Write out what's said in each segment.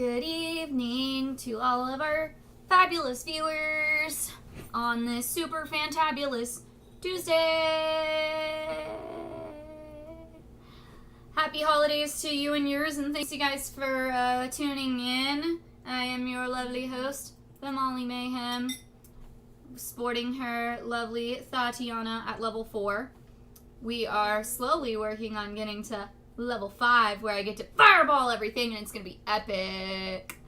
Good evening to all of our fabulous viewers on this super fantabulous Tuesday. Happy holidays to you and yours, and thanks you guys for tuning in. I am your lovely host, the Molly Mayhem, sporting her lovely Tatiana at level 4. We are slowly working on getting to level 5, where I get to fireball everything, and it's going to be epic.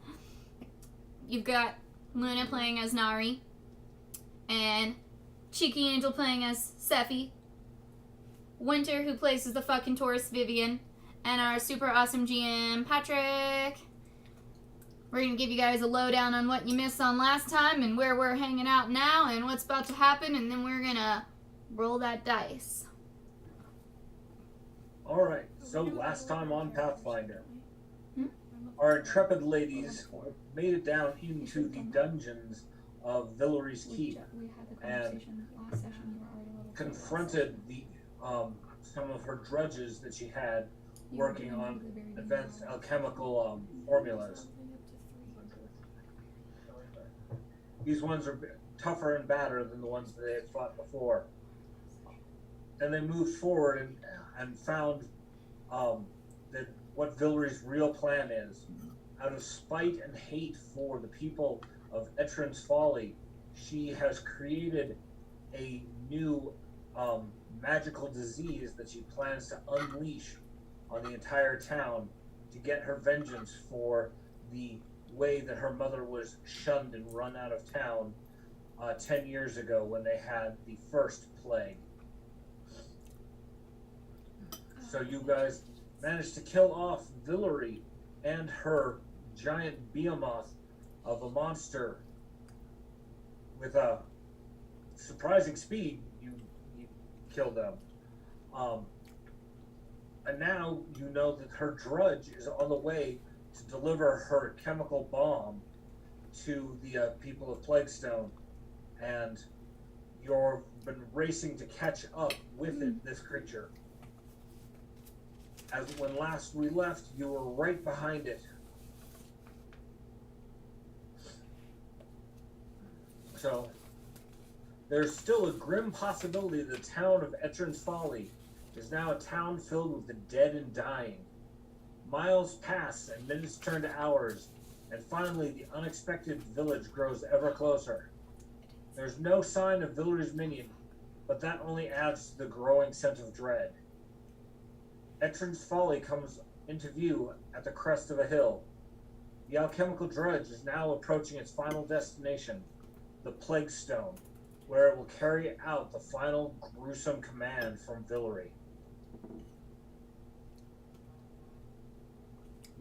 You've got Luna playing as Nari, and Cheeky Angel playing as Sephi, Winter, who plays as the fucking Taurus Vivian, and our super awesome GM, Patrick. We're going to give you guys a lowdown on what you missed on last time, and where we're hanging out now, and what's about to happen, and then we're going to roll that dice. Alright, so last time on Pathfinder, our intrepid ladies made it down into the dungeons of Villery's Keep and confronted the some of her drudges that she had working on advanced alchemical formulas. These ones are tougher and badder than the ones that they had fought before. And they moved forward and found that what Villery's real plan is. Out of spite and hate for the people of Etrin's Folly, she has created a new magical disease that she plans to unleash on the entire town to get her vengeance for the way that her mother was shunned and run out of town 10 years ago when they had the first plague. So you guys managed to kill off Villery and her giant behemoth of a monster with a surprising speed. You killed them. And now you know that her drudge is on the way to deliver her chemical bomb to the people of Plaguestone. And you've been racing to catch up with this creature. As when last we left, you were right behind it. So, there's still a grim possibility the town of Etrin's Folly is now a town filled with the dead and dying. Miles pass and minutes turn to hours, and finally the unexpected village grows ever closer. There's no sign of Villery's minion, but that only adds to the growing sense of dread. Etrin's Folly comes into view at the crest of a hill. The alchemical drudge is now approaching its final destination, the Plaguestone, where it will carry out the final gruesome command from Villery.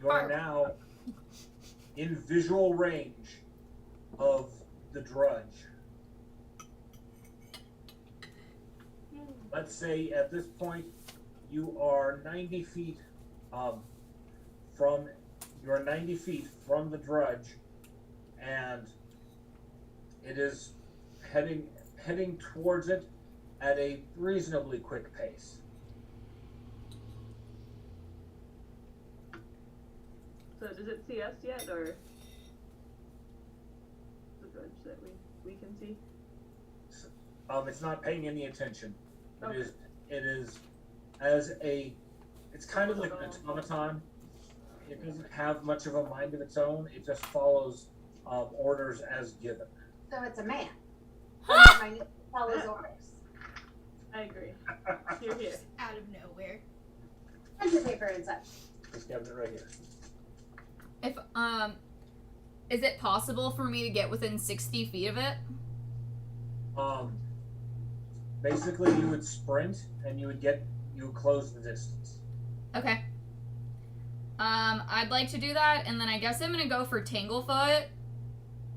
You are now in visual range of the drudge. Let's say at this point you are 90 feet from the drudge, and it is heading towards it at a reasonably quick pace. So does it see us yet, or the drudge that we can see? It's not paying any attention. Okay. It is it's kind of like an automaton. It doesn't have much of a mind of its own. It just follows orders as given. So it's a man. I need to follow his orders. I agree. Here. Out of nowhere. Pencil paper and such. This cabinet right here. If, is it possible for me to get within 60 feet of it? Basically you would sprint and you would close the distance. Okay. I'd like to do that, and then I guess I'm gonna go for Tanglefoot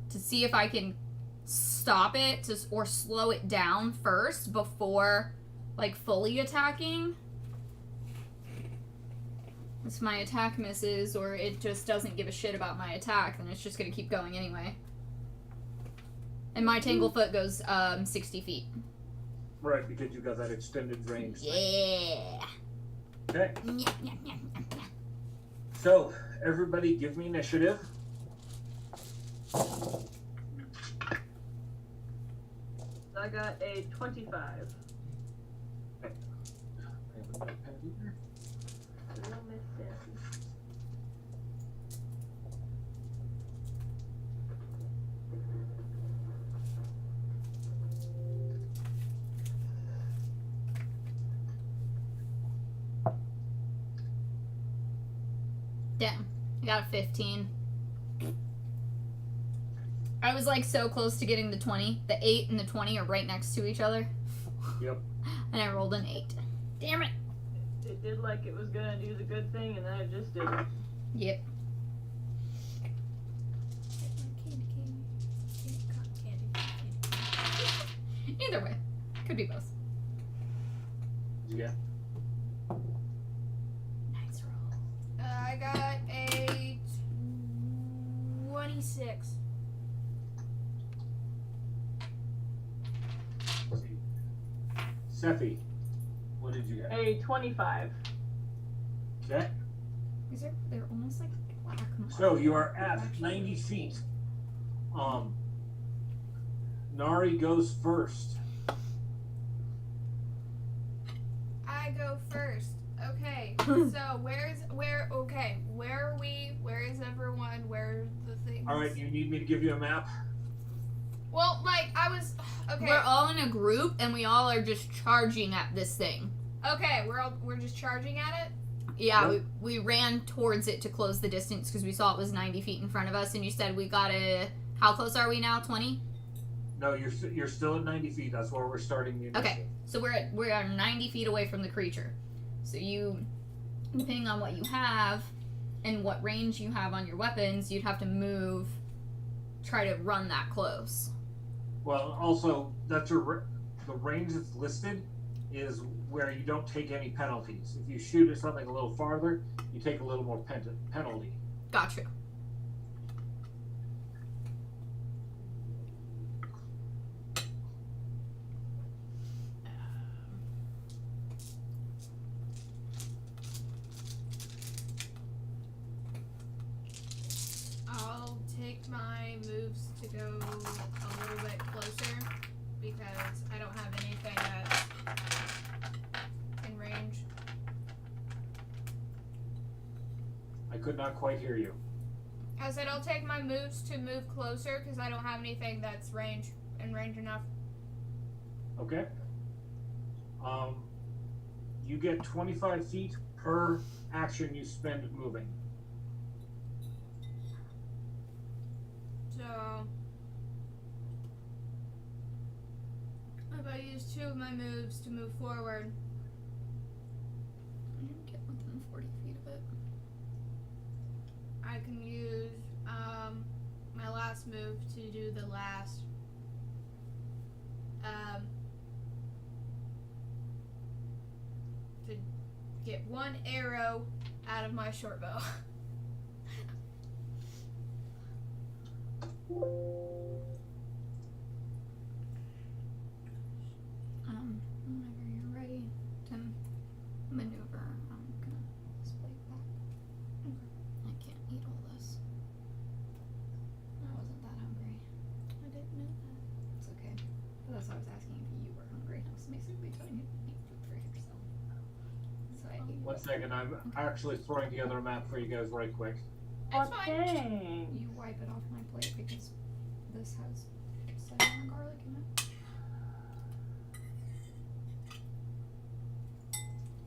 to see if I can stop it or slow it down first before, like, fully attacking. If my attack misses, or it just doesn't give a shit about my attack, then it's just gonna keep going anyway. And my Tanglefoot goes 60 feet. Right, because you got that extended range. Yeah. Okay. So, everybody give me initiative. I got a 25. Little Miss Sassy. Damn, I got a 15. I was like so close to getting the 20. The 8 and the 20 are right next to each other. Yep. And I rolled an 8. Damn it. It did like it was gonna do the good thing, and then it just didn't. Yep. Either way. Could be both. Yeah. Nice roll. I got a 26. Sephi, what did you get? A 25. Okay. They're almost like black marks. So you are at 90 feet. Nari goes first. I go first. Okay. So where are we? Where is everyone? Where are the things? All right, you need me to give you a map? Well, like I was okay. We're all in a group and we all are just charging at this thing. Okay, we're just charging at it. Yeah, Yep. we ran towards it to close the distance because we saw it was 90 feet in front of us, and you said we gotta. How close are we now? 20? No, you're still at 90 feet. That's where we're starting the initiative. Okay, so we're 90 feet away from the creature. So you, depending on what you have and what range you have on your weapons, you'd have to move, try to run that close. Well, also, that's the range that's listed is where you don't take any penalties. If you shoot at something a little farther, you take a little more penalty. Gotcha. I'll take my moves to go a little bit closer because I don't have anything that's in range. I could not quite hear you. I said I'll take my moves to move closer because I don't have anything that's range enough. Okay. You get 25 feet per action you spend moving. So if I use 2 of my moves to move forward, I didn't get within 40 feet of it. I can use my last move to do the last to get 1 arrow out of my short bow. Whenever you're ready to maneuver, I'm gonna split back. I can't eat all this. I wasn't that hungry. I didn't know that. It's okay. But that's why I was asking if you were hungry. I was basically telling you to eat food for yourself. So I ate. 1 second, I'm actually throwing together a map for you guys right quick. That's fine. Dang. You wipe it off my plate because this has cinnamon garlic in it.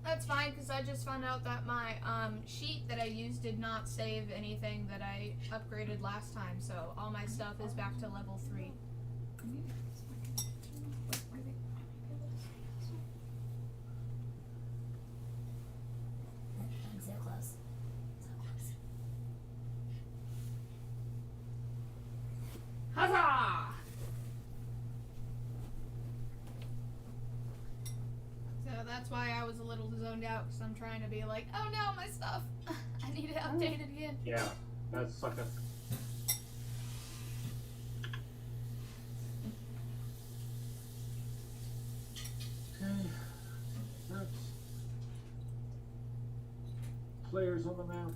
That's fine because I just found out that my sheet that I used did not save anything that I upgraded last time, so all my stuff is back to level 3. So close. So close. Huzzah! So that's why I was a little zoned out because I'm trying to be like, oh no, my stuff. I need it updated again. Yeah, that's sucker. Okay. That's players on the map.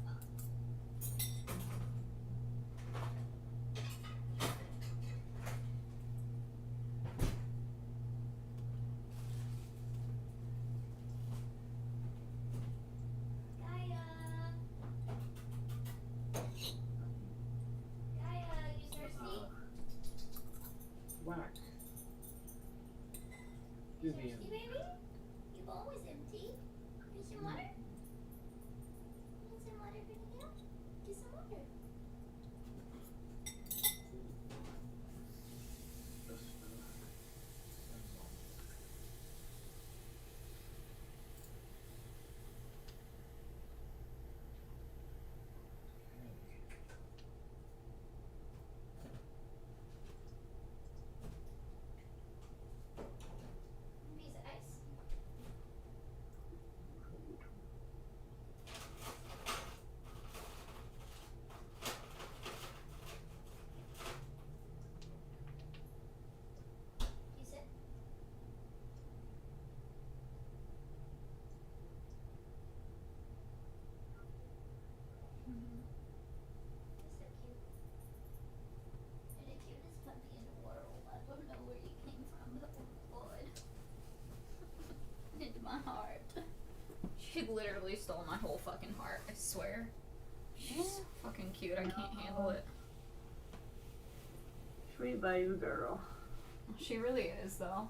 back. Vivian. Thirsty, baby? Your bowl was empty. Need some water? Need some water, Benito? Get some water. Piece of ice. You sit. You're so cute. You're the cutest puppy in the world. I don't know where you came from, but oh Lord. Into my heart. She literally stole my whole fucking heart, I swear. She's so fucking cute, I can't handle it. Sweet baby girl. She really is, though.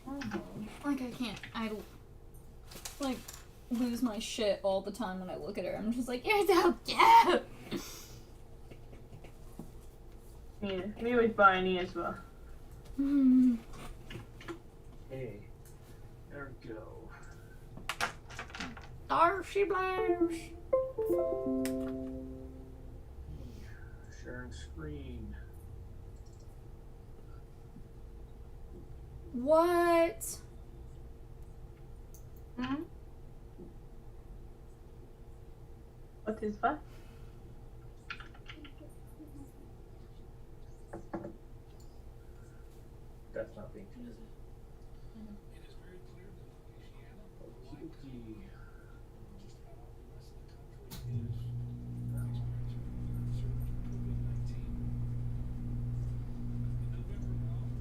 Like, I like, lose my shit all the time when I look at her. I'm just like, you're so cute! Yeah, me with Barney as well. Hey, there we go. Darcy Blaze! Sharing screen. What? Hmm? What is that? That's not being It is very clear that Louisiana, like just about all the rest of the country, is experiencing a surge of COVID-19. In November alone,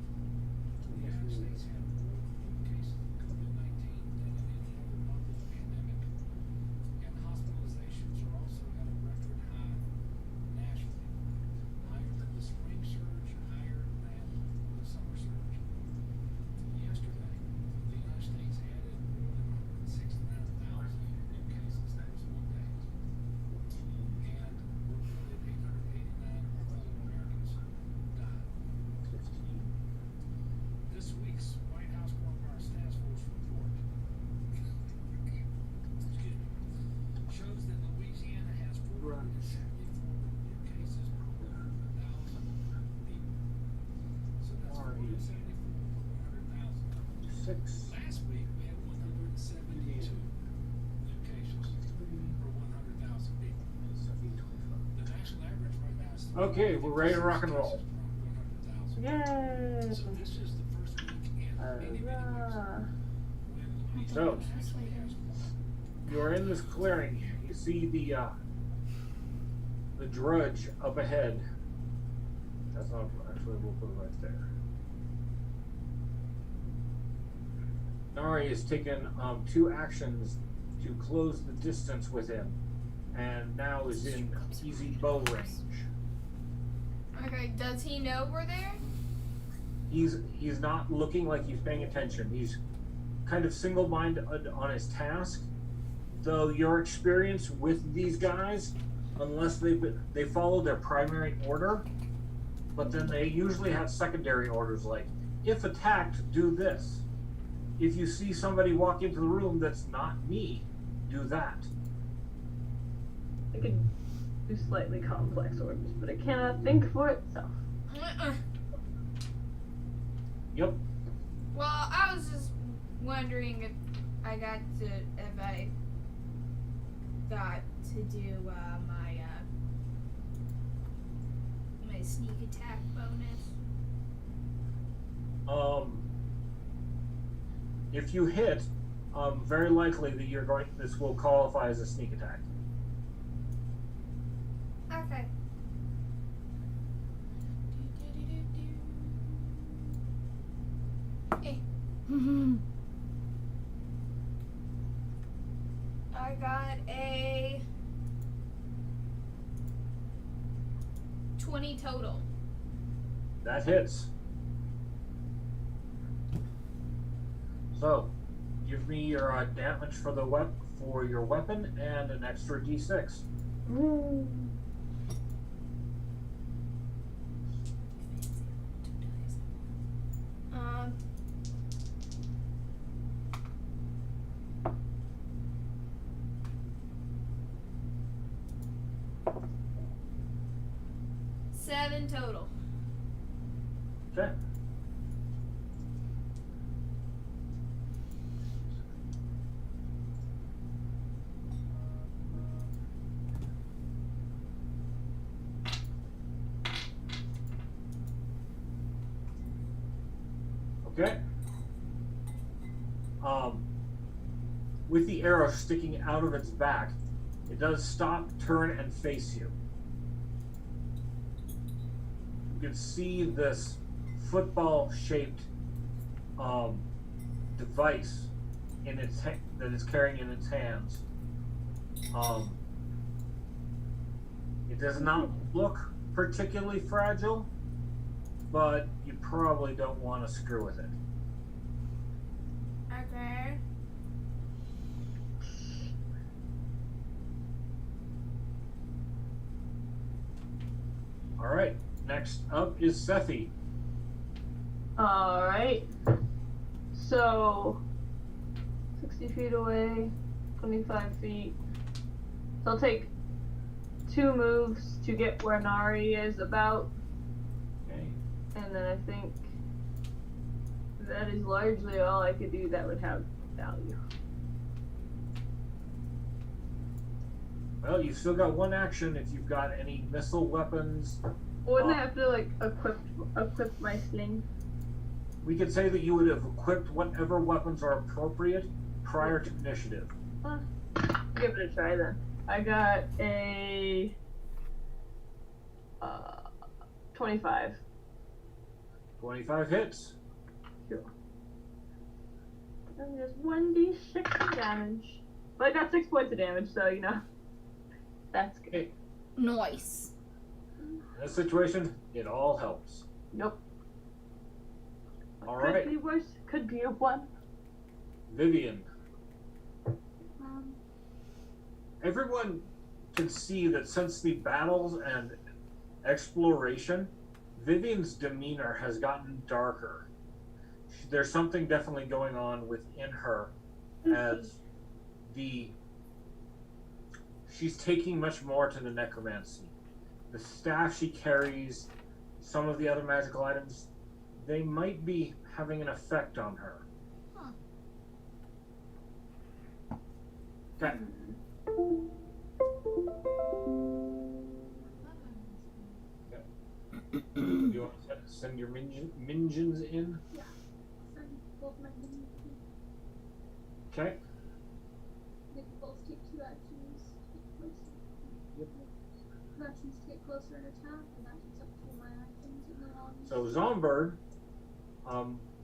the United States had more new cases of COVID-19 than in any other month of the pandemic, and hospitalizations are also at a record high nationally, higher than the spring surge, higher than the summer surge. Yesterday, the United States added more than 169,000 new cases. That was one day. And reported 889 of our fellow Americans died. 15. This week's White House Coronavirus Task Force report shows that Louisiana has 474 new cases per 100,000 people. So that's 474 per 100,000. 6. Last week we had 172 new cases per 100,000 people. The national average right now is Okay, we're ready to rock and roll. 100,000. Yay! So this is the first week in many, many weeks Huzzah. when Louisiana So, actually has you're in this clearing. You see the drudge up ahead. That's not actually, we'll put it right there. Nari has taken 2 actions to close the distance with him, and now is in easy bow range. Okay, does he know we're there? He's not looking like he's paying attention. He's kind of single-minded on his task. Though your experience with these guys, unless they follow their primary order, but then they usually have secondary orders like, if attacked, do this. If you see somebody walk into the room that's not me, do that. It could do slightly complex orders, but it cannot think for itself. Yep. Well, I was just wondering if I got to do my sneak attack bonus. If you hit, very likely that this will qualify as a sneak attack. Okay. I got a 20 total. That hits. So, give me your damage for for your weapon and an extra d6. Um, seven total. Okay. Okay. With the arrow sticking out of its back, it does stop, turn, and face you. You can see this football-shaped device in its that it's carrying in its hands. It does not look particularly fragile, but you probably don't want to screw with it. Okay. All right. Next up is Sethi. Alright. So, 60 feet away, 25 feet. So I'll take 2 moves to get where Nari is about. Okay. And then I think that is largely all I could do that would have value. Well, you've still got one action if you've got any missile weapons. Wouldn't I have to like equip my sling? We could say that you would have equipped whatever weapons are appropriate prior to initiative. Give it a try then. I got a 25. 25 hits. Cool. And there's 1d6 damage. But I got 6 points of damage, so you know. That's good. Hey, Nice. in this situation, it all helps. Nope. All Could right, be worse. Could be a 1. Vivian. Um, Everyone can see that since the battles and exploration, Vivian's demeanor has gotten darker. There's something definitely going on within her as she's taking much more to the necromancy. The staff she carries, some of the other magical items, they might be having an effect on her. Huh. Okay. Do you want to send your minions in? send both my minions. Okay. They can both take 2 actions. Yep. Actions take closer and attack, and that takes up 2 of my actions, and then I'll use. So Zombird,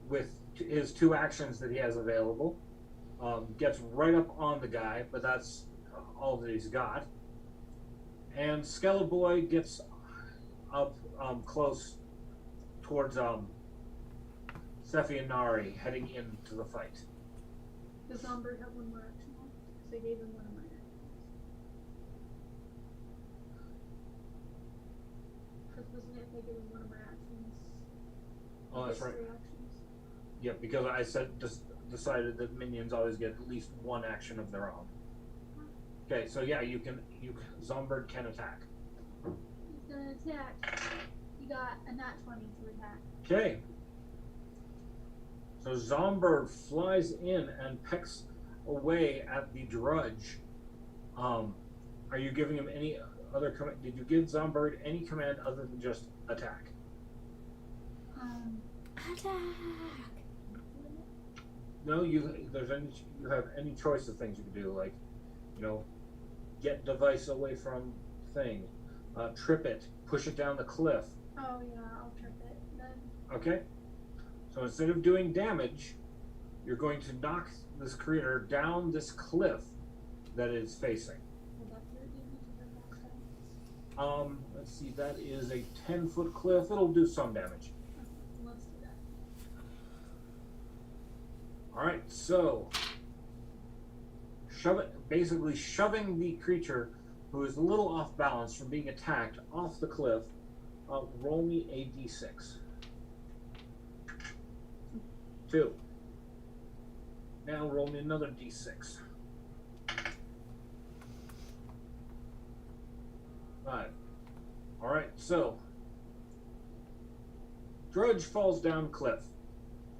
with his 2 actions that he has available, gets right up on the guy, but that's all that he's got. And Skeleboy gets up close towards Sefi and Nari, heading into the fight. Does Zombird have 1 more action left? Because I gave him 1 of my actions. Because wasn't it if I gave him 1 of my actions? Oh, that's It's right. 3 actions. Yeah, because I decided that minions always get at least 1 action of their own. Okay, so yeah, Zombird can attack. He's gonna attack. You got a nat 20 to attack. Okay. So Zombird flies in and pecks away at the drudge. Are you giving him any other command? Did you give Zombird any command other than just attack? Attack. No, you have any choice of things you can do, like, get device away from thing, trip it, push it down the cliff. Oh yeah, I'll trip it then. Okay. So instead of doing damage, you're going to knock this creature down this cliff that it's facing. I got 3 damage of that last time. Let's see, that is a 10-foot cliff. It'll do some damage. Let's do that. Alright, so basically shoving the creature who is a little off balance from being attacked off the cliff. Roll me a d6. 2. Now roll me another d6. 5. Alright, so Drudge falls down cliff.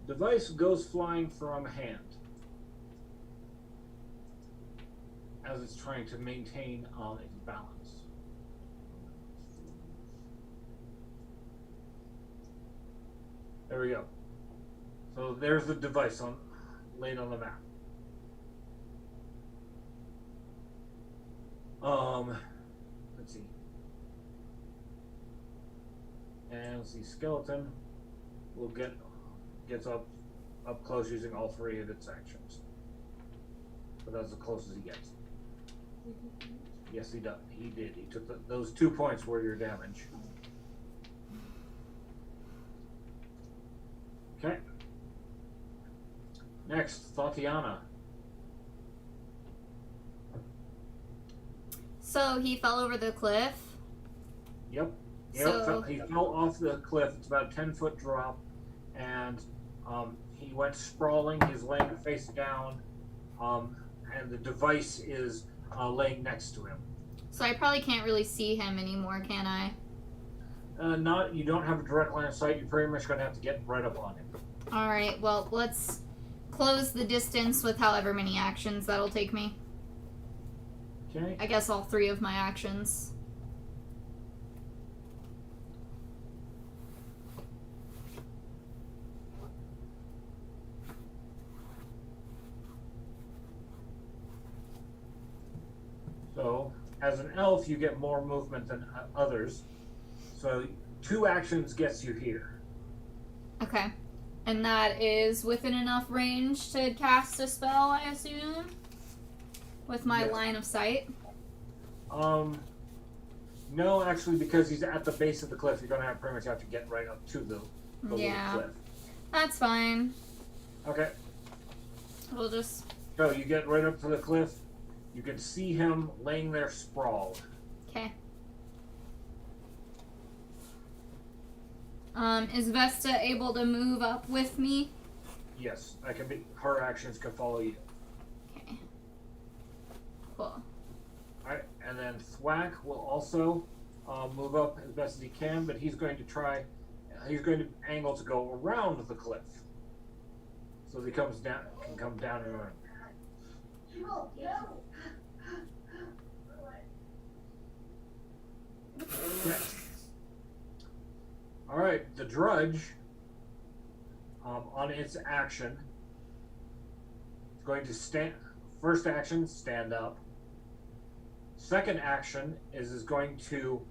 Device goes flying from hand as it's trying to maintain its balance. There we go. So there's the device laid on the map. Let's see. And let's see, skeleton will gets up close using all 3 of its actions. But that's the closest he gets. Yes, he does. He did. He took those 2 points were your damage. Okay. Next, Tatiana. So he fell over the cliff. Yep. So- He fell off the cliff. It's about a 10-foot drop, and he went sprawling. He's laying face down, and the device is laying next to him. So I probably can't really see him anymore, can I? You don't have a direct line of sight. You're pretty much going to have to get right up on him. Alright, well, let's close the distance with however many actions that'll take me. Okay. I guess all 3 of my actions. So, as an elf, you get more movement than others. So, 2 actions gets you here. Okay. And that is within enough range to cast a spell, I assume? With my Yes. line of sight? No, actually, because he's at the base of the cliff, you're going to pretty much have to get right up to the Yeah. little cliff. That's fine. Okay. We'll just... So, you get right up to the cliff. You can see him laying there sprawled. Okay. Is Vesta able to move up with me? Yes, her actions can follow you. Okay. Cool. Alright, and then Thwack will also move up as best as he can, but he's going to angle to go around the cliff. So he can come down and around. Okay. Alright, the Drudge, on its action, is going to stand. First action, stand up. Second action is going to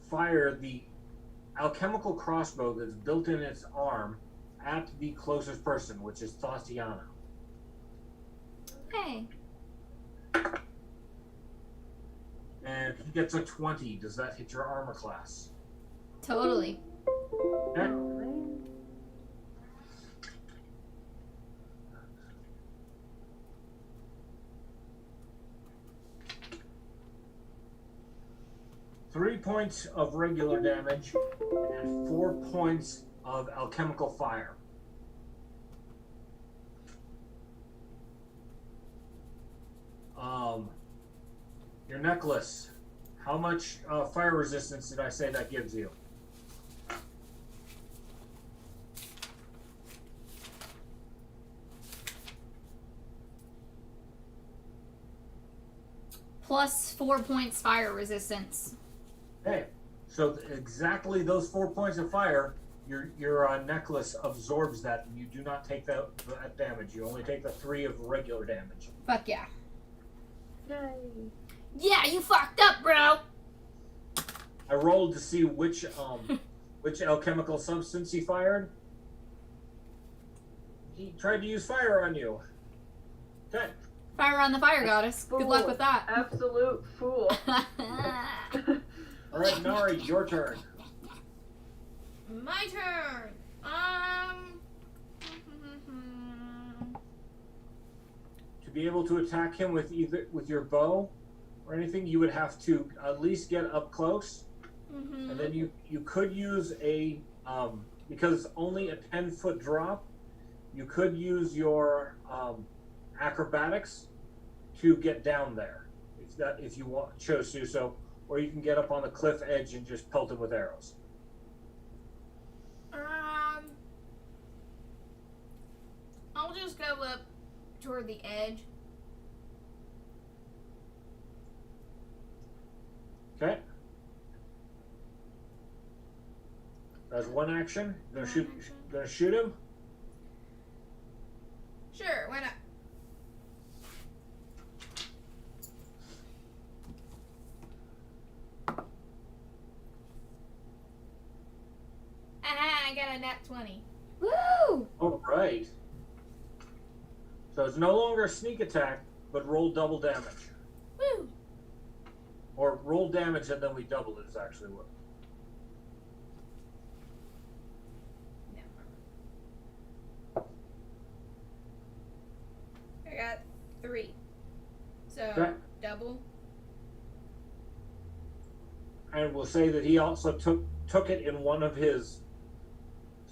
fire the alchemical crossbow that's built in its arm at the closest person, which is Tatiana. Hey. And he gets a 20. Does that hit your armor class? Totally. Okay. 3 points of regular damage and 4 points of alchemical fire. Your necklace. How much fire resistance did I say that gives you? Plus 4 points fire resistance. Okay, so exactly those 4 points of fire, your necklace absorbs that, and you do not take that damage. You only take the 3 of regular damage. Fuck yeah. Yay. Yeah, you fucked up, bro! I rolled to see which alchemical substance he fired. He tried to use fire on you. Okay. Fire on the fire goddess. Good luck with that. Absolute fool. All right, Nari, your turn. My turn. to be able to attack him with your bow or anything, you would have to at least get up close, Mm-hmm. and then you could use a because it's only a 10-foot drop. You could use your acrobatics to get down there if you chose to do so, or you can get up on the cliff edge and just pelt him with arrows. I'll just go up toward the edge. Okay. That's one action. Gonna One shoot. action. Gonna shoot him. Sure, why not? I got a nat 20. Woo! All right. So it's no longer a sneak attack, but roll double damage, Woo! or roll damage and then we double it. Is actually what. I got 3. So, Okay. double. And we'll say that he also took it in one of his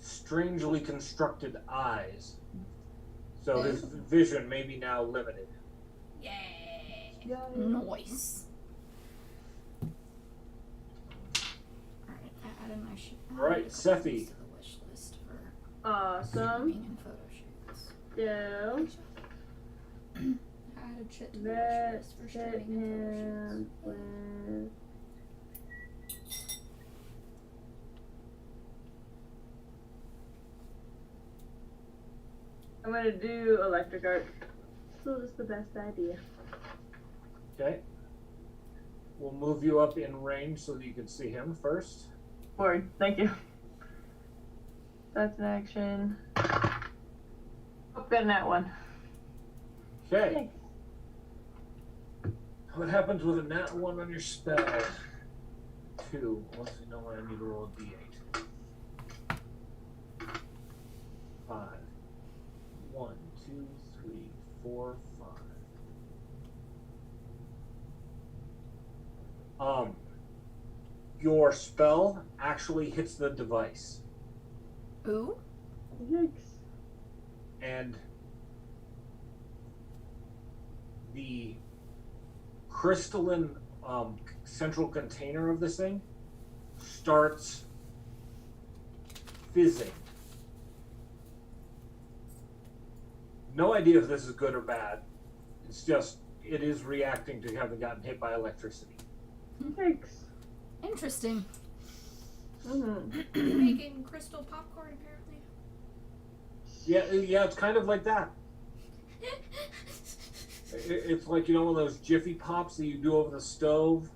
strangely constructed eyes, so his vision may be now limited. Yay! Nice. Alright, I added my sheet. Alright, Sephi. To the wish list for Awesome. streaming and photo shoots. So I added shit to the wish let's list for hit streaming and him photo with. I'm gonna do electric arc. So that's the best idea. Okay. We'll move you up in range so that you can see him first. Word, thank you. That's an action. Oh, got in that one. Okay. What happens with a nat 1 on your spell? 2. Once you know what I need to roll a d8. 5. 1, 2, 3, 4, 5. Your spell actually hits the device, Ooh. Yikes. and the crystalline central container of this thing starts fizzing. No idea if this is good or bad. It's just, it is reacting to having gotten hit by electricity. Yikes. Interesting. Mm-hmm. Making crystal popcorn, apparently. Yeah, it's kind of like that. It's like, one of those Jiffy Pops that you do over the stove,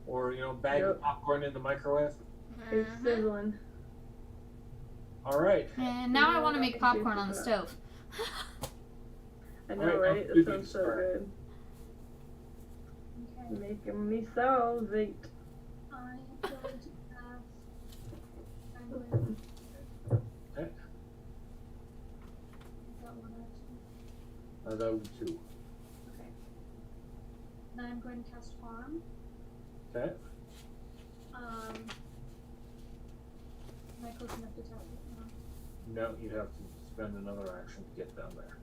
or, bag of Yep. popcorn in the microwave. It's sizzling. All right. And now I want to make popcorn on the stove. I know, Alright, right? I'll That do sounds these so first. good. Making me salivate. I am going to cast. I'm going to. Okay. Is that one action? That would be 2. Okay. Then I'm going to cast Harm. Okay. Am I close enough to test it now? No, you'd have to spend another action to get down there.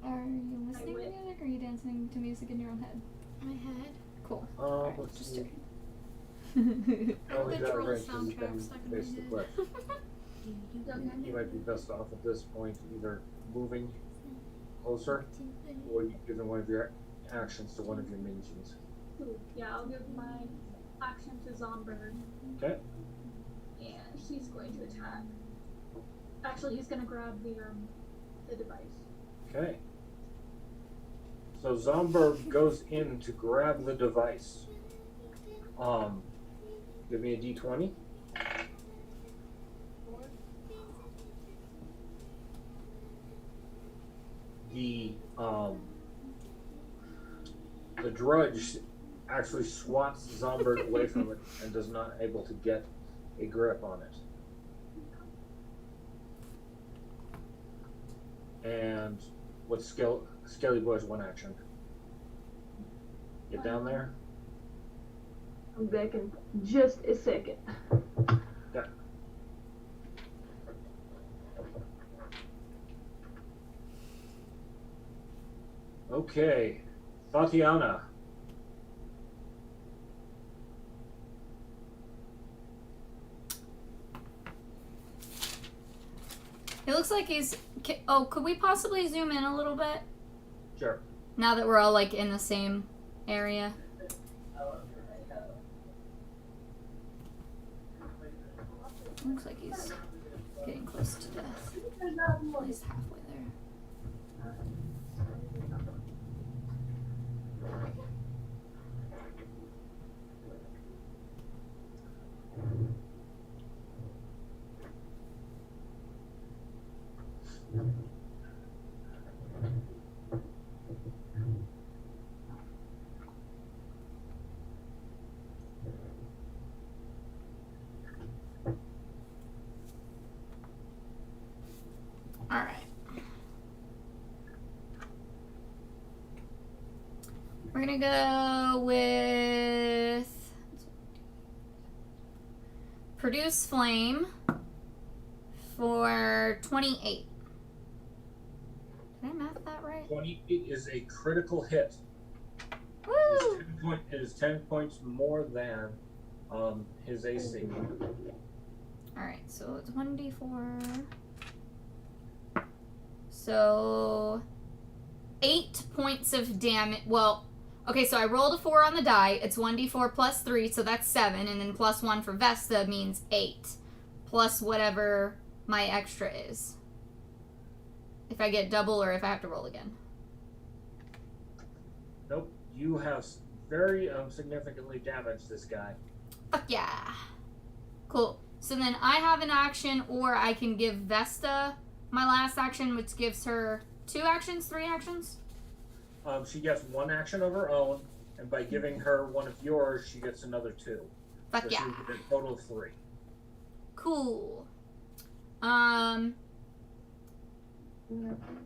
Are you listening to wit. music or are you dancing to music in your own head? My head. Cool. Alright, Let's just see. checking. Oh, we got Literal right, so you can soundtrack stuck in my face the head. cliff. Okay. You might be best off at this point either moving closer or you giving one of your actions to one of your minions. Ooh, yeah, I'll give my action to Zomberg. Okay. And he's going to attack. Actually, he's going to grab the device. Okay. So Zomberg goes in to grab the device. Give me a d20. The drudge actually swats Zombird away from it and does not able to get a grip on it. And what's Skelly Boy's one action? Get down there. I'm back in just a second. Okay. Okay, Tatiana. It looks like he's. Oh, could we possibly zoom in a little bit? Sure. Now that we're all like in the same area. Looks like he's getting close to death. He's halfway there. All right. We're gonna go with produce flame for 28. Did I math that right? 28 is a critical hit. Woo! It is 10 points more than his AC. All right, so it's 1d4. So 8 points of damage. Well, okay, so I rolled a 4 on the die. It's 1d4 plus 3, so that's 7. And then plus 1 for Vesta means 8. Plus whatever my extra is. If I get double or if I have to roll again. Nope, you have very significantly damaged this guy. Fuck yeah. Cool. So then I have an action, or I can give Vesta my last action, which gives her 2 actions, 3 actions? She gets 1 action of her own, and by giving her one of yours, she gets another 2. Fuck So yeah. she would get a total of 3. Cool.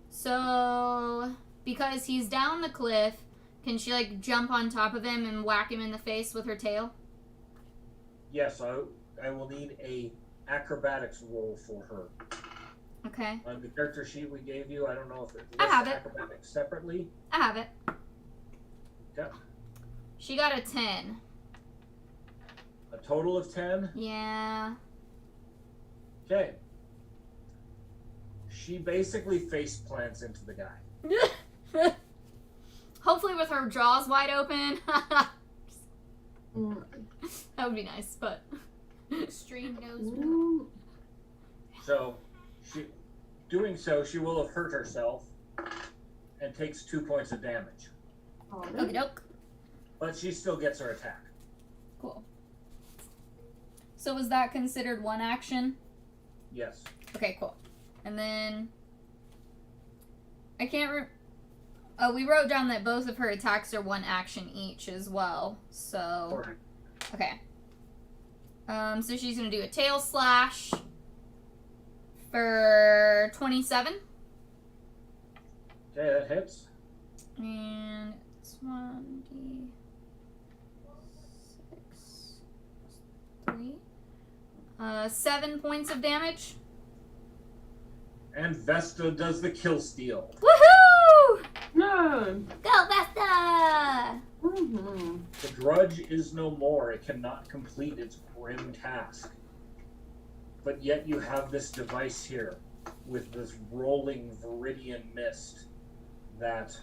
So because he's down the cliff, can she like jump on top of him and whack him in the face with her tail? Yes, I will need a acrobatics roll for her. Okay. On the character sheet we gave you, I don't know if it lists I have it. acrobatics separately. I have it. Okay. She got a 10. A total of 10. Yeah. Okay. She basically face plants into the guy. Hopefully with her jaws wide open. Mm. That would be nice, but Extreme nose. Ooh. So, doing so, she will have hurt herself and takes 2 points of damage. okie doke. But she still gets her attack. Cool. So was that considered one action? Yes. Okay, cool. And then I can't we wrote down that both of her attacks are 1 action each as well. So Correct. okay. So she's gonna do a tail slash for 27. Okay, that hits. And it's 1d6 3. 7 points of damage. And Vesta does the kill steal. Woohoo! No. Go Vesta! Mm-hmm. The grudge is no more. It cannot complete its grim task. But yet you have this device here with this rolling viridian mist that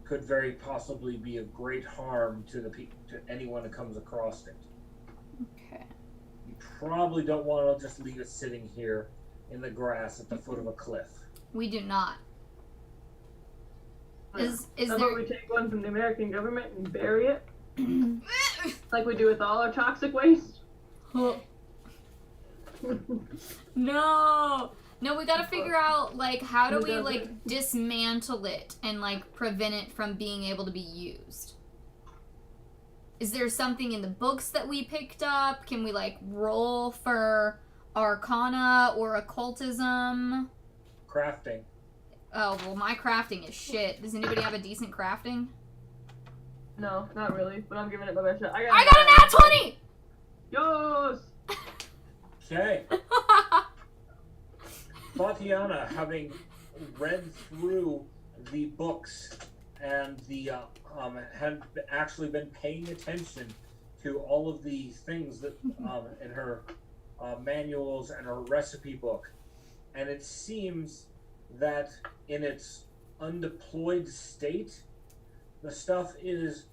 could very possibly be of great harm to to anyone who comes across it. Okay. You probably don't want to just leave it sitting here in the grass at the foot of a cliff. We do not. Is How about there we take one from the American government and bury it, like we do with all our toxic waste? No, we gotta figure out like how do we like dismantle it and like prevent it from being able to be used. is there something in the books that we picked up? Can we, like, roll for Arcana or Occultism? Crafting. Oh, well, my crafting is shit. Does anybody have a decent crafting? No, not really, but I'm giving it my best shot. I got a nat 20! Yos! Okay. Tatiana, having read through the books and the had actually been paying attention to all of the things that in her manuals and her recipe book, and it seems that in its undeployed state, the stuff is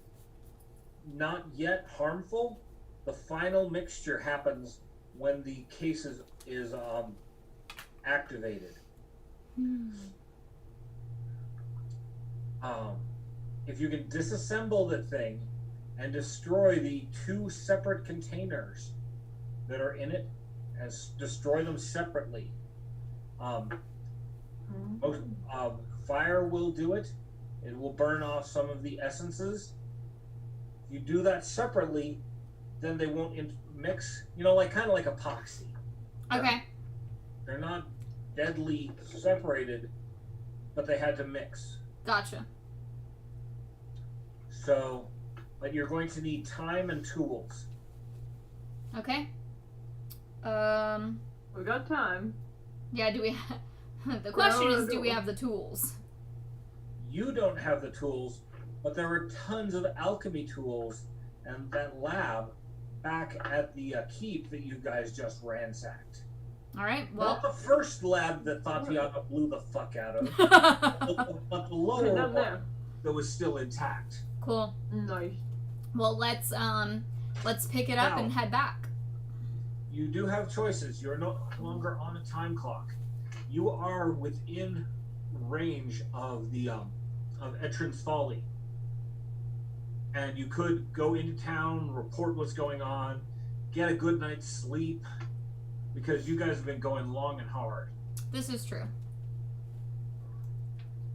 not yet harmful. The final mixture happens when the case is activated. If you can disassemble the thing and destroy the 2 separate containers that are in it, and destroy them separately, fire will do it. It will burn off some of the essences. If you do that separately, then they won't mix. You know, like kind of like epoxy. Okay. They're not deadly separated, but they had to mix. Gotcha. So, but you're going to need time and tools. Okay. We got time. Yeah, do we the question is, do we have the tools? You don't have the tools, but there are tons of alchemy tools and that lab back at the keep that you guys just ransacked. Alright, Not well. the first lab that Tatiana blew the fuck out of, but the lower Down one there. that was still intact. Cool. Nice. Well, let's pick it up Now. and head back. You do have choices. You're no longer on a time clock. You are within range of the of Etrin's Folly, and you could go into town, report what's going on, get a good night's sleep, because you guys have been going long and hard. This is true.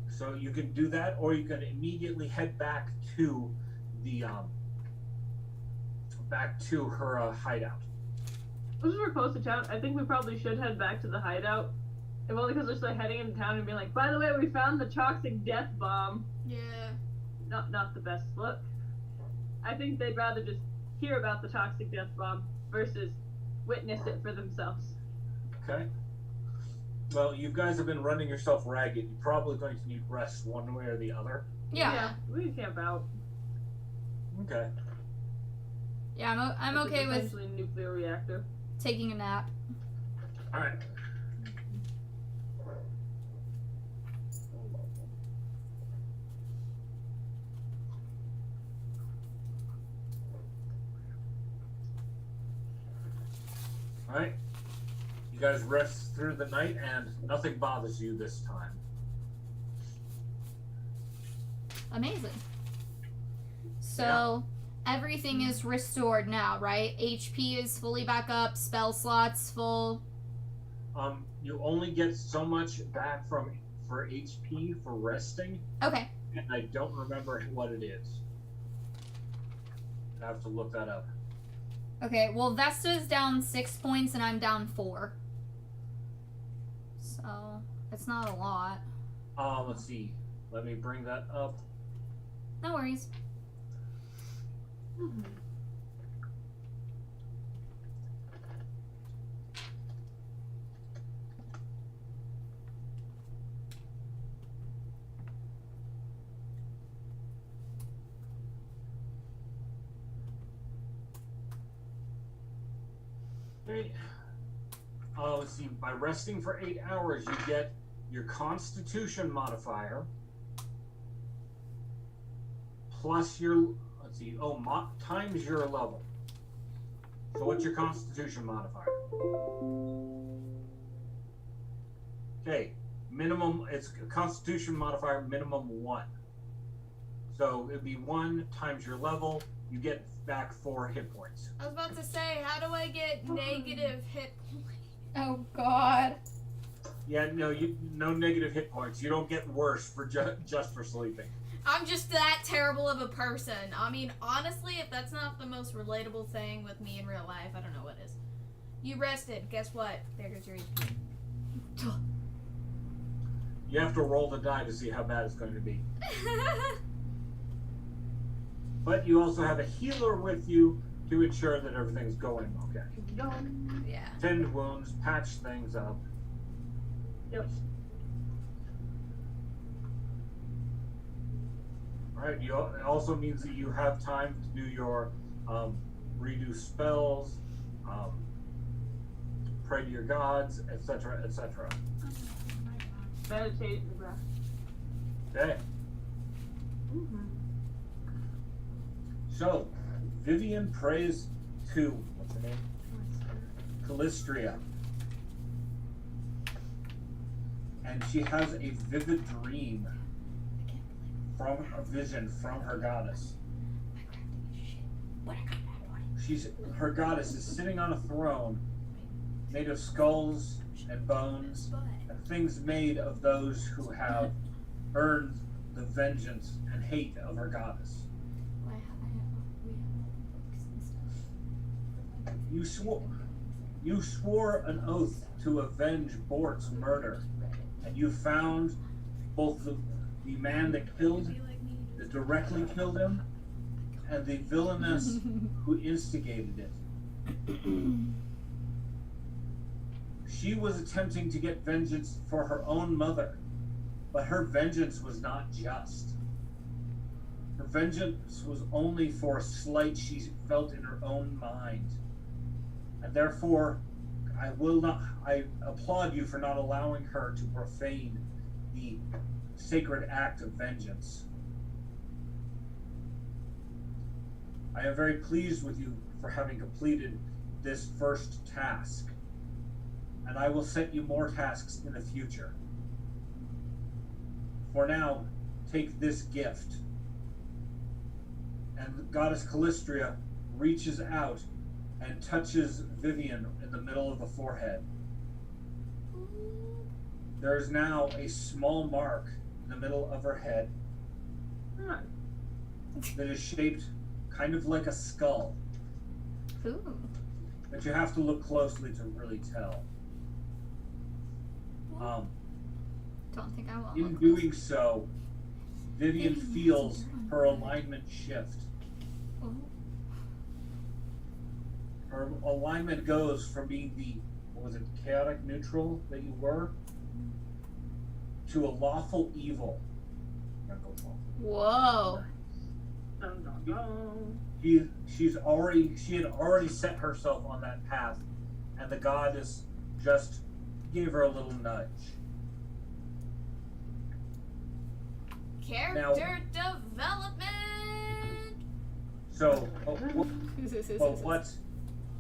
So you can do that, or you can immediately head back to the back to her hideout. Since we're close to town, I think we probably should head back to the hideout. If only because we're still heading into town and being like, by the way, we found the toxic death bomb. Yeah. Not the best look. I think they'd rather just hear about the toxic death bomb versus witness it for themselves. Okay. Well, you guys have been running yourself ragged. You're probably going to need rest one way or the other. Yeah. We can camp out. Okay. Yeah, I'm It's okay with essentially a nuclear reactor. taking a nap. All right. All right. You guys rest through the night, and nothing bothers you this time. Amazing. So, everything is restored now, right? HP is fully back up, spell slots full. You only get so much back for HP for resting, Okay. and I don't remember what it is. I have to look that up. Okay, well, Vesta's down 6 points and I'm down 4. So, it's not a lot. Let's see. Let me bring that up. No worries. Okay. Let's see. By resting for 8 hours, you get your Constitution modifier plus your times your level. So what's your Constitution modifier? Okay, minimum. It's a Constitution modifier minimum 1. So it'd be 1 times your level. You get back 4 hit points. I was about to say, how do I get negative hit points? Oh, God. Yeah, no, no negative hit points. You don't get worse for just for sleeping. I'm just that terrible of a person. I mean, honestly, if that's not the most relatable thing with me in real life, I don't know what is. You rested. Guess what? There goes your HP. You have to roll the die to see how bad it's going to be. But you also have a healer with you to ensure that everything's going okay. Yeah. Tend wounds, patch things up. Yep. Alright, it also means that you have time to do your redo spells, pray to your gods, etc., etc. Meditate in the breath. Okay. Mm-hmm. So, Vivian prays to, what's her name? Callistria. And she has a vivid dream from a vision from her goddess. Her goddess is sitting on a throne made of skulls and bones and things made of those who have earned the vengeance and hate of her goddess. You swore an oath to avenge Bort's murder, and you found both the man that directly killed him, and the villainess who instigated it. She was attempting to get vengeance for her own mother, but her vengeance was not just. Her vengeance was only for a slight she felt in her own mind. And therefore, I applaud you for not allowing her to profane the sacred act of vengeance. I am very pleased with you for having completed this first task, and I will set you more tasks in the future. For now, take this gift. And the goddess Callistria reaches out and touches Vivian in the middle of the forehead. There is now a small mark in the middle of her head that is shaped kind of like a skull. Ooh. But you have to look closely to really tell. Don't think I will. In doing so, Vivian feels her alignment shift. Ooh. Her alignment goes from being the, what was it, chaotic neutral that you were, to a lawful evil. Whoa. Dun, dun, dun. She had already set herself on that path, and the goddess just gave her a little nudge. Character development. So, what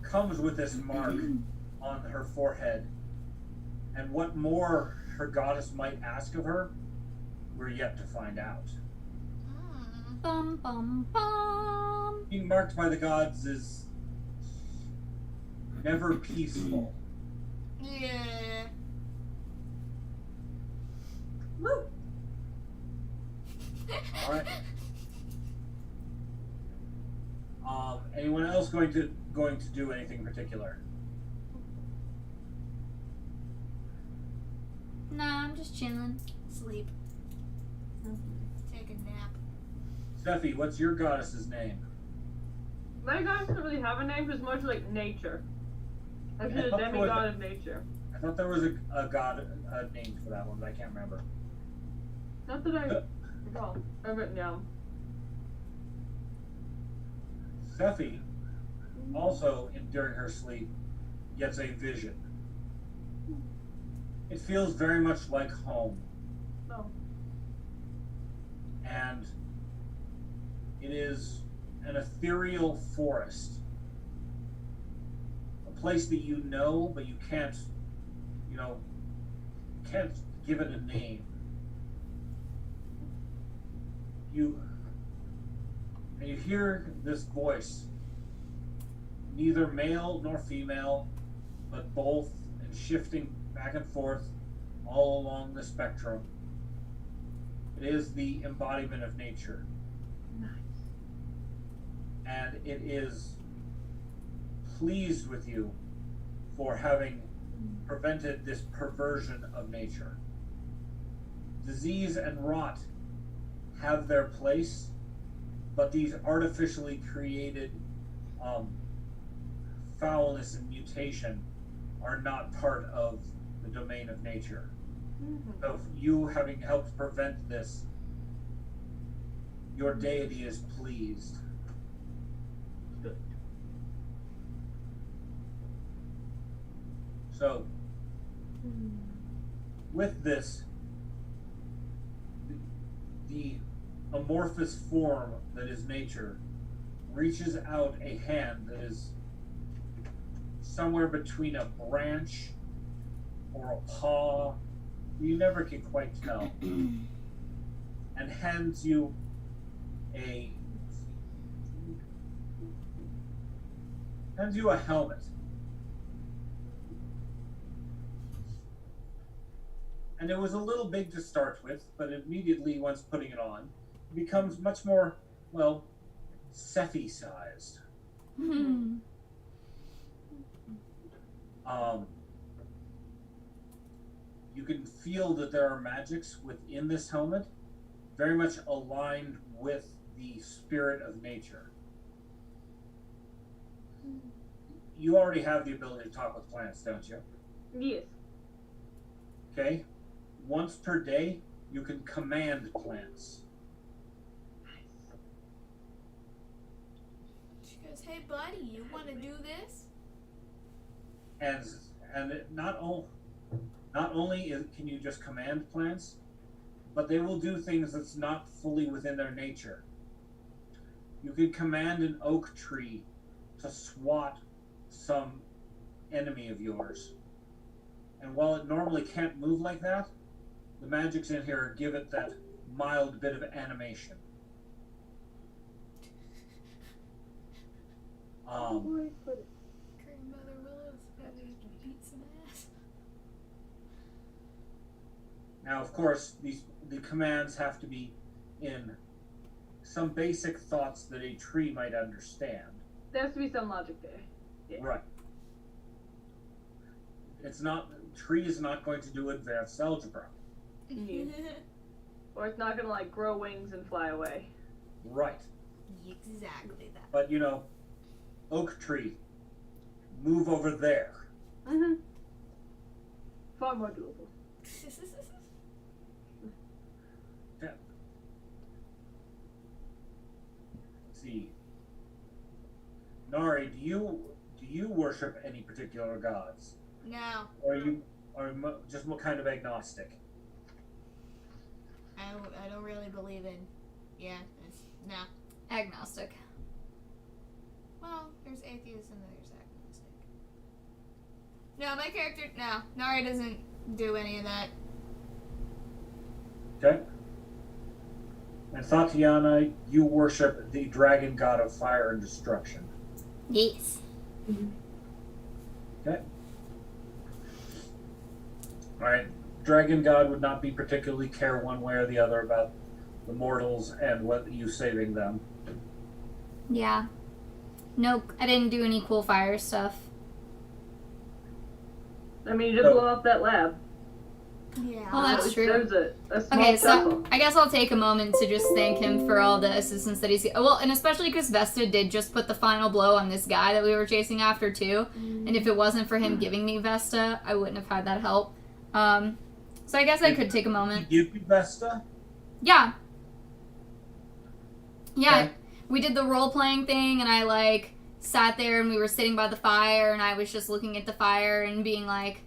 comes with this mark on her forehead, and what more her goddess might ask of her, we're yet to find out. Bum bum bum. Being marked by the gods is never peaceful. Yeah. Woo! Alright. Anyone else going to do anything in particular? Nah, I'm just chilling. Sleep. Take a nap. Steffi, what's your goddess's name? My goddess doesn't really have a name, it's much like nature. She's a demigod of nature. I thought there was a god name for that one, but I can't remember. Not that I recall. I've written down. Steffi also, during her sleep, gets a vision. It feels very much like home. Oh. And it is an ethereal forest. A place that you know, but you can't give it a name. You hear this voice, neither male nor female, but both, and shifting back and forth all along the spectrum. It is the embodiment of nature. Nice. And it is pleased with you for having prevented this perversion of nature. Disease and rot have their place, but these artificially created foulness and mutation are not part of the domain of nature. So you having helped prevent this, your deity is pleased. Good. So, with this, the amorphous form that is nature reaches out a hand that is somewhere between a branch or a paw. You never can quite tell. And hands you a helmet. And it was a little big to start with, but immediately, once putting it on, it becomes much more, well, Sephi sized. You can feel that there are magics within this helmet, very much aligned with the spirit of nature. You already have the ability to talk with plants, don't you? Yes. Okay? Once per day, you can command plants. She goes, "Hey, buddy, you want to do this?" And it not only can you just command plants, but they will do things that's not fully within their nature. You can command an oak tree to swat some enemy of yours. And while it normally can't move like that, the magics in here give it that mild bit of animation. Grandmother Willow's ready to beat some ass. Now, of course, the commands have to be in some basic thoughts that a tree might understand. There has to be some logic there. Yeah. Right. Tree is not going to do advanced algebra. Or it's not gonna like grow wings and fly away. Right. Exactly that. But oak tree, move over there. Far more doable. Yeah. Let's see. Nari, do you worship any particular gods? No, Or just what kind of agnostic? I don't really believe in. Yeah, no. Agnostic. Well, there's atheist and there's agnostic. No, my character. No, Nari doesn't do any of that. Okay. And Tatiana, you worship the dragon god of fire and destruction. Yes. Okay. Alright. Dragon god would not be particularly care one way or the other about the mortals and what you saving them. Yeah. Nope, I didn't do any cool fire stuff. I mean, you just blow up that lab. Yeah. Well, that's true. There's a small Okay, so circle. I guess I'll take a moment to just thank him for all the assistance that he's... Well, and especially because Vesta did just put the final blow on this guy that we were chasing after, too. And if it wasn't for him giving me Vesta, I wouldn't have had that help. So I guess I could take a moment. Did he give you Vesta? Yeah. Yeah, Okay. we did the role-playing thing, and I, sat there, and we were sitting by the fire, and I was just looking at the fire and being like,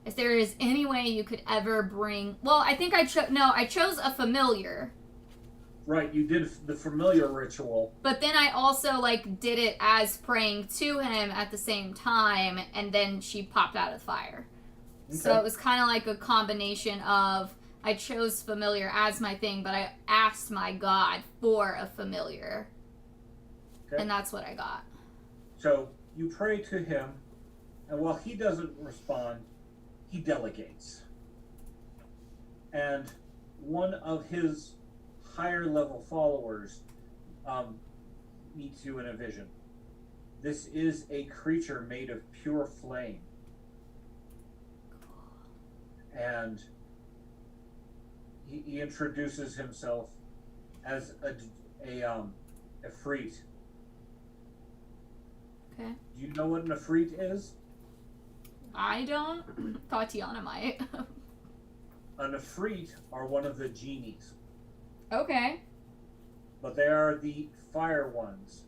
if there is any way you could ever bring... Well, I think I chose a familiar. Right, you did the familiar ritual. But then I also, did it as praying to him at the same time, and then she popped out of the fire. Okay. So it was kind of like a combination of... I chose familiar as my thing, but I asked my god for a familiar. Okay. And that's what I got. So you pray to him, and while he doesn't respond, he delegates. and one of his higher level followers meets you in a vision. This is a creature made of pure flame. And he introduces himself as a Efreet. Okay. Do you know what an Efreet is? I don't. Tatiana might. An Efreet are one of the genies, Okay. but they are the fire ones.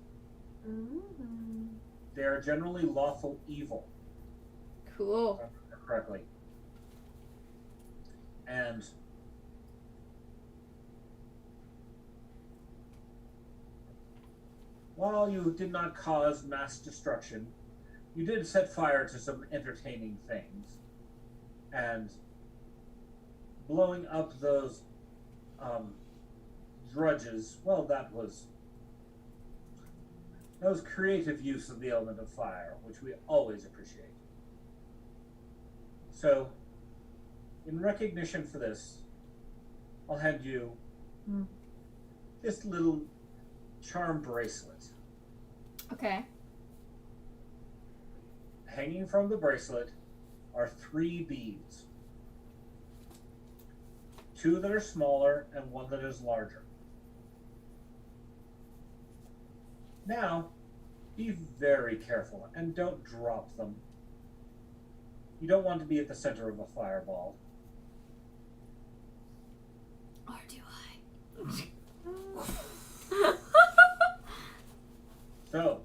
Mm-hmm. They are generally lawful evil, Cool. if I remember correctly. And while you did not cause mass destruction, you did set fire to some entertaining things. And blowing up those drudges, well, that was creative use of the element of fire, which we always appreciate. So, in recognition for this, I'll hand you this little charm bracelet. Okay. Hanging from the bracelet are 3 beads. 2 that are smaller and 1 that is larger. Now, be very careful and don't drop them. You don't want to be at the center of a fireball. Or do I? So,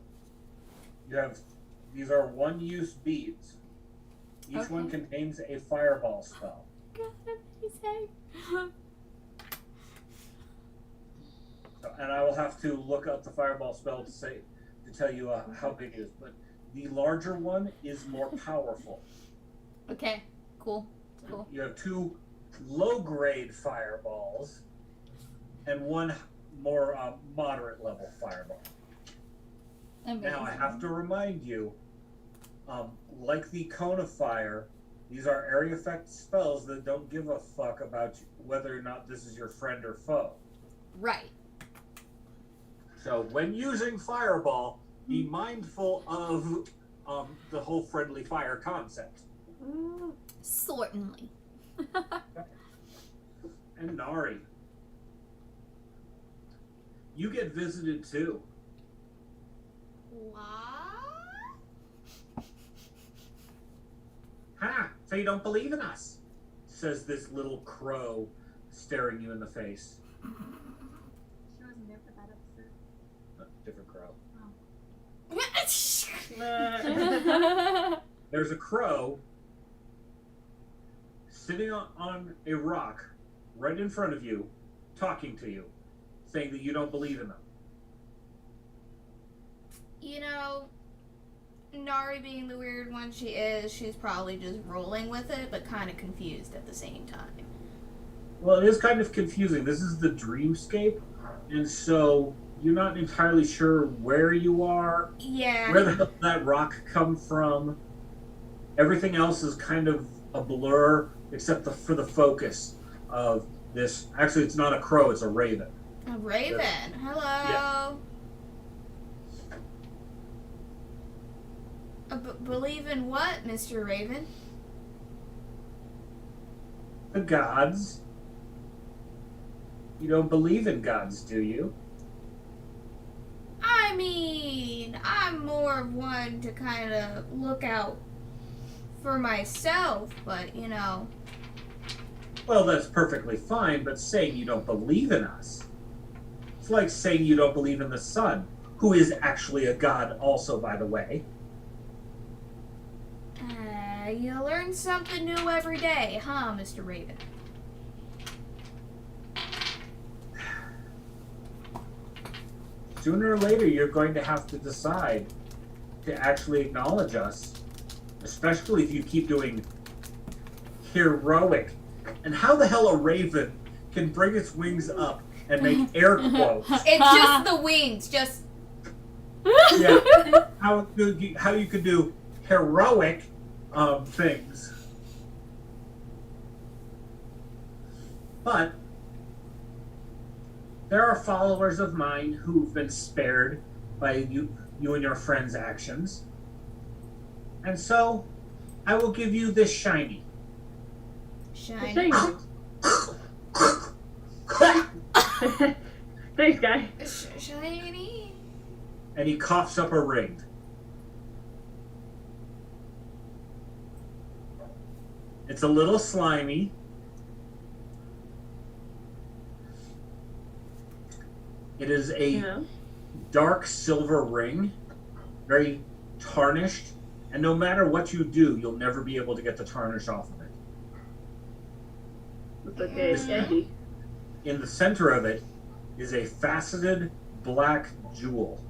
you have, these are 1-use beads. Each one Okay. contains a fireball spell. God, amazing. So, and I will have to look up the fireball spell to tell you how big it is. But the larger one is more powerful. Okay. Cool. Cool. You have 2 low-grade fireballs and 1 more moderate level fireball. Amazing. Now I have to remind you, like the cone of fire, these are area effect spells that don't give a fuck about whether or not this is your friend or foe. Right. So when using fireball, be mindful of the whole friendly fire concept. Certainly. And Nari, you get visited too. What? Ha! So you don't believe in us? Says this little crow, staring you in the face. She wasn't there for that episode. Different crow. Mm. There's a crow sitting on a rock right in front of you, talking to you, saying that you don't believe in them. You know, Nari being the weird one she is, she's probably just rolling with it, but kind of confused at the same time. Well, it is kind of confusing. This is the dreamscape, and so you're not entirely sure where you are. Yeah. Where the hell did that rock come from? Everything else is kind of a blur, except for the focus of this. Actually, it's not a crow; it's a raven. A raven. Hello. Yeah. Believe in what, Mr. Raven? The gods. You don't believe in gods, do you? I mean, I'm more of one to kind of look out for myself, but, you know. Well, that's perfectly fine, but saying you don't believe in us, it's like saying you don't believe in the sun, who is actually a god also, by the way. You learn something new every day, huh, Mr. Raven? Sooner or later, you're going to have to decide to actually acknowledge us, especially if you keep doing heroic. And how the hell a raven can bring its wings up and make air quotes? It's just the wings, just... Yeah. How you could do heroic things. But there are followers of mine who've been spared by you and your friends' actions. And so, I will give you this shiny. Shiny. Thanks, guy. Shiny. And he coughs up a ring. It's a little slimy. It is a dark silver ring, very tarnished, and no matter what you do, you'll never be able to get the tarnish off of it. It's okay, it's edgy. In the center of it is a faceted black jewel.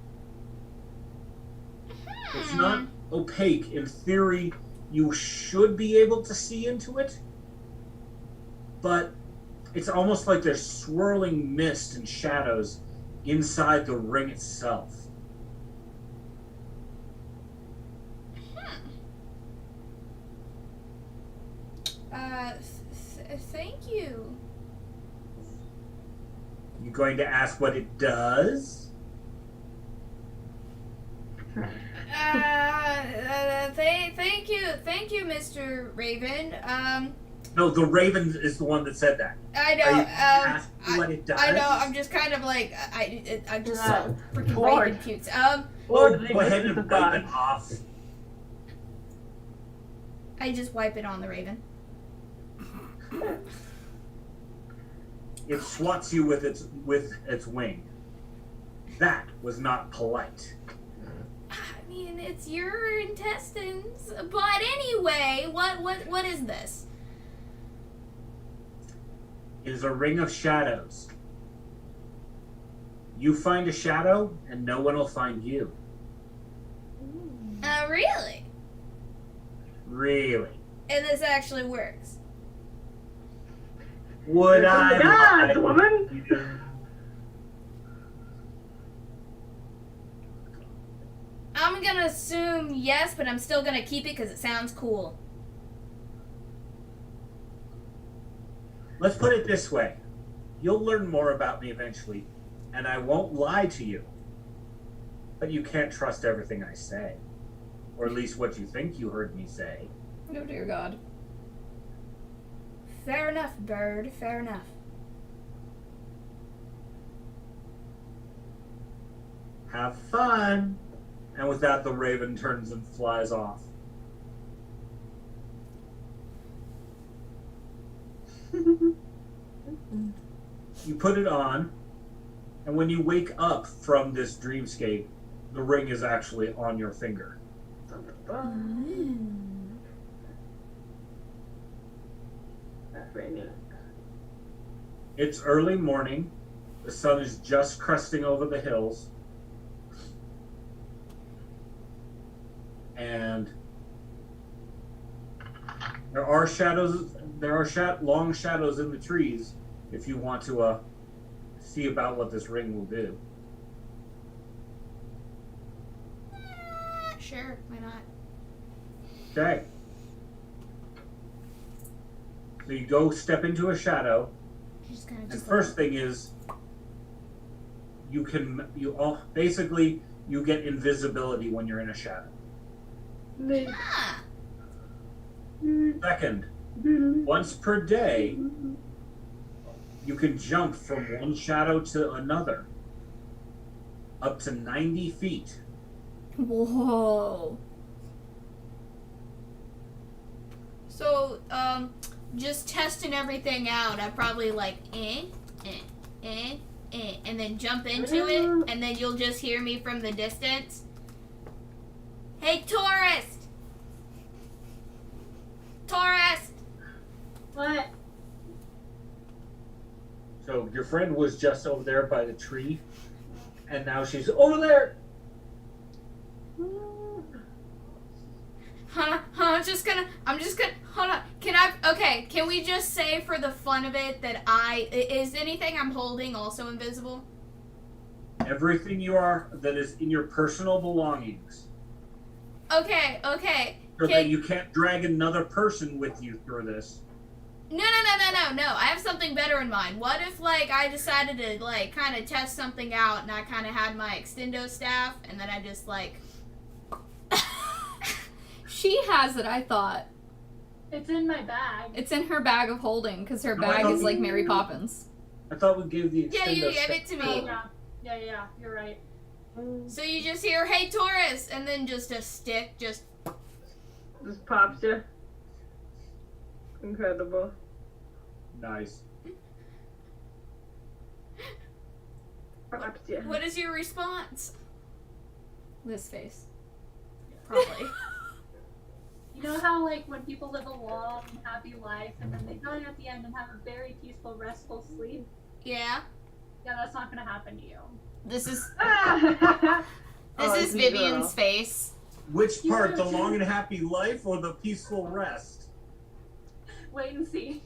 It's not opaque. In theory, you should be able to see into it, but it's almost like there's swirling mist and shadows inside the ring itself. Thank you. You going to ask what it does? Thank you, Mr. Raven. No, the Raven is the one that said that. I know. Are you ask what it does? I know. I'm just kind of like I just freaking Lord. Raven pukes. Oh, go ahead and wipe it off. I just wipe it on the Raven. It swats you with its wing. That was not polite. I mean, it's your intestines. But anyway, what is this? It is a ring of shadows. You find a shadow, and no one will find you. Really? Really? And this actually works. Would I God, lie? woman! I'm gonna assume yes, but I'm still gonna keep it because it sounds cool. Let's put it this way. You'll learn more about me eventually, and I won't lie to you. But you can't trust everything I say. Or at least what you think you heard me say. Oh dear God. Fair enough, bird. Fair enough. Have fun! And with that, the raven turns and flies off. You put it on, and when you wake up from this dreamscape, the ring is actually on your finger. That's very neat. It's early morning. The sun is just cresting over the hills. And there are shadows. There are long shadows in the trees. If you want to see about what this ring will do. Sure, why not? Okay. So you go step into a shadow, Just kind of and just first thing is you basically you get invisibility when you're in a shadow. Ah, Second, once per day, you can jump from one shadow to another, up to 90 feet. whoa. So, just testing everything out, I probably like, and then jump into it, and then you'll just hear me from the distance. Hey, tourist! Tourist! What? So your friend was just over there by the tree, and now she's over there. I'm just gonna, hold on. Can we just say for the fun of it that is anything I'm holding also invisible? Everything that is in your personal belongings. Okay. So that you can't drag another person with you through this. No. I have something better in mind. What if, like, I decided to, like, kind of test something out and I kind of had my extendo staff and then I just, like... She has it, I thought. It's in my bag. It's in her bag of holding, because her No, I bag thought is like we- Mary Poppins. I thought we gave the Yeah, you extendo gave it to staff. me. Yeah, you're right. So you just hear, hey, Taurus, and then just a stick, just... Just pops you. Incredible. Nice. Pops you. What is your response? This face. Probably. You know how, like, when people live a long, happy life and then they die at the end and have a very peaceful, restful sleep? Yeah. Yeah, that's not gonna happen to you. This is Oh, this is good Vivian's girl. face. Which part, Yeah. the long and happy life or the peaceful rest? Wait and see.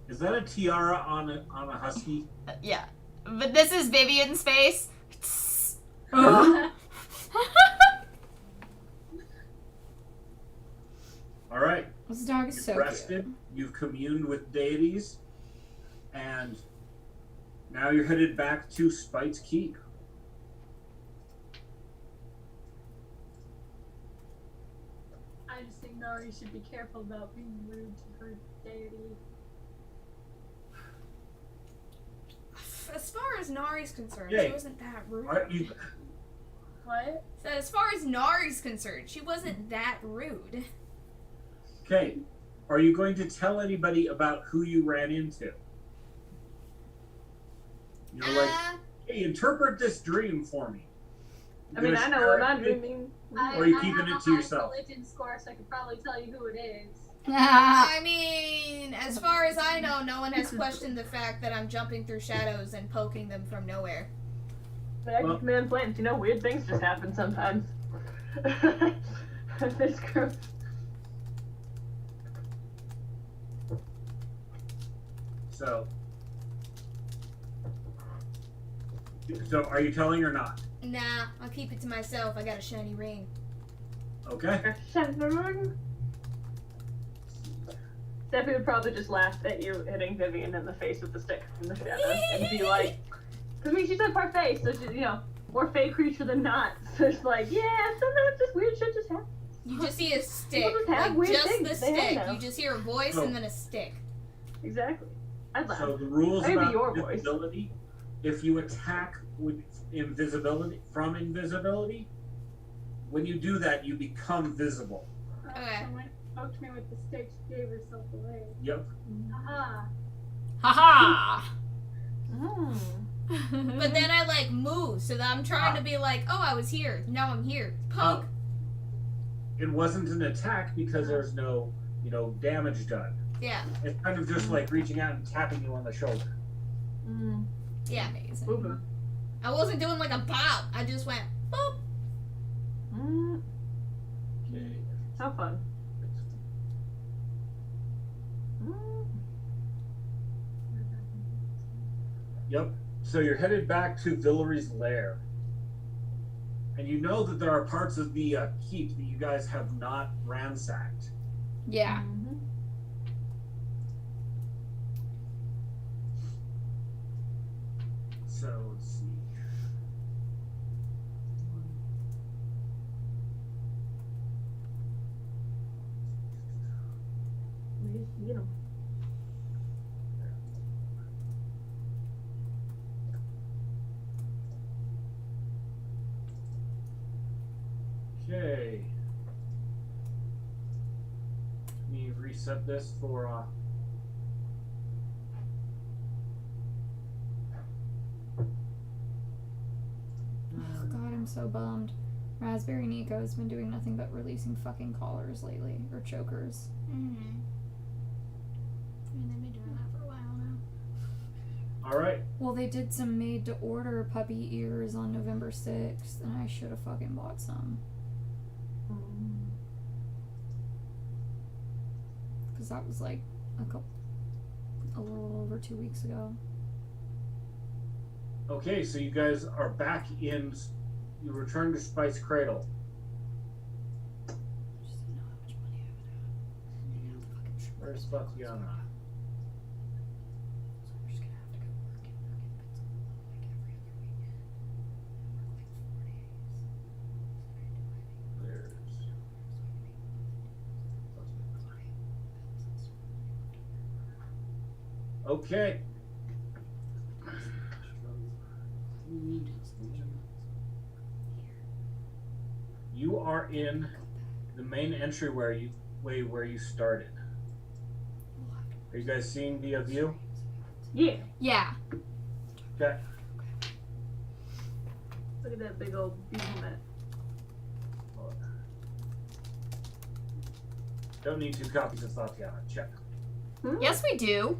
Is that a tiara on a husky? Yeah. But this is Vivian's face. All right. This dog is You've so rested. cute. You've communed with deities, and now you're headed back to Spite's Keep. I just think Nari should be careful about being rude to her deity. As far as Nari's concerned, Yay. she wasn't that rude. All right, you, What? So as far as Nari's concerned, she wasn't that rude. okay. Are you going to tell anybody about who you ran into? You know, like, hey, interpret this dream for me. I mean, I know what I'm dreaming. Or are you keeping I it have to a high yourself? religion score, so I could probably tell you who it is. I mean, as far as I know, no one has questioned the fact that I'm jumping through shadows and poking them from nowhere. But I Well- can command plants. You know, weird things just happen sometimes. This group. So are you telling or not? Nah, I'll keep it to myself. I got a shiny ring. Okay. Steffi would probably just laugh at you hitting Vivian in the face with the stick in the shadows and be like, because I mean, she's a parfait, so she's, you know, more fey creature than not. So it's like, yeah, sometimes just weird shit just happens. You just see a stick. just have Like, weird just things. the They have stick. them. You just hear a voice Oh. and then a stick. Exactly. I'd laugh. So the rules Maybe about your voice. invisibility, if you attack with invisibility from invisibility, when you do that, you become visible. Okay. Someone poked me with the stick, she gave herself away. Yep. Aha. Haha. But then I like move, so that I'm trying to be like, oh, I was here. Now I'm here. Poke. It wasn't an attack because there's no, damage done. Yeah. It's kind of just like reaching out and tapping you on the shoulder. Yeah. Amazing. Move him. I wasn't doing like a bob. I just went boop. Okay. How fun. Yep. So you're headed back to Villery's lair. And you know that there are parts of the keep that you guys have not ransacked. Yeah. So let's see. You know. Okay. Let me reset this for Oh god, I'm so bummed. Raspberry Nico has been doing nothing but releasing fucking collars lately, or chokers. Mm-hmm. I mean, they've been doing that for a while now. Alright. Well, they did some made-to-order puppy ears on November 6th, and I should have fucking bought some. Because that was like a little over 2 weeks ago. Okay, so you guys are back in. You return to Spice Cradle. Just didn't know how much money I would have. Where's Tatiana? So we're just gonna have to go work and get bits of like every other weekend. Work like 4 days. There's. Okay. You are in the main entryway where you started. Are you guys seeing the view? Yeah. Yeah. Okay. Look at that big old behemoth. Don't need 2 copies of Tatiana. Check. Yes, we do.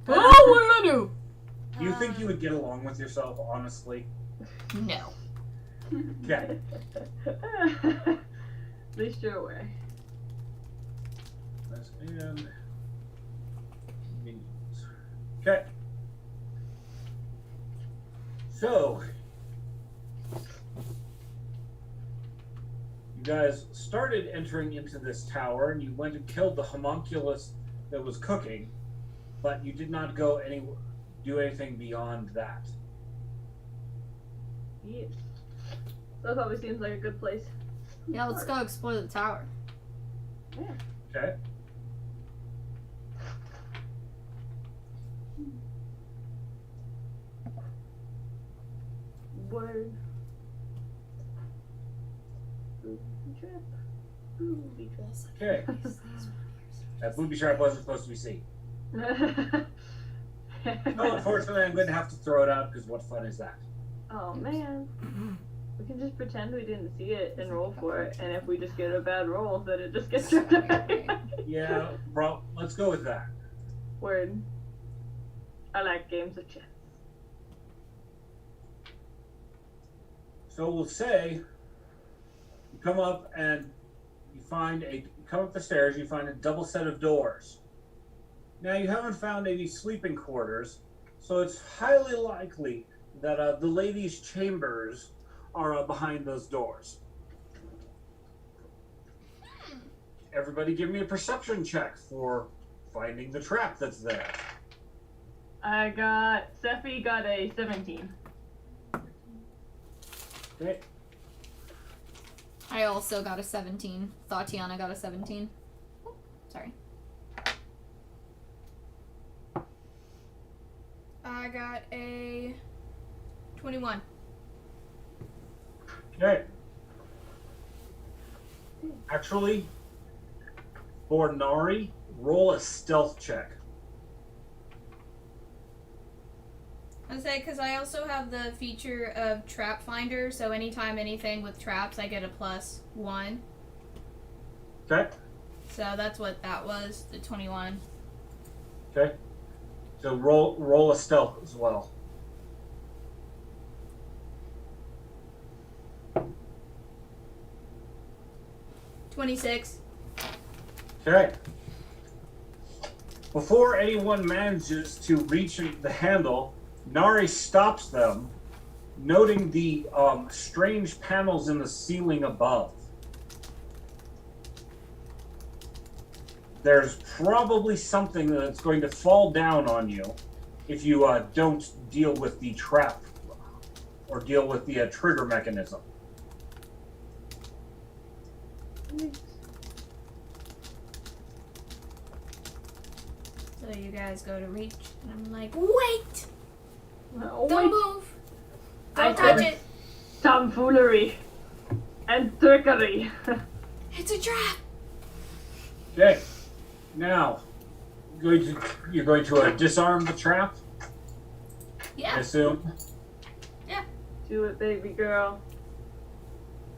Oh, what did I do? Do you think you would get along with yourself, honestly? No. Okay. At least you're aware. That's in menus. Okay. So you guys started entering into this tower and you went and killed the homunculus that was cooking, but you did not do anything beyond that. Yes. That probably seems like a good place. Yeah, let's go explore the tower. Yeah. Okay. Word. Booby trap. Booby trap. Okay. That booby trap wasn't supposed to be seen. Oh, unfortunately, I'm going to have to throw it out because what fun is that? Oh man. We can just pretend we didn't see it and roll for it, and if we just get a bad roll, then it just gets stripped away. Yeah, bro, let's go with that. Word. I like games of chess. So we'll say you come up and you come up the stairs, you find a double set of doors. Now you haven't found any sleeping quarters, so it's highly likely that the ladies' chambers are behind those doors. Everybody give me a perception check for finding the trap that's there. Sephi got a 17. Okay. I also got a 17. Tatiana got a 17. Oh, sorry. I got a 21. Okay. Actually, for Nari, roll a stealth check. I say because I also have the feature of Trap Finder, so anytime anything with traps, I get a +1. Okay. So that's what that was, the 21. Okay. So roll a stealth as well. $26. Okay. Before anyone manages to reach the handle, Nari stops them, noting the strange panels in the ceiling above. There's probably something that's going to fall down on you if you don't deal with the trap or deal with the trigger mechanism. So you guys go to reach, and I'm like, wait! Oh, Don't move! Don't I touch said it! tomfoolery and trickery. It's a trap! Okay. Now, you're going to disarm the trap, I Yeah. assume. Do it, baby girl.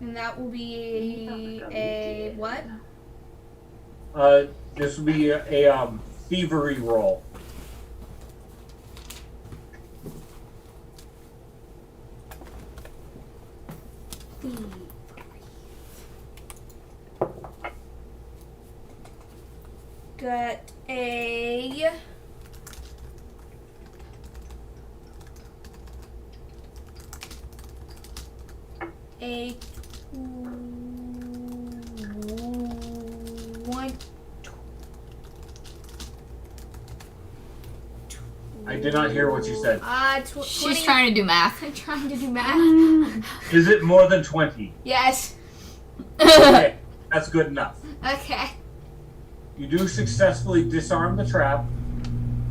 And that will be a what? This will be a thievery roll. Got a a 20 I did not hear what you said. 20. She's trying to do math. I'm trying to do math. Is it more than 20? Yes. Okay, that's good enough. Okay. You do successfully disarm the trap.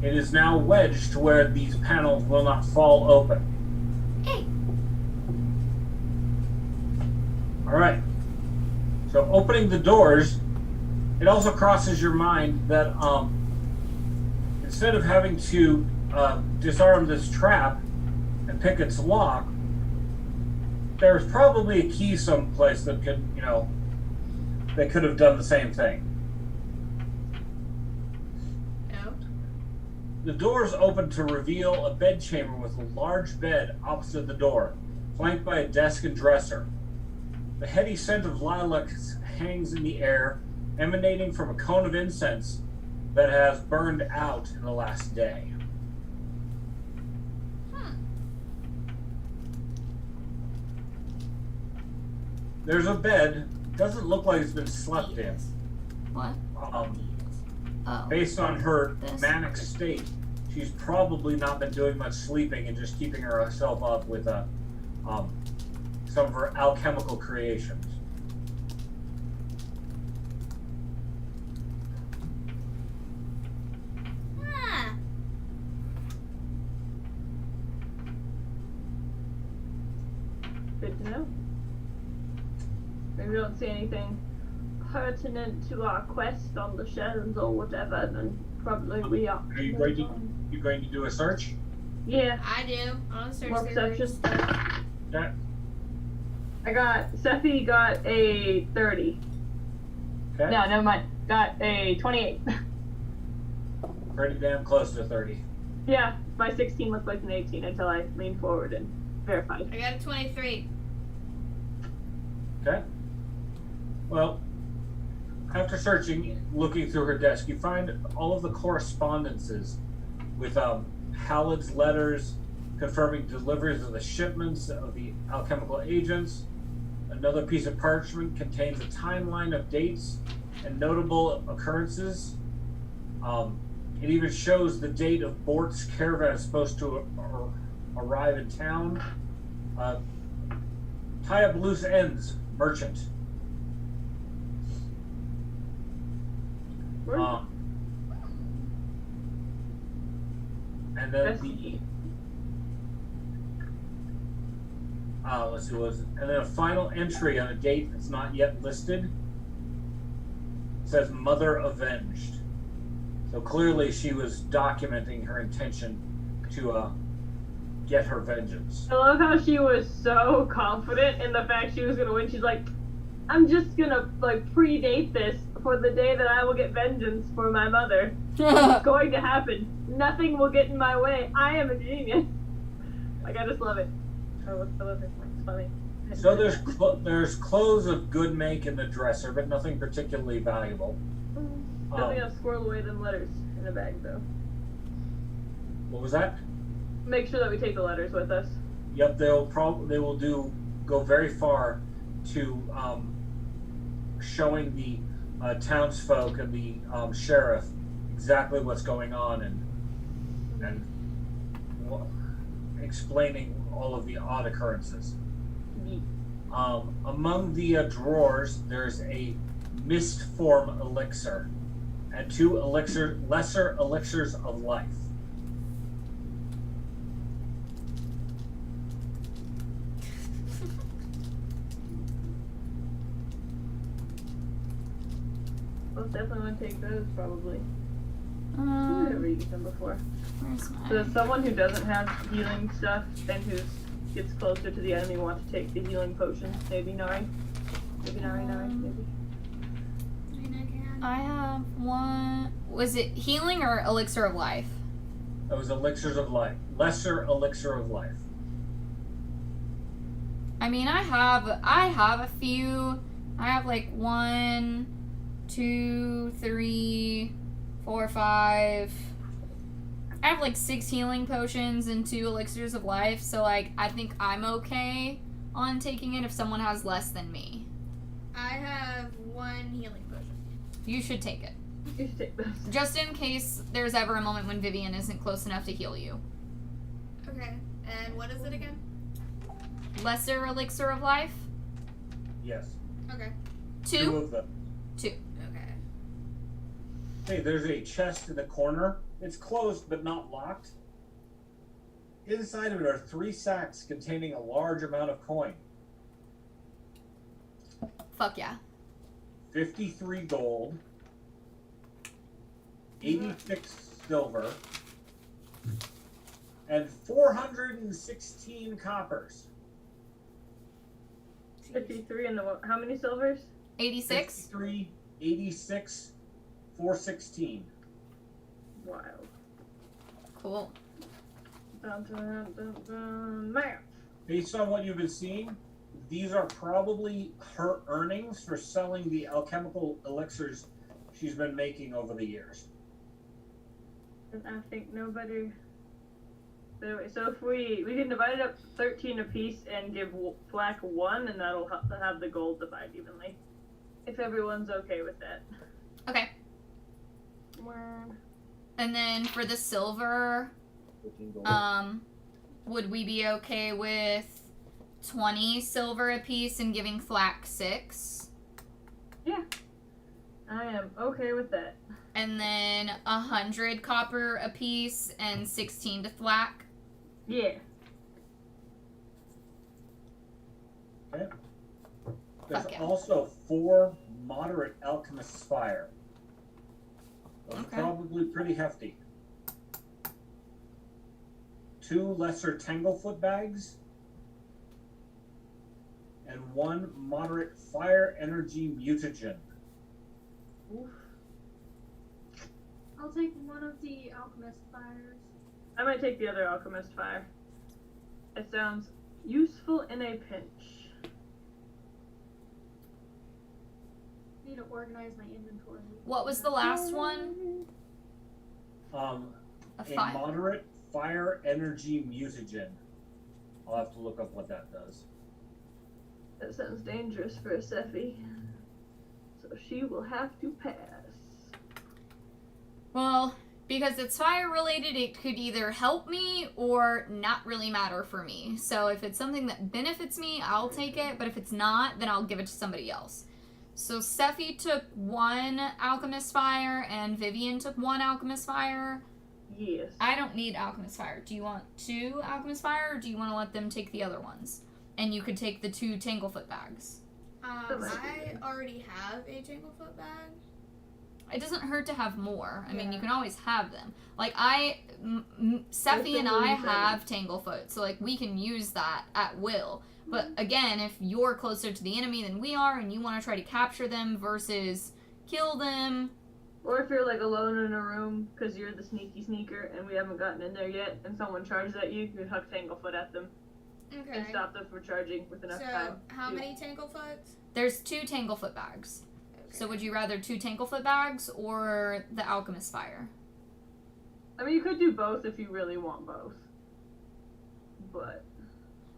It is now wedged to where these panels will not fall open. Hey. Alright. So opening the doors, it also crosses your mind that instead of having to disarm this trap and pick its lock, there's probably a key someplace that could, they could have done the same thing. No. The doors open to reveal a bedchamber with a large bed opposite the door, flanked by a desk and dresser. The heady scent of lilac hangs in the air, emanating from a cone of incense that has burned out in the last day. There's a bed. Doesn't look like it's been slept in. What? Oh. Based on her This? manic state, she's probably not been doing much sleeping and just keeping herself up with some of her alchemical creations. Ah. Good to know. If we don't see anything pertinent to our quest on the shelves or whatever, then probably we are. Are you going to do a search? Yeah. I do. On search More theory. perception. Okay. Sephi got a 30. Okay. No, never mind. Got a 28. Pretty damn close to 30. Yeah, my 16 looked like an 18 until I leaned forward and verified. I got a 23. Okay. Well, after searching, looking through her desk, you find all of the correspondences with Halled's letters confirming deliveries of the shipments of the alchemical agents. Another piece of parchment contains a timeline of dates and notable occurrences. It even shows the date of Bort's caravan is supposed to arrive in town. Tie up loose ends, merchant. And then let's see, what was it? And then a final entry on a date that's not yet listed. It says Mother Avenged. So clearly she was documenting her intention to get her vengeance. I love how she was so confident in the fact she was gonna win. She's like, I'm just gonna predate this for the day that I will get vengeance for my mother. It's going to happen. Nothing will get in my way. I am a genius. I just love it. I love it. It's funny. So there's clothes of good make in the dresser, but nothing particularly valuable. Definitely have squirreled away them letters in a bag, though. What was that? Make sure that we take the letters with us. Yep, they will go very far to showing the townsfolk and the sheriff exactly what's going on and explaining all of the odd occurrences. Among the drawers, there's a mist form elixir and 2 lesser elixirs of life. We'll definitely want to take those, probably. I've never used them before. Where's So my... does someone who doesn't have healing stuff and who gets closer to the enemy want to take the healing potions? Maybe Nari? Maybe Nari, maybe? I have one... Was it healing or elixir of life? That was elixirs of life. Lesser elixir of life. I mean, I have a few. I have 1, 2, 3, 4, 5. I have 6 healing potions and 2 elixirs of life. So I think I'm okay on taking it if someone has less than me. I have 1 healing potion. You should take it. You should take those. Just in case there's ever a moment when Vivian isn't close enough to heal you. Okay. And what is it again? Lesser elixir of life. Yes. Okay. Two of them. Two. Okay. Hey, there's a chest in the corner. It's closed but not locked. Inside of it are 3 sacks containing a large amount of coin. Fuck yeah. 53 gold, 86 silver, and 416 coppers. 53 and the how many silvers? 86. 53, 86, 416. Wow. Cool. Dun, dun, dun, dun. Math. Based on what you've been seeing, these are probably her earnings for selling the alchemical elixirs she's been making over the years. And I think nobody. So if we can divide it up to 13 apiece and give Flack 1, and that'll have the gold divide evenly. If everyone's okay with that. Okay. And then for the silver, 15 gold. would we be okay with 20 silver apiece and giving Flack 6? Yeah. I am okay with that. And then 100 copper apiece and 16 to Flack? Yeah. Okay. There's Fuck yeah. also 4 moderate alchemist's fire. Those Okay. are probably pretty hefty. 2 lesser tanglefoot bags. And 1 moderate fire energy mutagen. Oof. I'll take one of the alchemist fires. I might take the other alchemist fire. It sounds useful in a pinch. Need to organize my inventory. What was the last one? A A 5. moderate fire energy mutagen. I'll have to look up what that does. That sounds dangerous for a Sephi. So she will have to pass. Well, because it's fire related, it could either help me or not really matter for me. So if it's something that benefits me, I'll take it. But if it's not, then I'll give it to somebody else. So Sephi took 1 alchemist fire and Vivian took 1 alchemist fire. Yes. I don't need alchemist fire. Do you want 2 alchemist fire, or do you want to let them take the other ones? And you could take the 2 tanglefoot bags. I already have a Tanglefoot bag. It doesn't hurt to have more. I mean, Yeah. you can always have them. Like, Sephi and I have Tanglefoot, so, like, we can use that at will. But, again, if you're closer to the enemy than we are and you want to try to capture them versus kill them... Or if you're like alone in a room because you're the sneaky sneaker and we haven't gotten in there yet and someone charges at you, you huck Tanglefoot at them and Okay. stop them from charging with enough So, time. how many Tanglefoots? There's 2 Tanglefoot bags. Okay. So would you rather 2 Tanglefoot bags or the Alchemist Fire? I mean, you could do both if you really want both. But...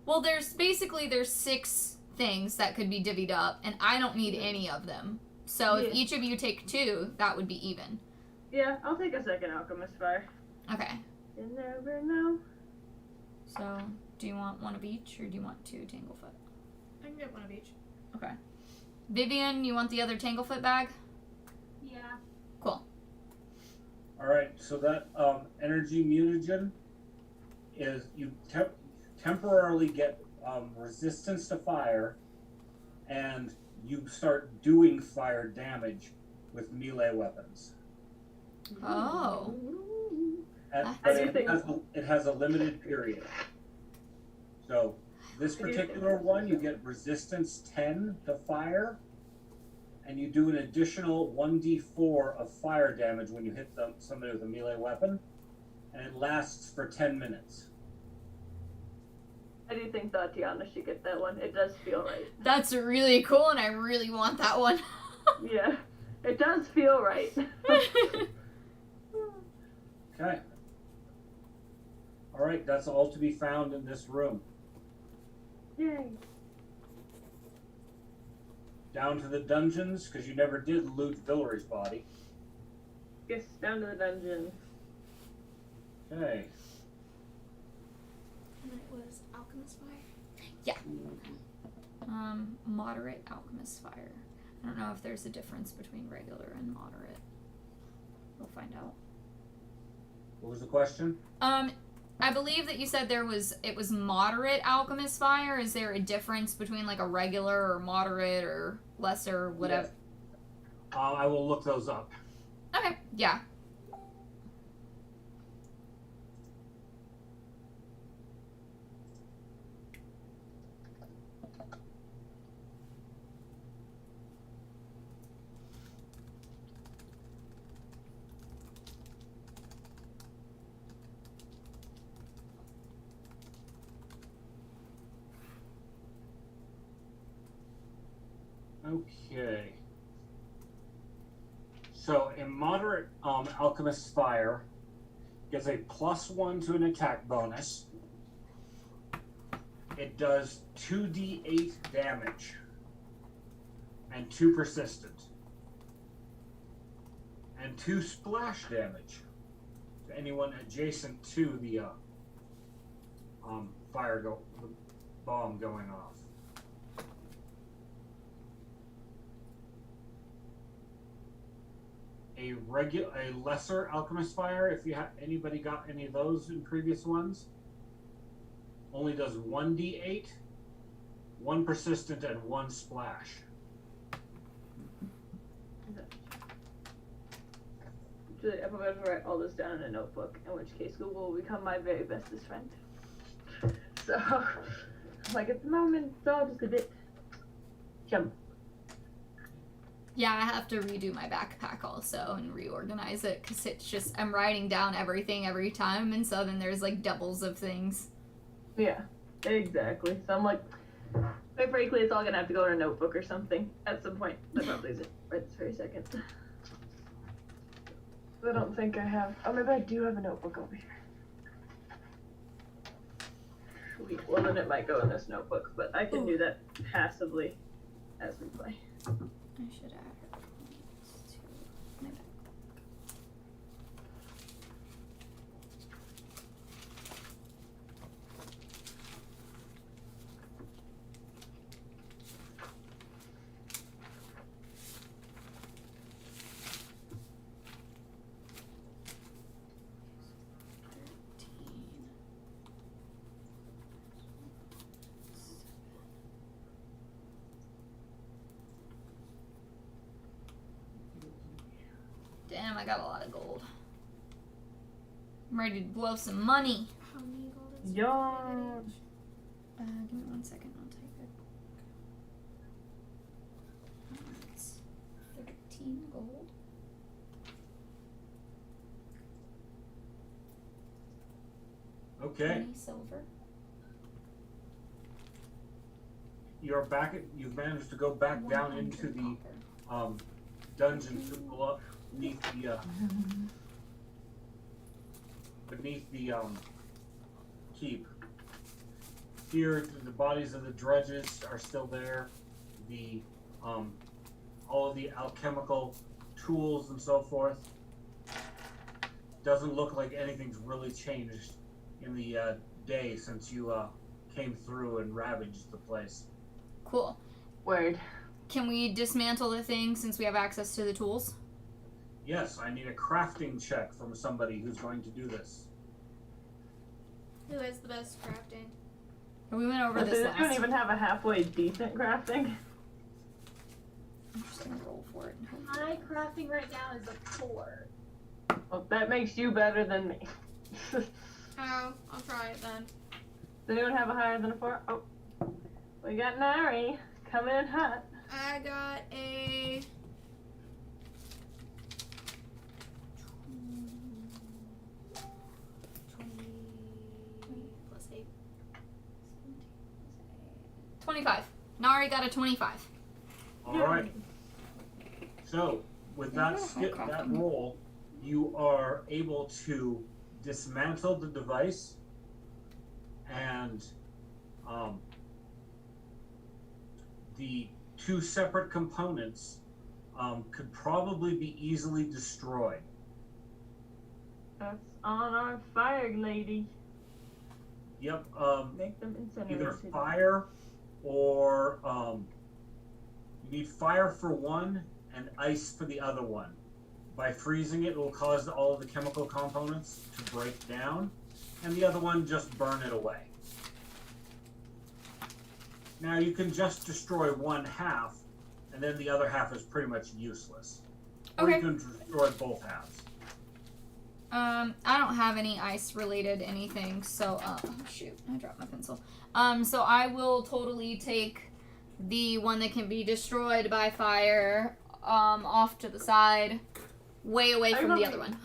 Well, there's 6 things that could be divvied up, and I don't need any of them. So if Yeah. each of you take 2, that would be even. Yeah, I'll take a second Alchemist Fire. Okay. You never know. So, do you want 1 of each, or do you want 2 Tanglefoot? I can get 1 of each. Okay. Vivian, you want the other Tanglefoot bag? Yeah. Cool. Alright, so that energy mutagen is you temporarily get resistance to fire, and you start doing fire damage with melee weapons. Oh. And, That's but it has a limited period. So this particular one, you get resistance 10 to fire, and you do an additional 1d4 of fire damage when you hit somebody with a melee weapon, and it lasts for 10 minutes. I do think Tatiana should get that one. It does feel right. That's really cool, and I really want that one. Yeah, it does feel right. Okay. Alright, that's all to be found in this room. Yay. Down to the dungeons, because you never did loot Villery's body. Guess down to the dungeon. Okay. And then it was Alchemist Fire. Moderate alchemist fire. I don't know if there's a difference between regular and moderate. We'll find out. What was the question? I believe that you said it was moderate alchemist fire. Is there a difference between like a regular or moderate or lesser, whatever? Yes. I will look those up. Okay, yeah. Okay. So, a moderate alchemist fire gets a +1 to an attack bonus. It does 2d8 damage and 2 persistent, and 2 splash damage to anyone adjacent to the the bomb going off. A lesser alchemist fire, if you have anybody got any of those in previous ones, only does 1d8, 1 persistent, and 1 splash. Julie, I'm about to write all this down in a notebook, in which case Google will become my very bestest friend. So, like at the moment, it's all just a bit jump. Yeah, I have to redo my backpack also and reorganize it because it's just, I'm writing down everything every time, and so then there's like doubles of things. Yeah, exactly. So I'm like, quite frankly, it's all gonna have to go in a notebook or something at some point. That probably isn't right this very second. I don't think I have. Oh, maybe I do have a notebook over here. Sweet. Well, then it might go in this notebook, but I can do that passively as we play. I should add her points to my backpack. Damn, I got a lot of gold. I'm ready to blow some money. How many gold is Yawn. Give me 1 second, I'll type it. It's 13 gold. Okay. 20 silver. You're back at, you've managed to go back down 100 into the copper. dungeon beneath the keep. Here, the bodies of the drudges are still there. The all of the alchemical tools and so forth. Doesn't look like anything's really changed in the day since you came through and ravaged the place. Cool. Word. Can we dismantle the thing since we have access to the tools? Yes, I need a crafting check from somebody who's going to do this. Who has the best crafting? We went over But this they last. don't even have a halfway decent crafting. I'm just gonna roll for it. And hope. My crafting right now is a 4. Well, that makes you better than me. Does Oh, I'll try it then. anyone have a higher than a 4? Oh. We got Nari coming in hot. I got a 20 plus 8. 25. Nari got a 25. All right. So, with that that roll, you are able to dismantle the device, and the 2 separate components could probably be easily destroyed. That's on our fire lady. Yep. Make them incinerated. Either fire or you need fire for one and ice for the other one. By freezing it will cause all of the chemical components to break down, and the other one just burn it away. Now you can just destroy one half, and then the other half is pretty much useless. Or Okay. you can destroy both halves. I don't have any ice related anything, so oh shoot, I dropped my pencil. So I will totally take the one that can be destroyed by fire, off to the side, way away from the other one.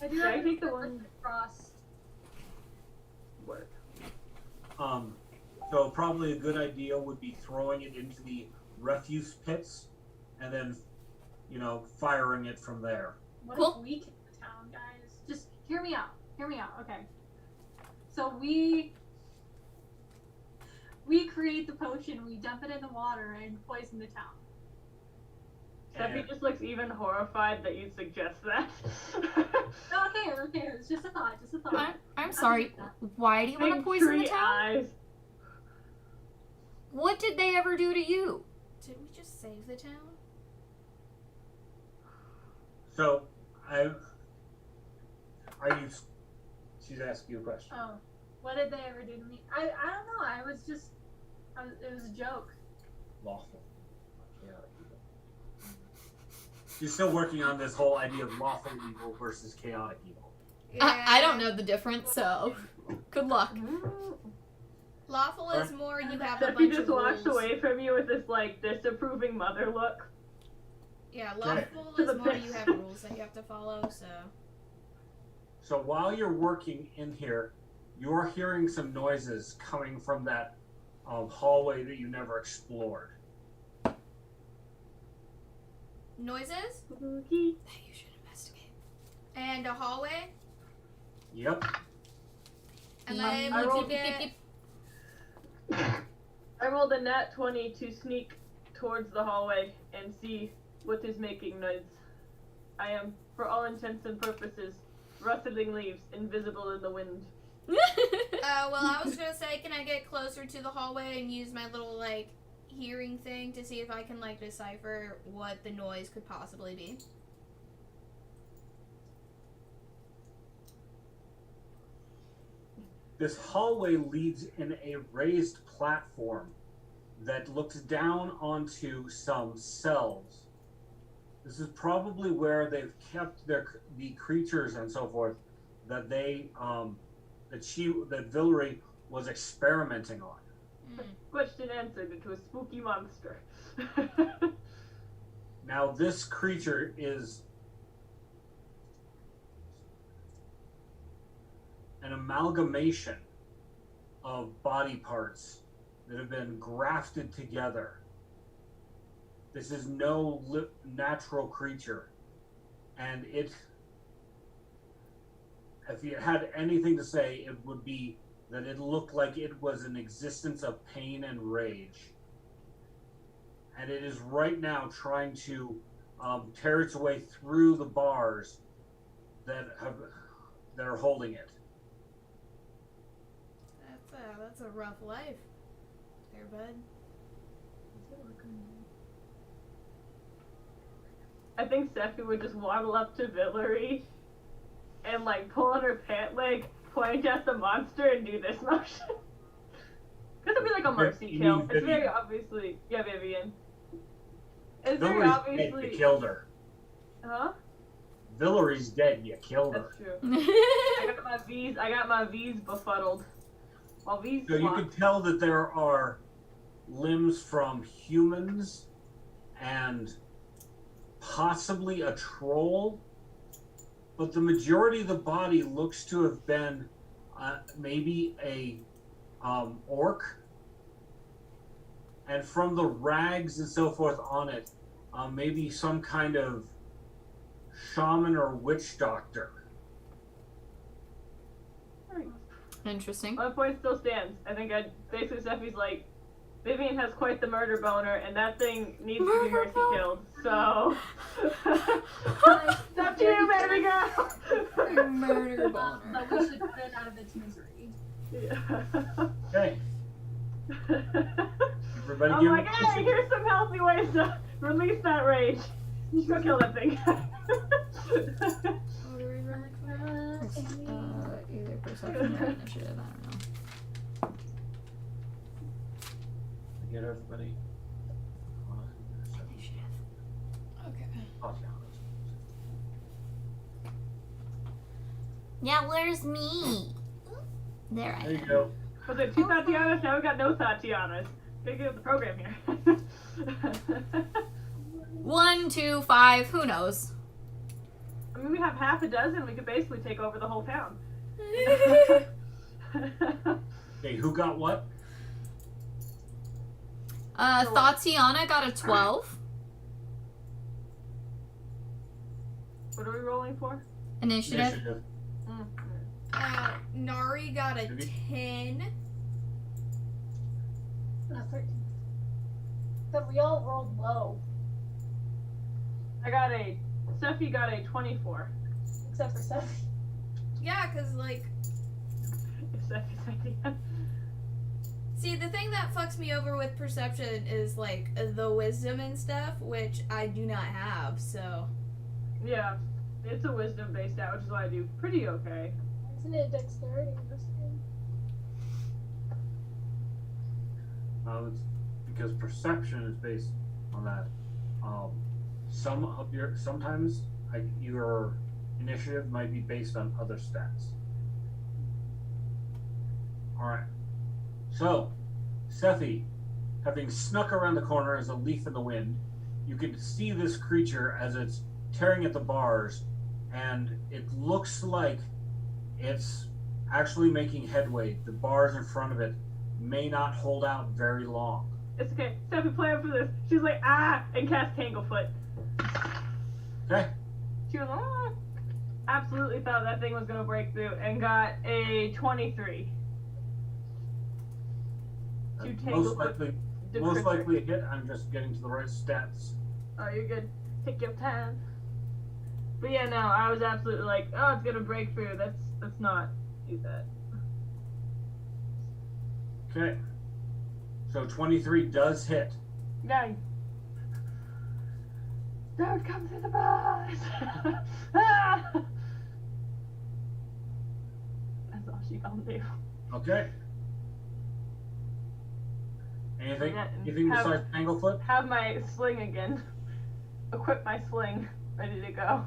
I do Yeah, I have think the a one- frost. Work. So probably a good idea would be throwing it into the refuse pits, and then, firing it from there. What Cool. if we kill the town, guys? Just hear me out. Hear me out. Okay. So we create the potion, we dump it in the water, and poison the town. Steffi And- just looks even horrified that you suggest that. Okay. It's just a thought. Just a thought. I'm sorry. Why do you want to Big poison the tree town? eyes. What did they ever do to you? Did we just save the town? So, she's asking you a question. Oh, what did they ever do to me? I don't know. It was a joke. Lawful. Chaotic evil. She's still working on this whole idea of lawful evil versus chaotic evil. I don't know the difference, so good luck. Lawful is more you have a Steffi bunch just of walks rules. away from you with this disapproving mother look. Yeah, lawful To is the more pit. you have rules that you have to follow, so. So while you're working in here, you're hearing some noises coming from that hallway that you never explored. Noises? Spooky. Hey, you should investigate. And a hallway? Yep. And Yeah. then I we rolled- can get... I rolled a nat 20 to sneak towards the hallway and see what is making noise. I am, for all intents and purposes, rustling leaves, invisible in the wind. well, I was gonna say, can I get closer to the hallway and use my little, hearing thing to see if I can, decipher what the noise could possibly be? This hallway leads in a raised platform that looks down onto some cells. This is probably where they've kept the creatures and so forth that that Villery was experimenting on. Question answered. It was spooky monster. Now this creature is an amalgamation of body parts that have been grafted together. This is no natural creature, and if you had anything to say, it would be that it looked like it was an existence of pain and rage, and it is right now trying to tear its way through the bars that are holding it. That's a rough life, there, bud. I think Steffi would just waddle up to Villery and pull on her pant leg, point at the monster, and do this motion. This would be like a mercy You kill. mean It's very Vivian. obviously Vivian. It's very Villery's dead, obviously you killed her. Huh? Villery's dead, you killed her. That's true. I got my V's befuddled. While V's So you flop. can tell that there are limbs from humans and possibly a troll, but the majority of the body looks to have been maybe a orc, and from the rags and so forth on it, maybe some kind of shaman or witch doctor. Interesting. My point still stands. I think basically Steffi's like, Vivian has quite the murder boner, and that thing needs to be mercy killed. So, it's up to you, baby girl. Murder But we should put it out of its misery. Yeah. Okay. Everybody I'm give like, me hey, here's some healthy ways to release that rage. Just go kill that thing. What are we rolling for? Either perception or initiative, I don't know. Get everybody. Initiative. Okay. Oh, Yeah, where's me? There I there you am. go. Was it 2 Tatianas? Now we got no Tatianas. Gotta get the program here. 1, 2, 5, who knows? I mean, we have half a dozen. We could basically take over the whole town. Okay, who got what? Tatiana got a 12. What are we rolling for? Initiative. Nari got a Maybe. 10. 13. But we all rolled low, Steffi got a 24. except for Seth. Yeah, cause like, If Steffi's idea. see, the thing that fucks me over with perception is like the wisdom and stuff, which I do not have. So Yeah, it's a wisdom based out, which is why I do pretty okay. Isn't it dexterity? It's because perception is based on that. Sometimes your initiative might be based on other stats. All right. So, Sethi, having snuck around the corner as a leaf in the wind, you can see this creature as it's tearing at the bars, and it looks like it's actually making headway. The bars in front of it may not hold out very long. It's okay. Steffi, plan for this. She's like, ah, and cast Tanglefoot. Okay. She was, ah. Absolutely thought that thing was going to break through and got a 23. To Most Tanglefoot. most likely a hit. I'm just getting to the right stats. Oh, you're good. Take your time. But yeah, no, I was absolutely like, oh, it's going to break through. Let's not do that. Okay. So 23 does hit. Yay. Don't come through the bars. Ah! That's all she can do. Okay. Anything? Yeah, Anything have- besides Tanglefoot? Have my sling again. Equip my sling. Ready to go.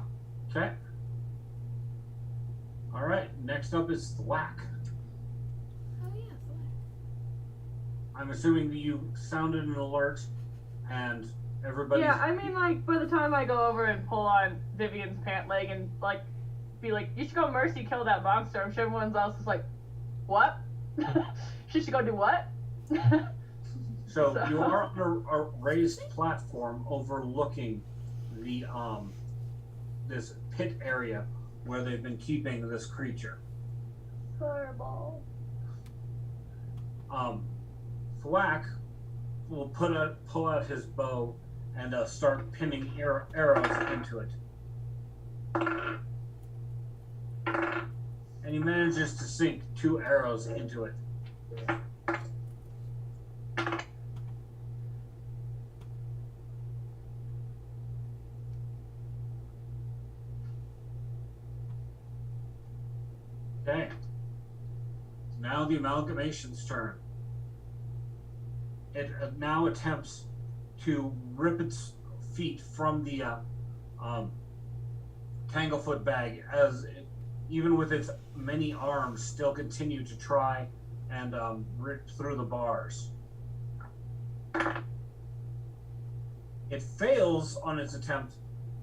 Okay. All right. Next up is Thwack. oh yeah, I'm assuming that you sounded an alert, and everybody's. Yeah, I mean, like, by the time I go over and pull on Vivian's pant leg and, like, be like, you should go mercy kill that monster, I'm sure everyone else is like, what? She should go do what? So you are on a raised platform overlooking the this pit area where they've been keeping this creature. Fireball. Thwack will pull out his bow and start pinning arrows into it. And he manages to sink 2 arrows into it. Okay. Now the amalgamation's turn. It now attempts to rip its feet from the Tanglefoot bag, as it, even with its many arms, still continue to try and rip through the bars. It fails on its attempt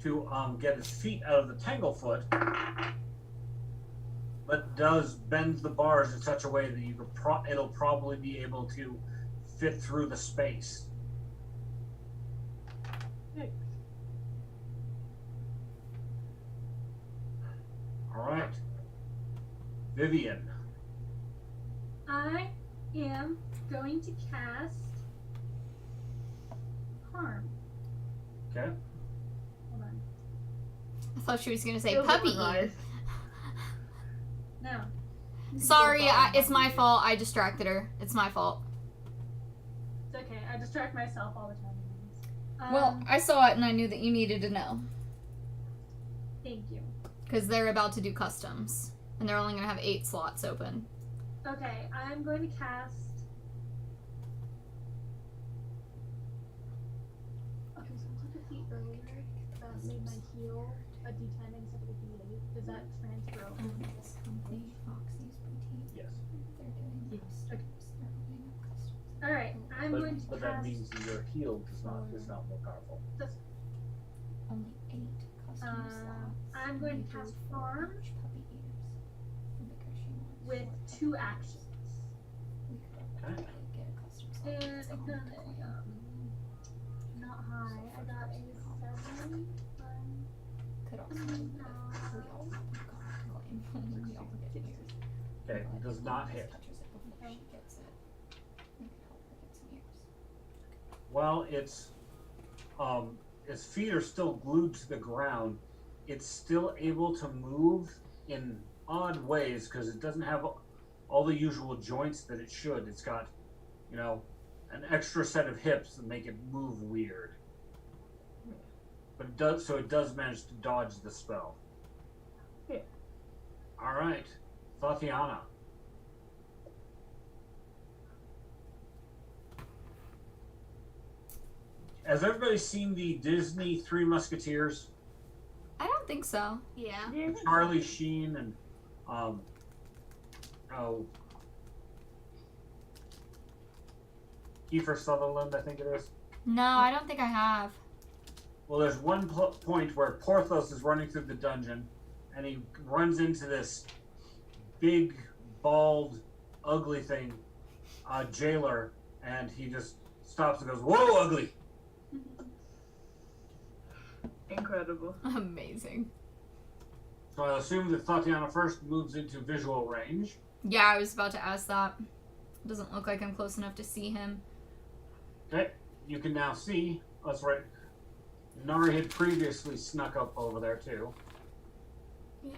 to get its feet out of the Tanglefoot, but does bend the bars in such a way that you could it'll probably be able to fit through the space. All right, Vivian. I am going to cast farm. Okay. Hold on. I thought she was gonna say Feels puppy ear. ill-advised. No. Sorry, it's my fault. I distracted her. It's my fault. It's okay. I distract myself all the time. Well, I saw it and I knew that you needed to know. Thank you. Because they're about to do customs. And they're only going to have 8 slots open. Okay, I'm going to cast. Okay, so I took a feat earlier that made my heal a D10 instead of a D8. Does that transfer over? Yes. Alright, I'm going to But that cast. means that your heal is not more powerful. Only 8 custom slots. I'm going to cast farm Puppy ears. Because she wants with 2 actions. we could Okay. get a custom slot. And It's I on got the a, coin. not high. I got a 7. Could also be that we all got the coin. We all get ears. Okay, But it does if not she hit. touches it before she gets it, we could help her get some ears. Well, its feet are still glued to the ground. It's still able to move in odd ways because it doesn't have all the usual joints that it should. It's got, an extra set of hips that make it move weird. But it does manage to dodge the spell. Yeah. All right, Tatiana. Has everybody seen the Disney Three Musketeers? I don't think so. Yeah. Yeah. Charlie Sheen and Kiefer Sutherland, I think it is. No, I don't think I have. Well, there's one point where Porthos is running through the dungeon, and he runs into this big, bald, ugly thing, jailer, and he just stops and goes, "Whoa, ugly!" Incredible. Amazing. So I assume that Tatiana first moves into visual range. Yeah, I was about to ask that. Doesn't look like I'm close enough to see him. Okay, you can now see. That's right. Nari had previously snuck up over there too. Yeah.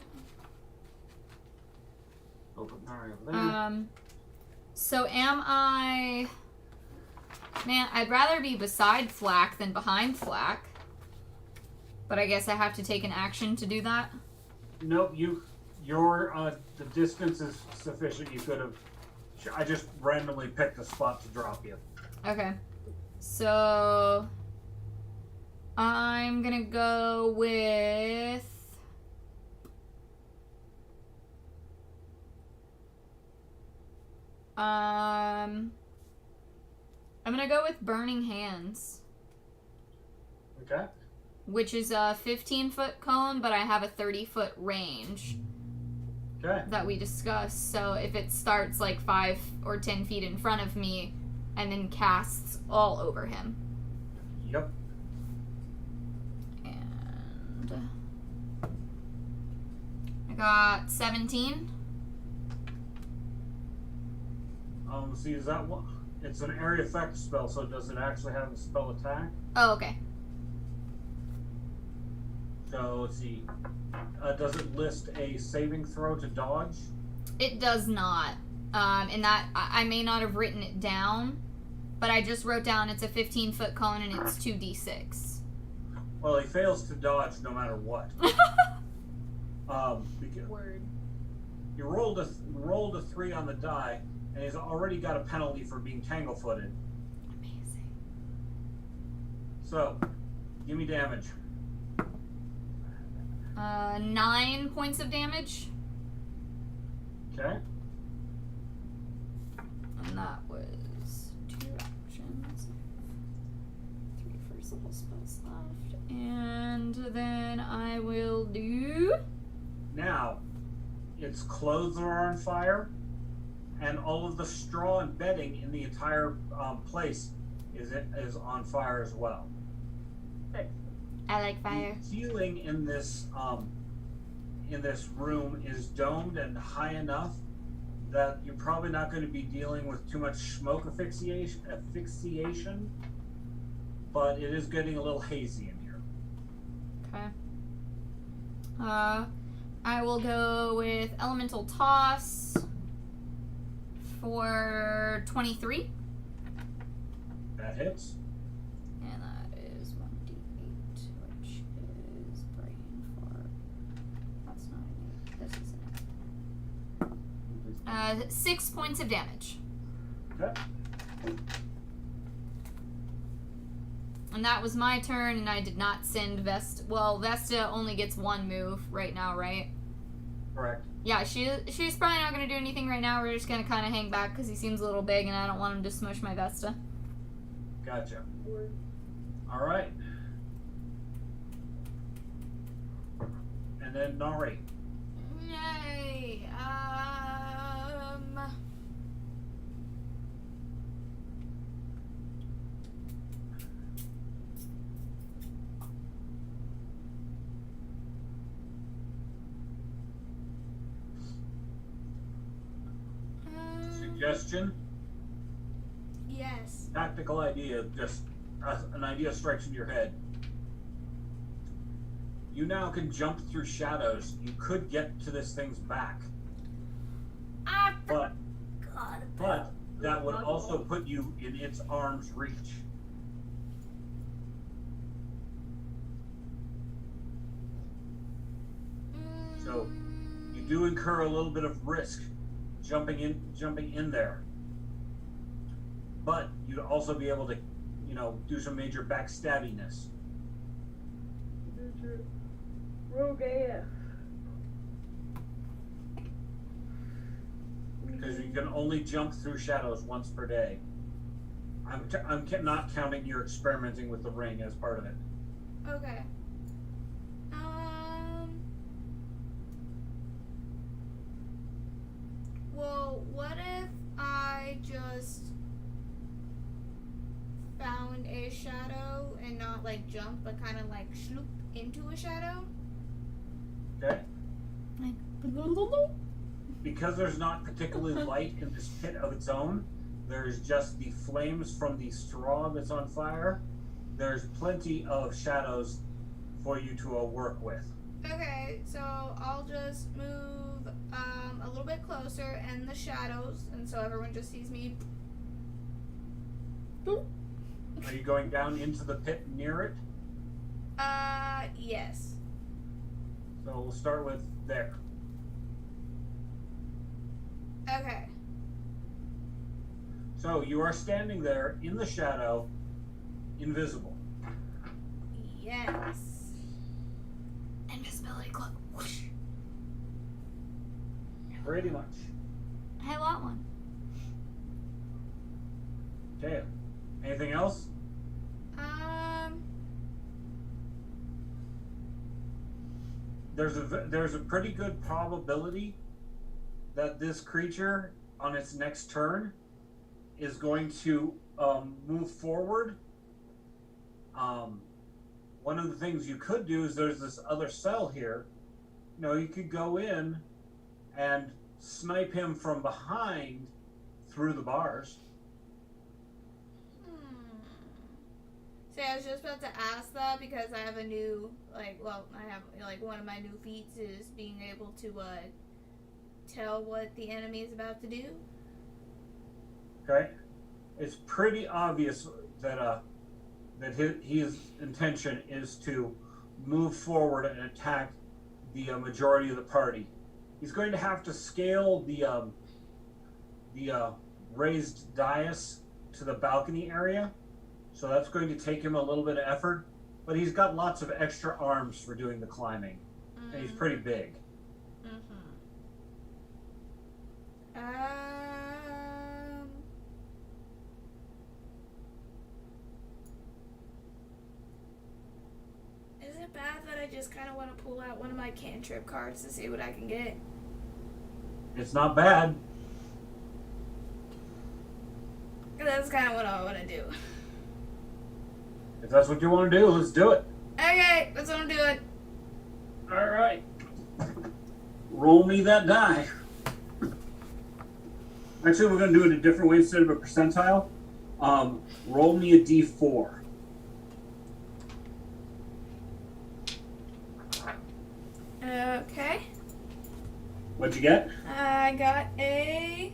Open Nari over there. So am I... Man, I'd rather be beside Flack than behind Flack. But I guess I have to take an action to do that. Nope, the distance is sufficient. You could have. I just randomly picked a spot to drop you. Okay. So I'm gonna go with I'm gonna go with Burning Hands, Okay. which is a 15-foot cone, but I have a 30-foot range Okay. that we discussed. So if it starts like 5 or 10 feet in front of me and then casts all over him. Yep. And I got 17. See, is that one? It's an area effect spell, so does it actually have a spell attack? Oh, okay. So let's see. Does it list a saving throw to dodge? It does not. And that I may not have written it down, but I just wrote down it's a 15-foot cone and it's 2d6. Well, he fails to dodge no matter what. Because Word. he rolled a 3 on the die, and he's already got a penalty for being tangle-footed. Amazing. So, give me damage. 9 points of damage. Okay. And that was 2 actions. 3 first level spells left. And then I will do... Now, its clothes are on fire, and all of the straw and bedding in the entire place is on fire as well. I like fire. The ceiling in this room is domed and high enough that you're probably not going to be dealing with too much smoke asphyxiation, but it is getting a little hazy in here. Okay. I will go with Elemental Toss for 23. That hits. And that is 1d8, which is brain fart. That's not an 8. This is an 8. 6 points of damage. Okay. And that was my turn, and I did not send Vesta. Well, Vesta only gets one move right now, right? Correct. Yeah, she's probably not going to do anything right now. We're just going to kind of hang back because he seems a little big, and I don't want him to smush my Vesta. Gotcha. All right. And then Nari. Yay. Suggestion? Yes. Tactical idea, just an idea strikes in your head. You now can jump through shadows. You could get to this thing's back. But that would also put you in its arm's reach. So you do incur a little bit of risk jumping in there. But you'd also be able to, do some major backstabbiness. Rogue AF. Because you can only jump through shadows once per day. I'm not counting your experimenting with the ring as part of it. Okay. Well, what if I just found a shadow and not like jump, but kind of like sloop into a shadow? Okay? Like, Because there's not particularly light in this pit of its own, there's just the flames from the straw that's on fire. There's plenty of shadows for you to work with. Okay, so I'll just move a little bit closer in the shadows, and so everyone just sees me. Are you going down into the pit near it? Yes. So we'll start with there. Okay. So you are standing there in the shadow, invisible. Yes. invisibility cloak. Whoosh. Pretty much. I want one. Okay. Anything else? There's a pretty good probability that this creature on its next turn is going to move forward. One of the things you could do is there's this other cell here. You could go in and snipe him from behind through the bars. See, I was just about to ask that because I have a new, I have one of my new feats is being able to tell what the enemy is about to do. Okay, it's pretty obvious that his intention is to move forward and attack the majority of the party. He's going to have to scale the raised dais to the balcony area, so that's going to take him a little bit of effort. But he's got lots of extra arms for doing the climbing, and he's pretty big. Is it bad that I just kind of want to pull out one of my cantrip cards to see what I can get? It's not bad. That's kind of what I want to do. If that's what you want to do, let's do it. Okay, that's what I'm doing. All right. Roll me that die. Actually, we're going to do it a different way instead of a percentile. Roll me a d4. What'd you get? I got a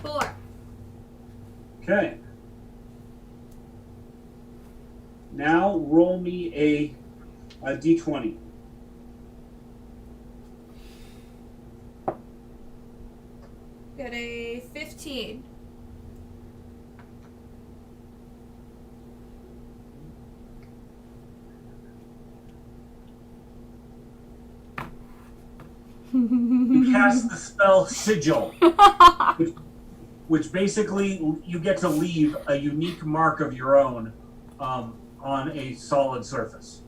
4. Okay. Now roll me a d20. Got a 15. You cast the spell Sigil, which basically you get to leave a unique mark of your own on a solid surface.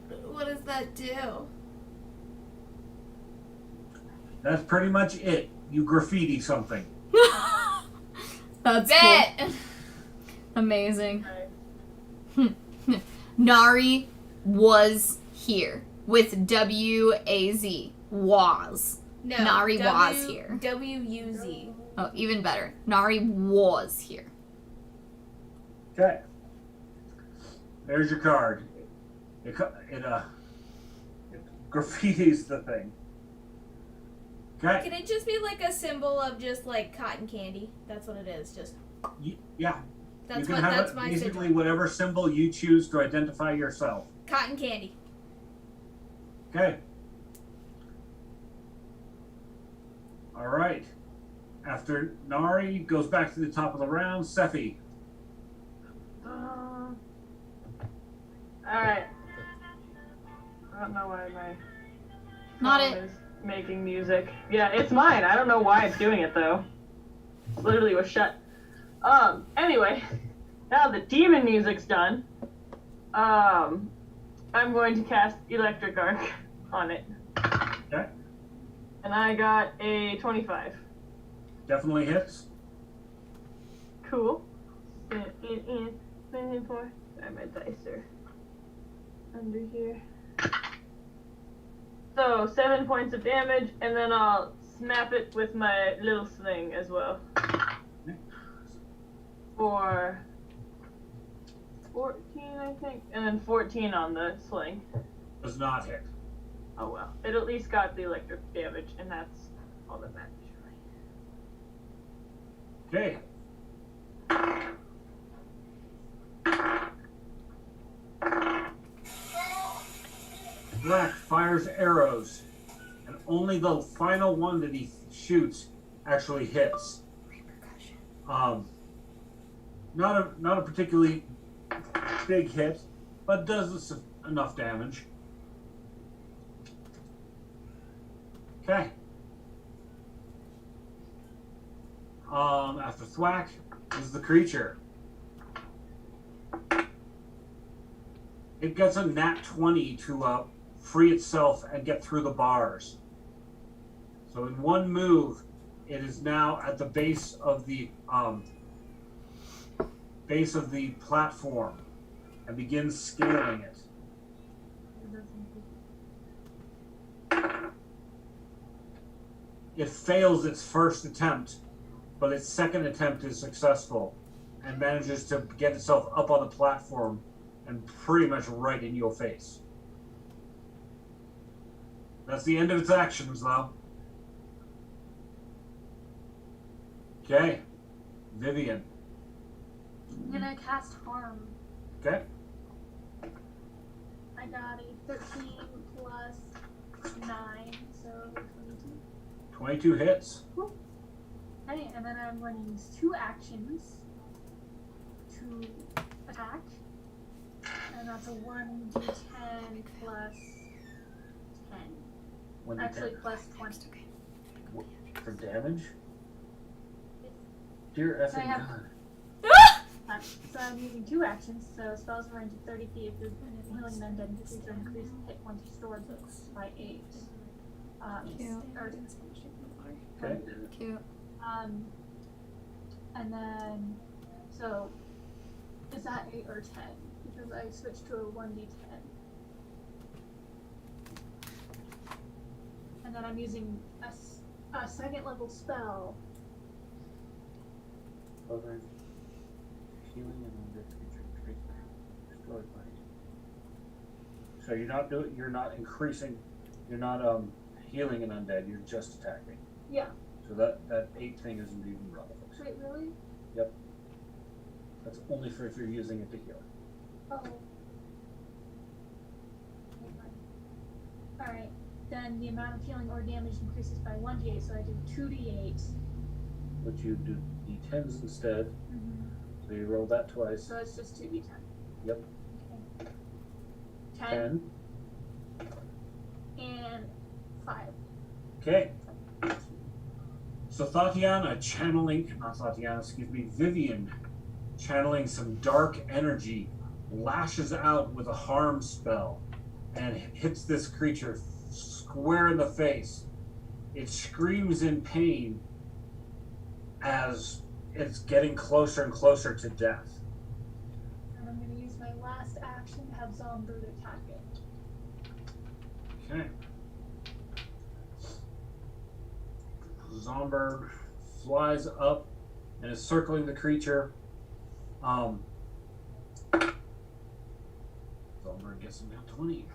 What does that do? That's pretty much it. You graffiti something. That's Bet! cool. Amazing. Okay. Nari was here with W-A-Z. Was. No. Nari was here. W-U-Z. Oh, even better. Nari was here. Okay. There's your card. It graffitis the thing. Okay. Can it just be like a symbol of just like cotton candy? That's what it is. Just Yeah. that's you can what have that's it, my basically sigil. whatever symbol you choose to identify yourself. Cotton candy. Okay. All right. After Nari goes back to the top of the round, Sephi. Alright. I don't know why my Not phone it. is making music. Yeah, it's mine. I don't know why it's doing it though. It literally was shut. Anyway, now the demon music's done. I'm going to cast Electric Arc on it. Okay. And I got a 25. Definitely hits. Cool. Sorry, my dice are under here. So 7 points of damage, and then I'll snap it with my little sling as well. For 14, I think, and then 14 on the sling. Does not hit. Oh well, it at least got the electric damage, and that's all that matters, really. Okay. Black fires arrows, and only the final one that he shoots actually hits. Not a particularly big hit, but does enough damage. Okay. After thwack is the creature. It gets a nat 20 to free itself and get through the bars. So in one move, it is now at the base of the platform and begins scaling it. It fails its first attempt, but its second attempt is successful and manages to get itself up on the platform and pretty much right in your face. That's the end of its actions, though. Okay. Vivian. I'm gonna cast Harm. Okay. I got a 13 plus 9, so 22. 22 hits. Okay, and then I'm going to use 2 actions to attack. And that's a 1d10 plus 10. When you Actually, can- plus 20. for damage? Dear effing I have- God. So I'm using 2 actions, so spells are range of 30 feet. If you're healing an undead creature, increase hit points restored by 8. Cute. Or, Okay. Cute. and then, so, is that 8 or 10? Because I switched to a 1d10. And then I'm using a second level spell. Over healing and under creature restored by. So you're not increasing, you're not healing an undead. You're just attacking. Yeah. So that 8 thing isn't even relevant. Wait, really? Yep. That's only for if you're using it to heal. Oh. Alright. Then the amount of healing or damage increases by 1d8, so I do 2d8. But you do d10s instead. Mm-hmm. So you roll that twice. So it's just 2d10. Yep. Okay. 10 10. and 5. Okay. So Vivian, channeling some dark energy, lashes out with a harm spell and hits this creature square in the face. It screams in pain as it's getting closer and closer to death. And I'm going to use my last action to have Zombird attack it. Okay. Zombird flies up and is circling the creature. Zombird gets him down 20.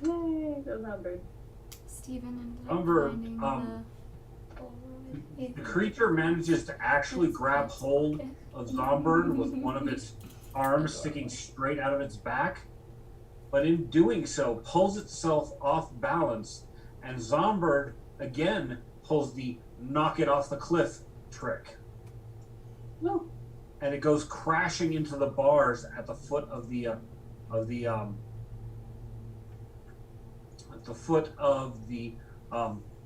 Yay, go Zombird. Steven ended up Zombird, finding the creature manages to actually grab hold of Zombird with one of its arms sticking straight out of its back, but in doing so pulls itself off balance, and Zombird again pulls the knock it off the cliff trick. No. And it goes crashing into the bars at the foot of the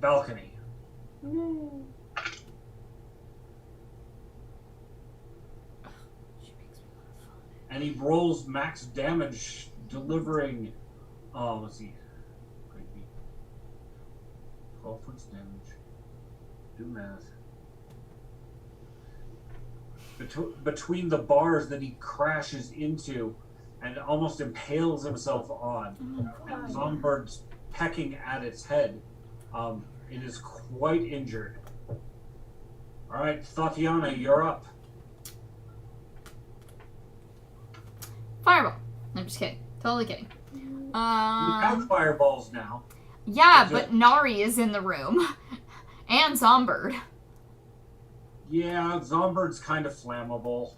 balcony. No. And he rolls max damage, delivering, let's see, 12 points damage. Do math. Between the bars that he crashes into and almost impales himself on, and Zombird's pecking at its head. It is quite injured. All right, Tatiana, you're up. Fireball. I'm just kidding. Totally kidding. You have fireballs now. Yeah, but Nari is in the room. And Zombird. Yeah, Zombird's kind of flammable.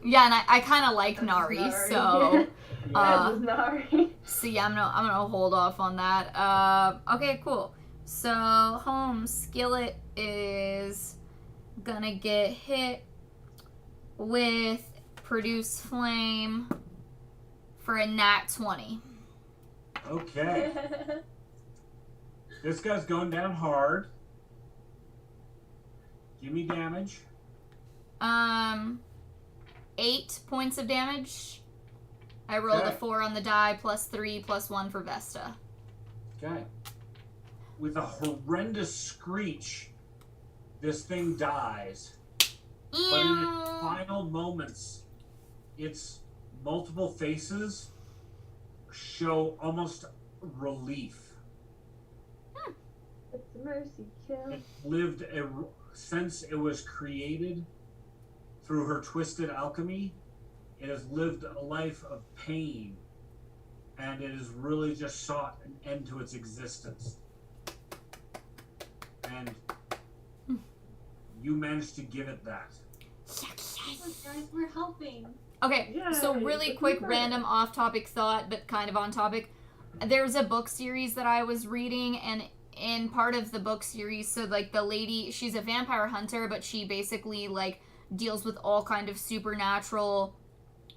Yeah, and I kind of like Nari, so... Nari. So yeah, I'm gonna hold off on that. Okay, cool. So Holmes Skillet is gonna get hit with Produce Flame for a nat 20. Okay. This guy's going down hard. Give me damage. 8 points of damage. I rolled a 4 on the die, plus 3, plus 1 for Vesta. Okay. With a horrendous screech, this thing dies. But in its final moments, its multiple faces show almost relief. It's a mercy kill. It lived since it was created through her twisted alchemy. It has lived a life of pain, and it has really just sought an end to its existence. And you managed to give it that. Look, guys, we're helping. Okay, so Yay, really it's quick incredible. random off-topic thought, but kind of on topic. There's a book series that I was reading, and in part of the book series, so like the lady, she's a vampire hunter, but she basically like deals with all kind of supernatural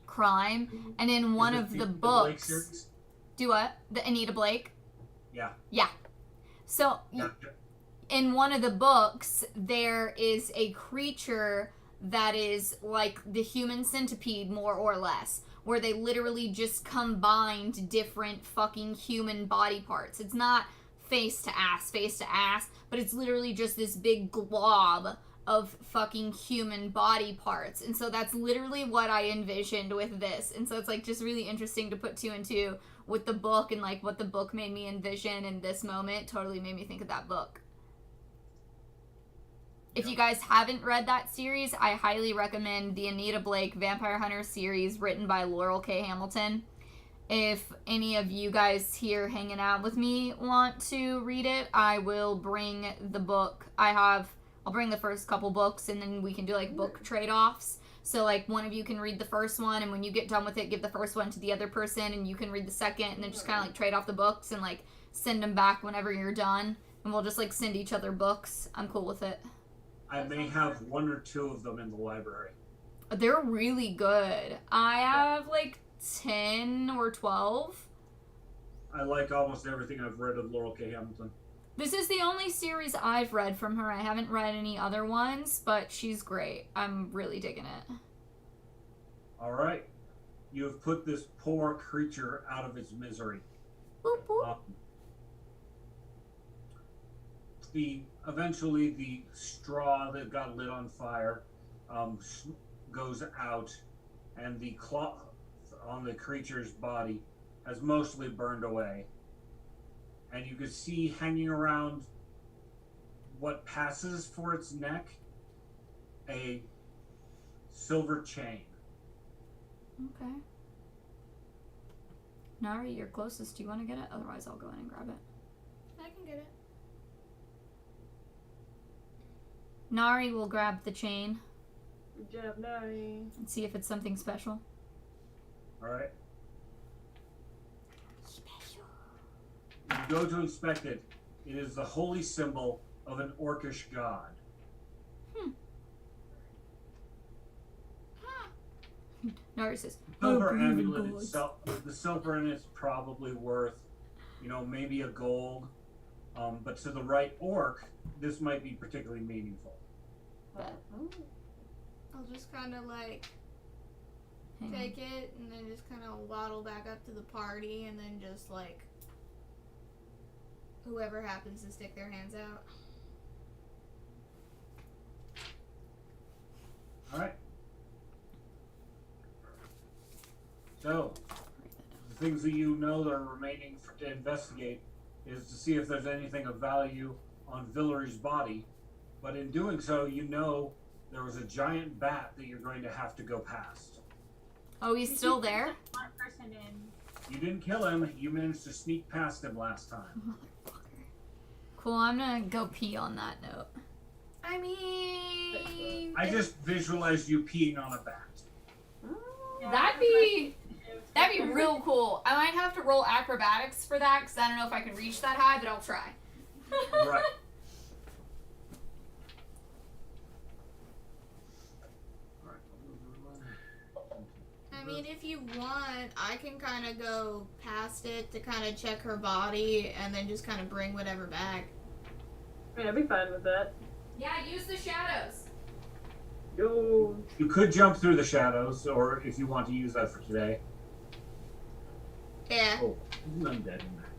crime. And in one of the books, do what? The Anita Blake? Yeah. Yeah. So in one of the books, there is a creature that is like the human centipede, more or less, where they literally just combined different fucking human body parts. It's not face to ass, but it's literally just this big glob of fucking human body parts. And so that's literally what I envisioned with this. And so it's like just really interesting to put 2 and 2 with the book, and like what the book made me envision in this moment totally made me think of that book. If you guys haven't read that series, I highly recommend the Anita Blake Vampire Hunter series written by Laurel K. Hamilton. if any of you guys here hanging out with me want to read it, I will bring the book. I'll bring the first couple books, and then we can do like book trade-offs. So like one of you can read the first one, and when you get done with it, give the first one to the other person, and you can read the second, and then just kind of like trade off the books and like send them back whenever you're done, and we'll just like send each other books. I'm cool with it. I may have one or two of them in the library. They're really good. I have like 10 or 12. I like almost everything I've read of Laurel K. Hamilton. This is the only series I've read from her. I haven't read any other ones, but she's great. I'm really digging it. All right. You have put this poor creature out of its misery. Boop, boop. Eventually the straw that got lit on fire goes out, and the cloth on the creature's body has mostly burned away. And you can see hanging around what passes for its neck a silver chain. Okay. Nari, you're closest. Do you want to get it? Otherwise, I'll go in and grab it. I can get it. Nari will grab the chain Good job, Nari. and see if it's something special. All right. Special. You go to inspect it. It is the holy symbol of an orcish god. Nari says, The silver "Oh, amulet gods." itself, the silver in it's probably worth, maybe a gold. But to the right orc, this might be particularly meaningful. I'll just kind of like Hang on. take it and then just kind of waddle back up to the party and then just like whoever happens to stick their hands out. All right. So, the things that you know that are remaining to investigate is to see if there's anything of value on Villery's body. But in doing so, there was a giant bat that you're going to have to go past. Oh, he's still there? One person in. You didn't kill him. You managed to sneak past him last time. Motherfucker. Cool, I'm gonna go pee on that note. I mean, I just visualized you peeing on a bat. That'd be real cool. I might have to roll acrobatics for that because I don't know if I can reach that high, but I'll try. Right. I mean, if you want, I can kind of go past it to kind of check her body and then just kind of bring whatever back. Yeah, I'd be fine with that. Yeah, use the shadows. Yo. You could jump through the shadows, or if you want to use that for today. Yeah. Oh, there's an undead in there.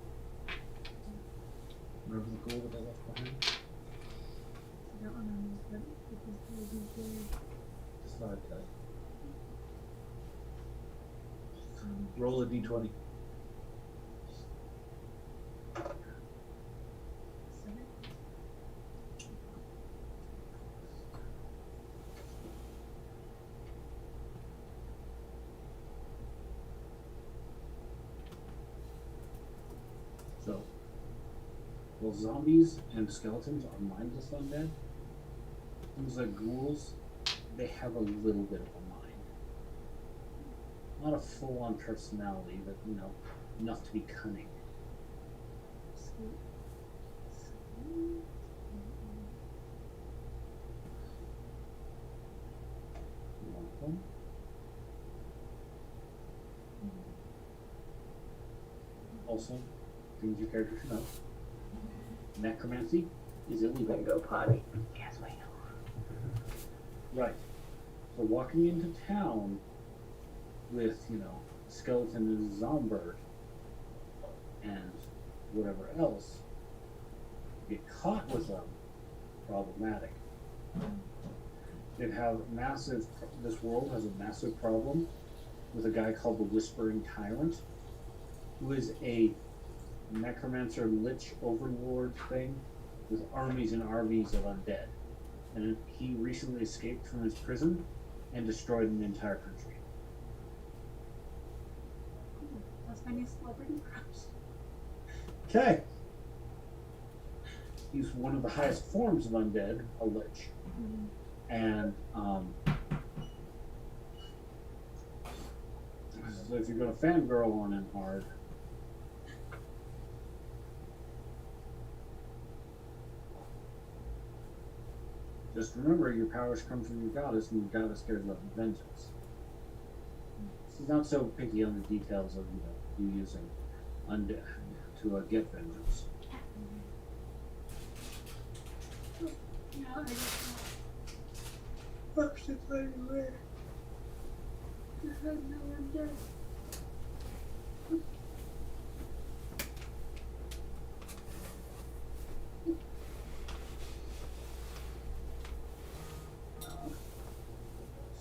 Remember the gold that I left behind? I don't remember, but because they were good. Just thought I'd tell you. Roll a d20. So, well, zombies and skeletons are mindless undead. Things like ghouls, they have a little bit of a mind. Not a full-on personality, but enough to be cunning. One of them. Also, things your character should know. Necromancy is illegal. Go potty. Yes, we know. Right. So walking into town with, skeleton and zombird and whatever else, get caught with them, problematic. This world has a massive problem with a guy called the Whispering Tyrant, who is a necromancer lich overlord thing with armies and armies of undead. And he recently escaped from his prison and destroyed an entire country. That's my new celebrity crush. Okay. He's one of the highest forms of undead, a lich. And so if you're gonna fangirl on him hard, just remember your powers come from your goddess, and your goddess cares about vengeance. She's not so picky on the details of you using undead to get vengeance. Yeah, I just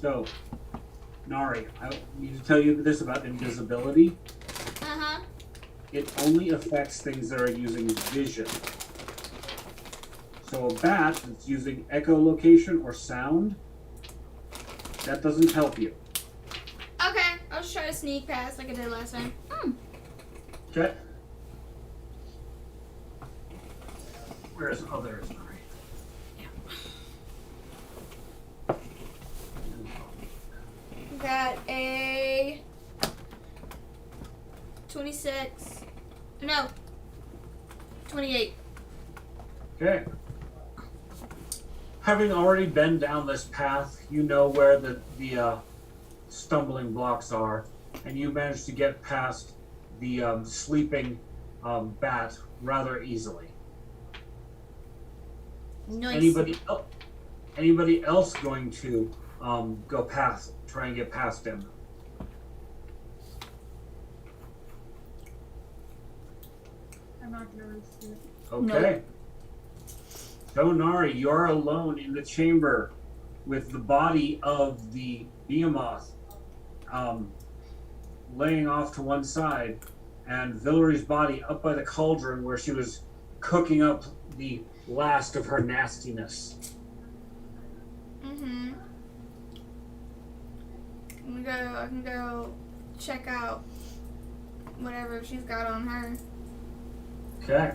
So, Nari, I need to tell you this about invisibility. Uh-huh. It only affects things that are using vision. So a bat that's using echolocation or sound, that doesn't help you. Okay, I'll just try to sneak past like I did last time. Okay. Where's others? Got a 26. No. 28. Okay. Having already been down this path, you know where the stumbling blocks are, and you managed to get past the sleeping bat rather easily. Nice. Anybody else going to go past, try and get past him? I'm not gonna risk it. Okay. So Nari, you're alone in the chamber with the body of the behemoth laying off to one side, and Villery's body up by the cauldron where she was cooking up the last of her nastiness. Mm-hmm. I can go check out whatever she's got on her. Okay.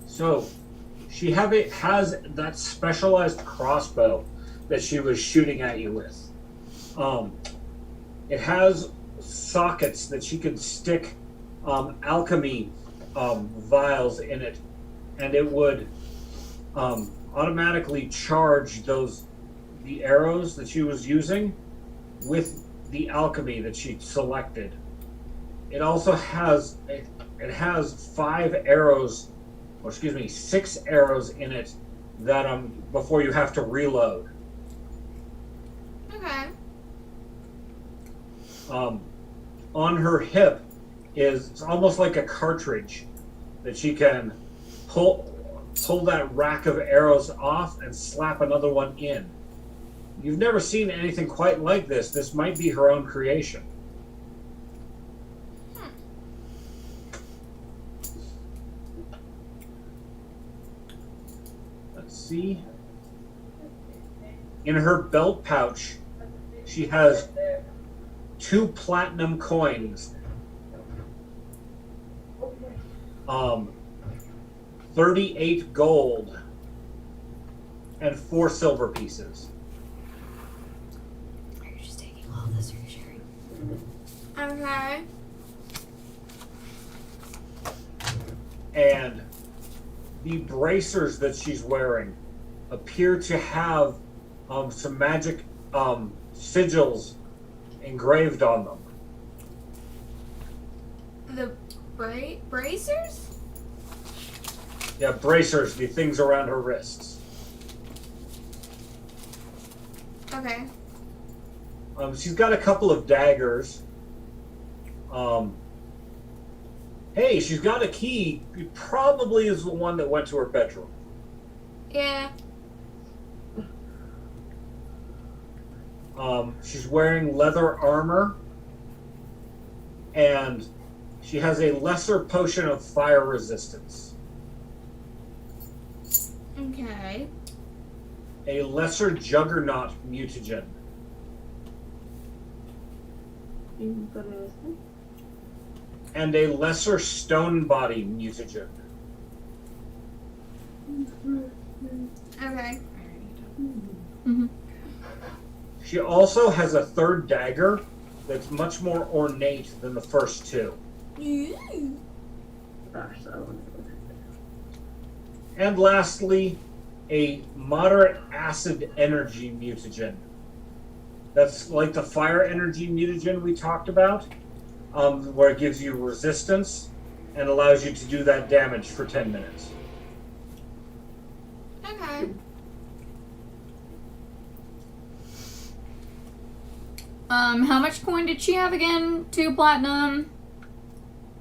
So, she has that specialized crossbow that she was shooting at you with. It has sockets that she can stick alchemy vials in it, and it would automatically charge the arrows that she was using with the alchemy that she selected. It also has it has 6 arrows in it that before you have to reload. Okay. On her hip it's almost like a cartridge that she can pull that rack of arrows off and slap another one in. You've never seen anything quite like this. This might be her own creation. Let's see. In her belt pouch, she has 2 platinum coins, 38 gold, and 4 silver pieces. Are you just taking all of this or are you sharing? Okay. And the bracers that she's wearing appear to have some magic sigils engraved on them. The bracers? Yeah, bracers, the things around her wrists. Okay. She's got a couple of daggers. Hey, she's got a key. It probably is the one that went to her bedroom. Yeah. She's wearing leather armor, and she has a lesser potion of fire resistance. Okay. A lesser juggernaut mutagen. Interesting. and a lesser stone body mutagen. Okay. Mm-hmm. She also has a third dagger that's much more ornate than the first two. Gosh, so And lastly, a moderate acid energy mutagen. That's like the fire energy mutagen we talked about, where it gives you resistance and allows you to do that damage for 10 minutes. Okay. How much coin did she have again? 2 platinum.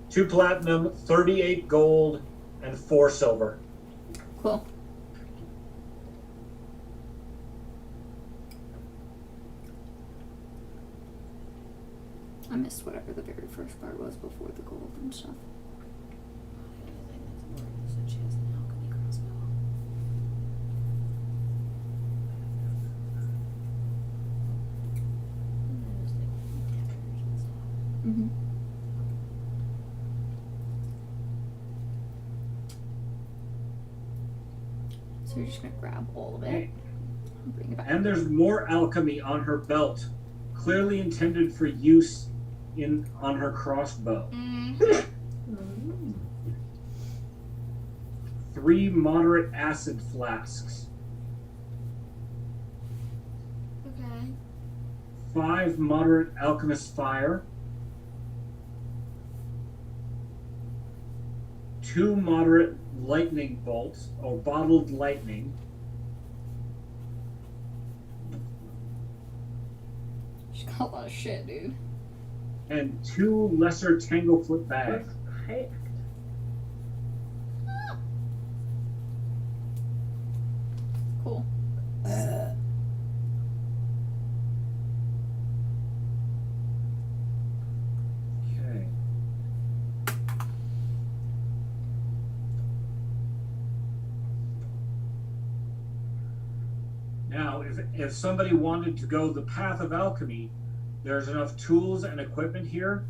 2 platinum, 38 gold, and 4 silver. Cool. I missed whatever the very first part was before the gold and stuff. Mm-hmm. So you're just gonna grab all of it and bring it back. And there's more alchemy on her belt, clearly intended for use on her crossbow. Mm. 3 moderate acid flasks. Okay. 5 moderate alchemist fire. 2 moderate lightning bolts, or bottled lightning. She's got a lot of shit, dude. And 2 lesser tanglefoot bags. Hey. Cool. Okay. Now, if somebody wanted to go the path of alchemy, there's enough tools and equipment here,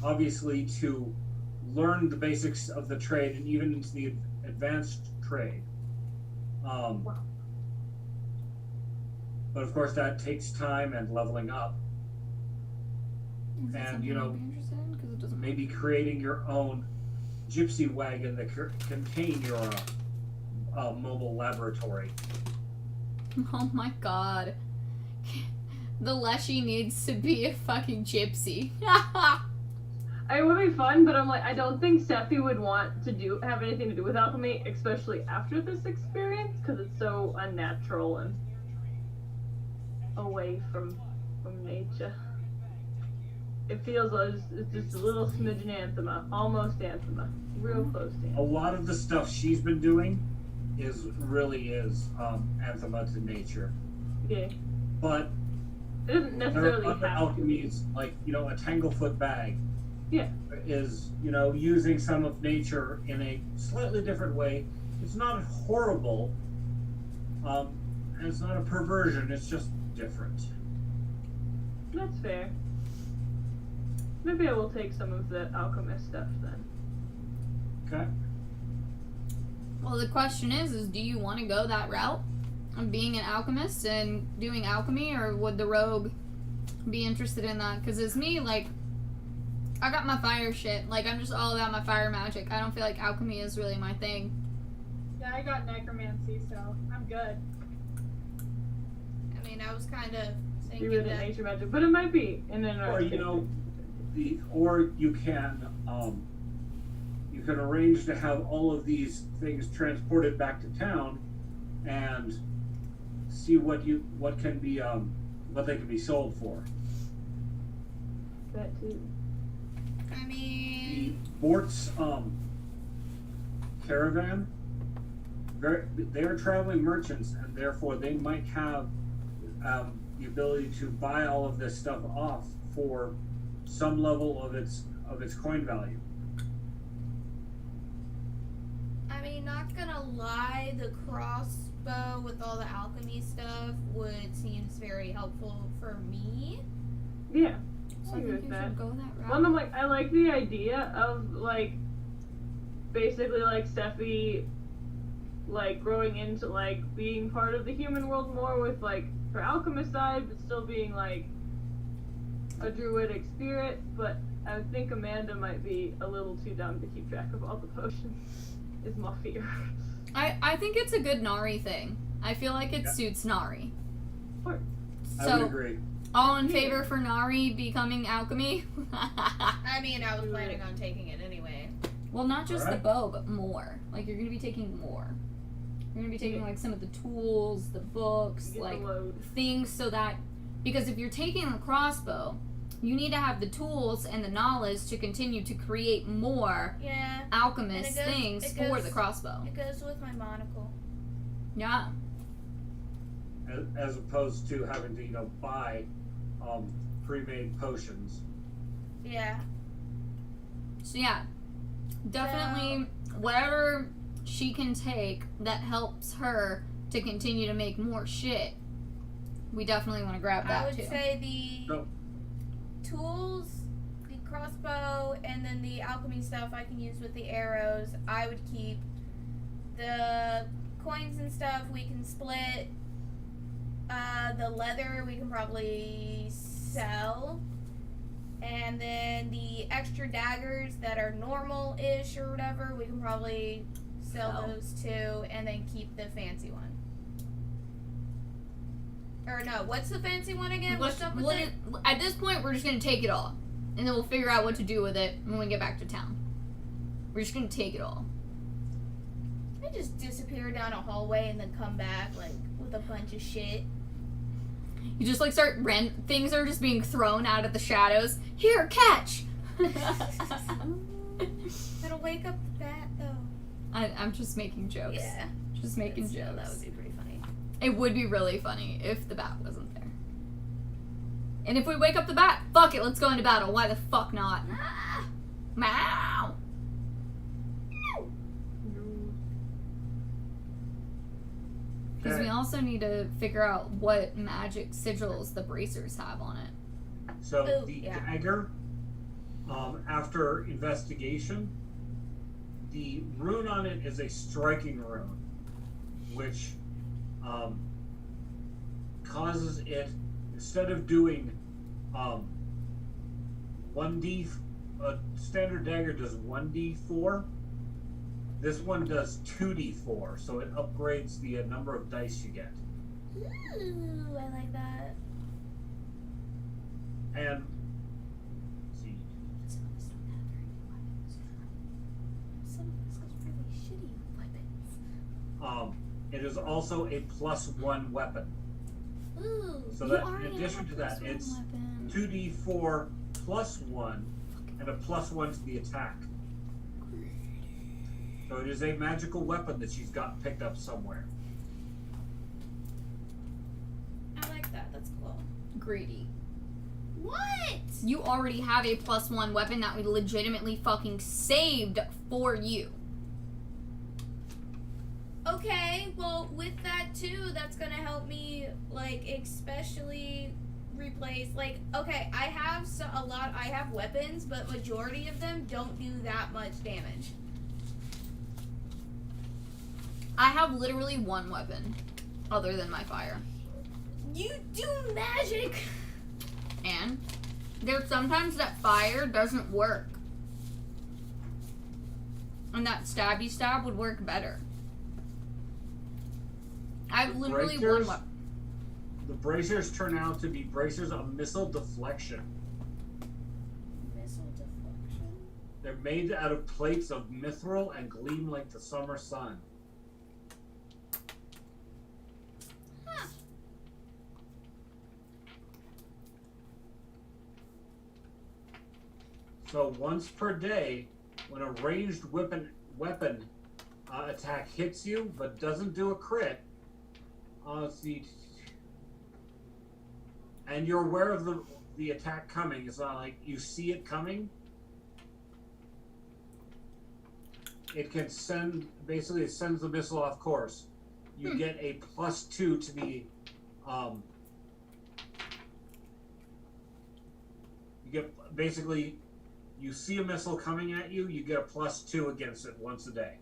obviously, to learn the basics of the trade and even into the advanced trade. But of course, that takes time and leveling up. Is that And, something you know, I'd be interested in? 'Cause it doesn't Maybe creating your own gypsy wagon that contain your mobile laboratory. Oh my god. The Leshy needs to be a fucking gypsy. It would be fun, but I'm like, I don't think Seppi would want to have anything to do with alchemy, especially after this experience, because it's so unnatural and away from nature. It feels like it's just a little smidgen anthema, almost anthema, real close to A anthema. lot of the stuff she's been doing really is anthema to nature. Yeah, But it doesn't there are necessarily other have to. alchemies, like, you know, a tanglefoot bag. Yeah. Is, you know, using some of nature in a slightly different way. It's not horrible, and it's not a perversion, it's just different. That's fair. Maybe I will take some of the alchemist stuff then. Okay? Well, the question is do you want to go that route of being an alchemist and doing alchemy, or would the rogue be interested in that? Because it's me, like, I got my fire shit. Like, I'm just all about my fire magic. I don't feel like alchemy is really my thing. Yeah, I got necromancy, so I'm good. I mean, I was kind of Be thinking with the that. nature magic, but it might be in an Or, you know, or you can arrange to have all of these things transported back to town and see what they can be sold for. that too. I The mean, Bort's caravan, they are traveling merchants, and therefore they might have the ability to buy all of this stuff off for some level of its coin value. not gonna lie, the crossbow with all the alchemy stuff seems very helpful for me. Yeah. So I I agree think with you that. should go that route. One, I'm like, I like the idea of like, basically like Steffi, like growing into like being part of the human world more with like her alchemist side, but still being like a druidic spirit. But I think Amanda might be a little too dumb to keep track of all the potions. Is my fear. I think it's a good Nari thing. I feel like it Yeah. suits Nari. Or- I would agree. All in favor for Nari becoming alchemy? I mean, I was planning on taking it anyway. Well, not just Alright. the bow, but more. Like, you're gonna be taking more. You're gonna be taking, like, some of the tools, the books, Get like, the load. things so that... Because if you're taking the crossbow, you need to have the tools and the knowledge to continue to create more Yeah, alchemist And it goes- things it for goes- the crossbow. it goes with my monocle. Yeah. As opposed to having to, buy pre-made potions. Yeah. So, yeah. Definitely, whatever she can take that helps her to continue to make more shit, we definitely want to grab that, I would too. say the No. tools, the crossbow, and then the alchemy stuff I can use with the arrows, I would keep. The coins and stuff we can split. The leather we can probably sell. And then the extra daggers that are normal-ish or whatever, we can probably sell those too, and then keep the fancy one. Or no, what's the fancy one again? What's up with it? At this point, we're just going to take it all. And then we'll figure out what to do with it when we get back to town. We're just going to take it all. I just disappear down a hallway and then come back, like, with a bunch of shit. You just, like, things are just being thrown out of the shadows. Here, catch! It'll wake up the bat, though. I'm just making jokes. Yeah. Just making Still, jokes. that would be pretty funny. It would be really funny if the bat wasn't there. And if we wake up the bat, fuck it, let's go into battle. Why the fuck not? Ah! Meow! Because we Okay. also need to figure out what magic sigils the bracers have on it. So Ooh, the yeah. dagger, after investigation, the rune on it is a striking rune, which causes it, instead of doing 1d, a standard dagger does 1d4. This one does 2d4, so it upgrades the number of dice you get. Ooh, I like that. And let's see, Some of us don't have very good weapons. Some of us have really shitty weapons. it is also a +1 weapon. Ooh. So You that already in addition have to a that, +1 it's weapon. 2d4 +1 and a +1 to the attack. So it is a magical weapon that she's got picked up somewhere. I like that. That's cool. Greedy. What? You already have a +1 weapon that we legitimately fucking saved for you. Okay, well, with that too, that's gonna help me, like, especially replace, like, okay, I have I have weapons, but majority of them don't do that much damage. I have literally one weapon other than my fire. You do magic! And there's sometimes that fire doesn't work. And that stabby stab would work better. I've The literally one bracers- weapon. The bracers turn out to be bracers of missile deflection. Missile deflection? They're made out of plates of mithril and gleam like the summer sun. Huh. So once per day, when a ranged weapon attack hits you but doesn't do a crit, and you're aware of the attack coming, it's not like you see it coming. It can sends the missile off course. You get a +2 to the You get basically, you see a missile coming at you, you get a +2 against it once a day.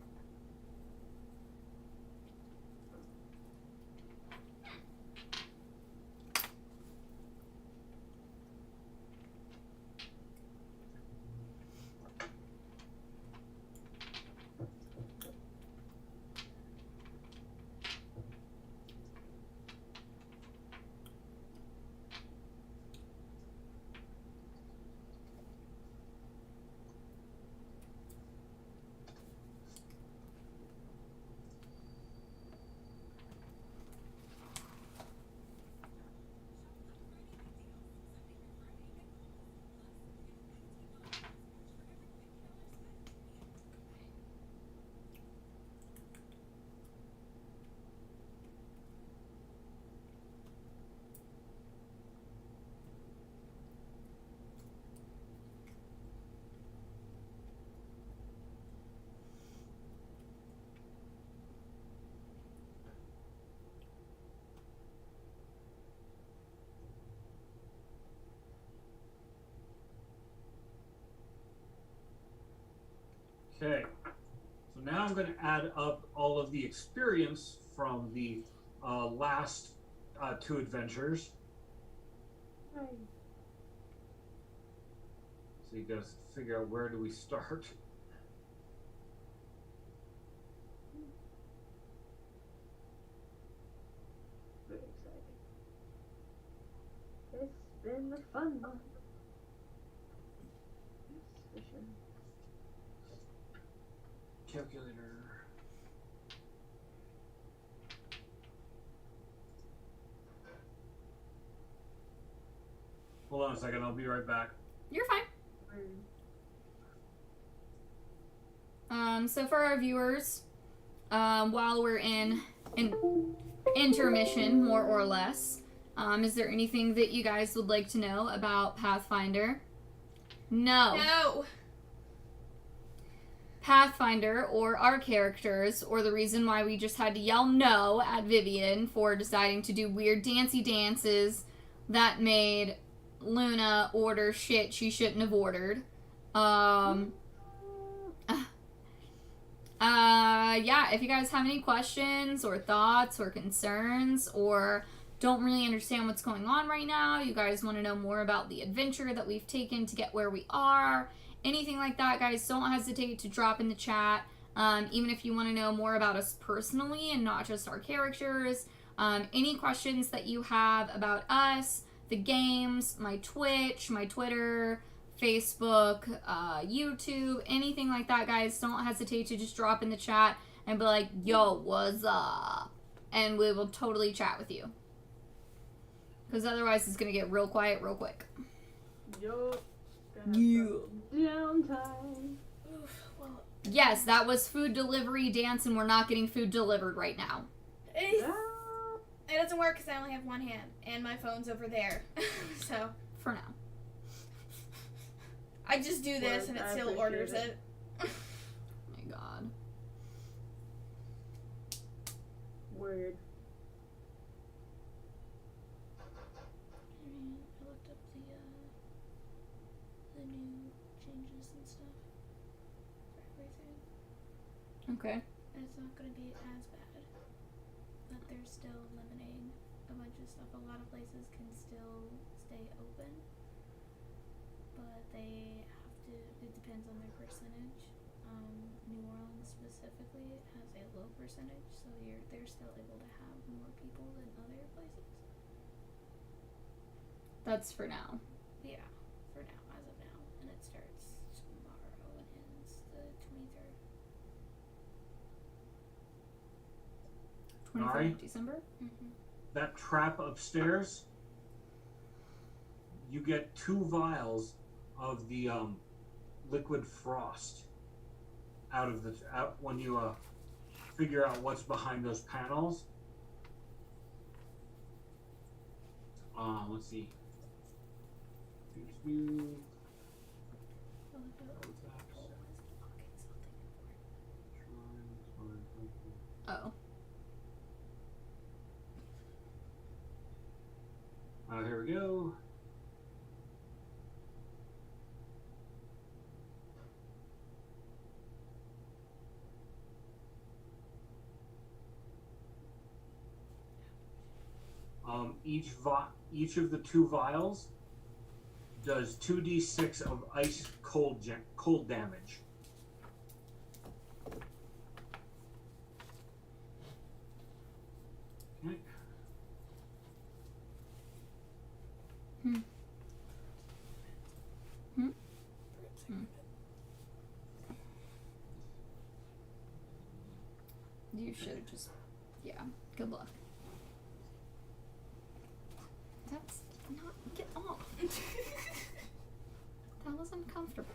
Okay, so now I'm going to add up all of the experience from the last 2 adventures. Nice. So you guys figure out where do we start. Very exciting. It's been a fun month. That's for sure. Calculator. Hold on a second, I'll be right back. You're fine. Weird. So for our viewers, while we're in an intermission, more or less, is there anything that you guys would like to know about Pathfinder? No. No. Pathfinder, or our characters, or the reason why we just had to yell no at Vivian for deciding to do weird dancey dances that made Luna order shit she shouldn't have ordered. Yeah, if you guys have any questions or thoughts or concerns or don't really understand what's going on right now, you guys want to know more about the adventure that we've taken to get where we are, anything like that, guys, don't hesitate to drop in the chat. Even if you want to know more about us personally and not just our characters, any questions that you have about us, the games, my Twitch, my Twitter, Facebook, YouTube, anything like that, guys, don't hesitate to just drop in the chat and be like, yo, what's up? And we will totally chat with you. Because otherwise it's going to get real quiet real quick. Yup. Yeah. Downtime. Well, Yes, that was food delivery dance, and we're not getting food delivered right now. it doesn't work because I only have one hand and my phone's over there. So For now. I just do this and it I still appreciate orders it. it. My God. Weird. I looked up the new changes and stuff for everything. Okay. And it's not going to be as bad. But they're still limiting a bunch of stuff. A lot of places can still stay open. But they have to, it depends on their percentage. New Orleans specifically has a low percentage, so they're still able to have more people than other places. That's for now. Yeah, for now, as of now. And it starts tomorrow and ends the 23rd. 23rd Alright. of December? Mm-hmm. That trap upstairs, you get 2 vials of the liquid frost out when you figure out what's behind those panels. Let's see. Oh. Here we go. Each of the 2 vials does 2d6 of ice cold damage. Okay. You should just, yeah, good luck. That's not, get off. That was uncomfortable.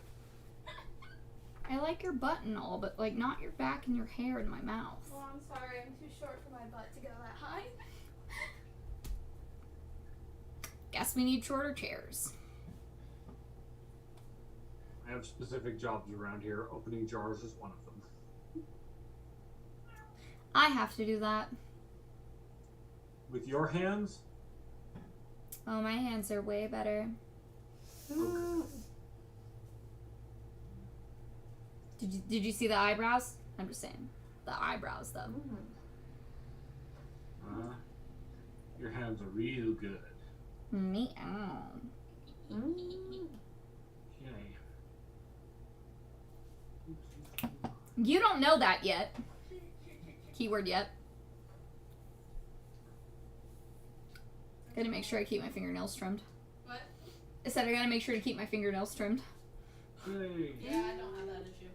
I like your butt and all, but like not your back and your hair in my mouth. Well, I'm sorry, I'm too short for my butt to go that high. Guess we need shorter chairs. I have specific jobs around here. Opening jars is one of them. I have to do that. With your hands? Oh, my hands are way better. Okay. Did you see the eyebrows? I'm just saying. The eyebrows, though. Your hands are real good. Meow. Okay. You don't know that yet. Keyword yet. Gotta make sure I keep my fingernails trimmed. What? I said I gotta make sure to keep my fingernails trimmed. Yay. Yeah, I don't have that issue.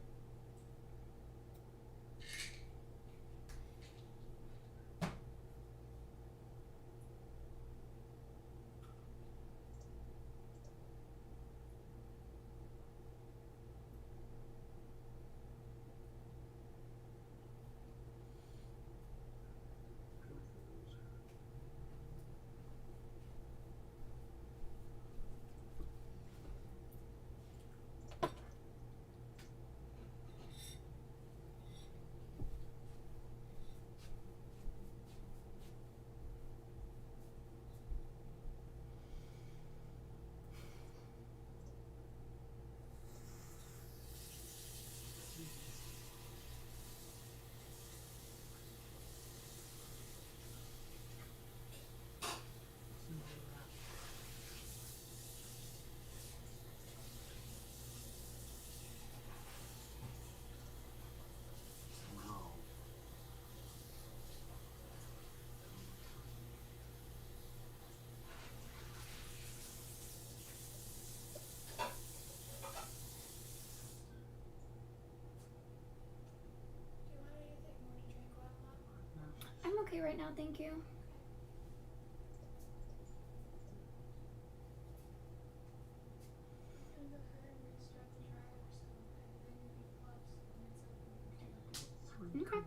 I'm okay right now, thank you. Okay.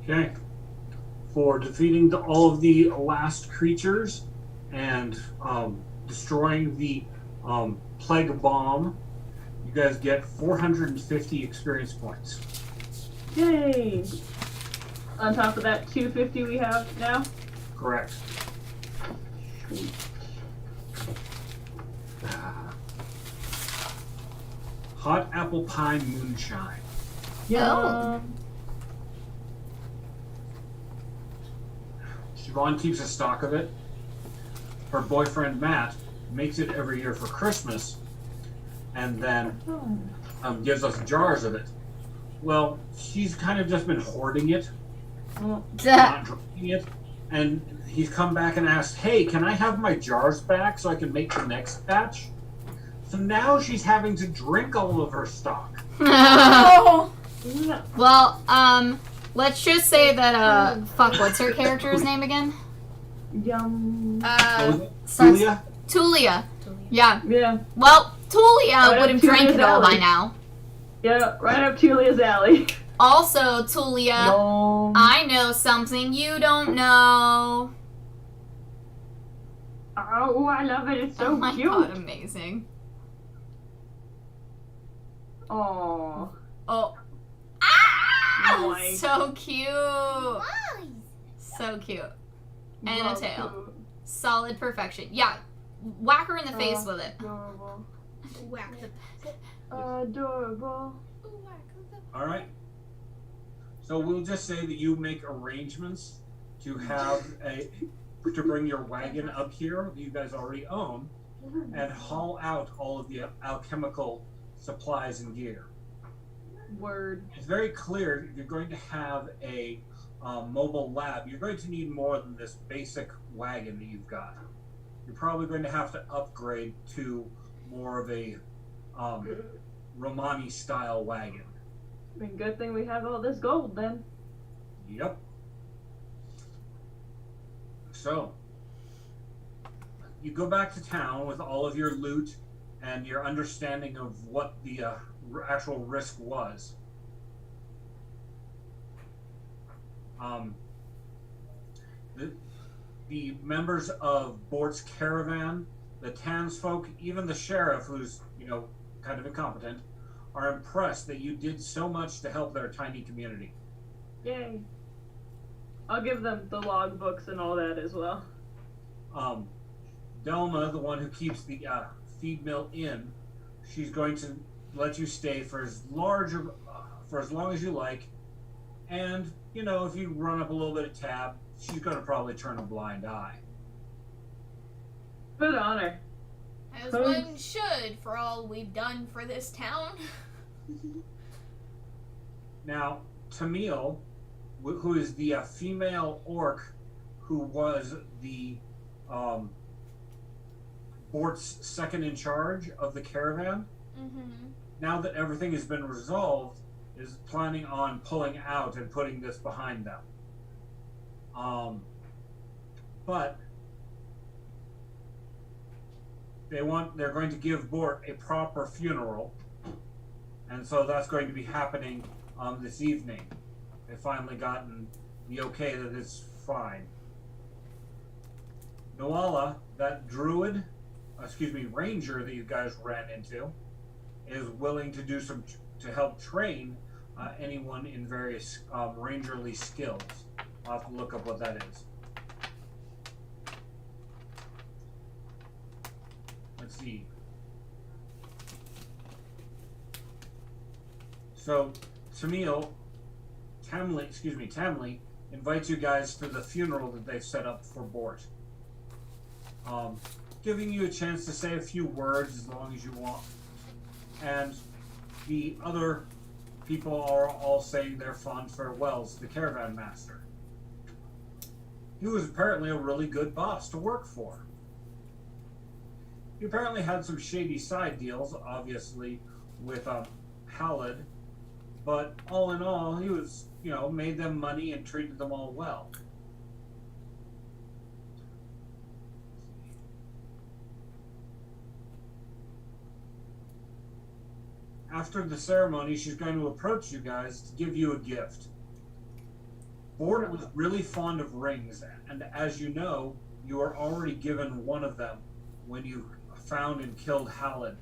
Okay. For defeating all of the last creatures and destroying the plague bomb, you guys get 450 experience points. Yay! On top of that 250 we have now? Correct. Sweet. Hot apple pie moonshine. Yeah. Siobhan keeps a stock of it. Her boyfriend Matt makes it every year for Christmas, and then gives us jars of it. Well, she's kind of just been hoarding it, not drinking it, and he's come back and asked, "Hey, can I have my jars back so I can make the next batch?" So now she's having to drink all of her stock. Oh. No. Well, let's just say that, fuck, what's her character's name again? Yum. What was it? starts- Julia? Tulia. Yeah. Yeah. Well, Tulia Right would up have drank Tulia's it all by alley. now. Yeah, right up Julia's alley. Also, Tulia, Yum. I know something you don't know. Oh, I love it. It's so Oh my cute. god, amazing. Aww. Oh. Ah! Nice. So cute. Nice. So cute. And Wow, a tail. cute. Solid perfection. Yeah. Whack her in the face with it. Adorable. Whack the. Adorable. All right. So we'll just say that you make arrangements to have to bring your wagon up here that you guys already own and haul out all of the alchemical supplies and gear. Word. It's very clear you're going to have a mobile lab. You're going to need more than this basic wagon that you've got. You're probably going to have to upgrade to more of a Romani style wagon. I mean, good thing we have all this gold then. Yep. So, you go back to town with all of your loot and your understanding of what the actual risk was. The members of Bort's caravan, the townsfolk, even the sheriff, who's, kind of incompetent, are impressed that you did so much to help their tiny community. Yay. I'll give them the logbooks and all that as well. Delma, the one who keeps the feed mill in, she's going to let you stay for as long as you like, and if you run up a little bit of tab, she's going to probably turn a blind eye. Good honor. As one should, for all we've done for this town. Now, Tamil, who is the female orc who was the Bort's second in charge of the caravan, now that everything has been resolved, is planning on pulling out and putting this behind them. But they're going to give Bort a proper funeral, and so that's going to be happening this evening. They've finally gotten the okay that it's fine. Noala, that ranger that you guys ran into, is willing to do to help train anyone in various rangerly skills. I'll have to look up what that is. Let's see. So, Tamli invites you guys to the funeral that they've set up for Bort. Giving you a chance to say a few words as long as you want. And the other people are all saying their fond farewells to the caravan master. He was apparently a really good boss to work for. He apparently had some shady side deals, obviously, with Halid, but all in all, he was, made them money and treated them all well. After the ceremony, she's going to approach you guys to give you a gift. Bort was really fond of rings, and as you know, you were already given one of them when you found and killed Halid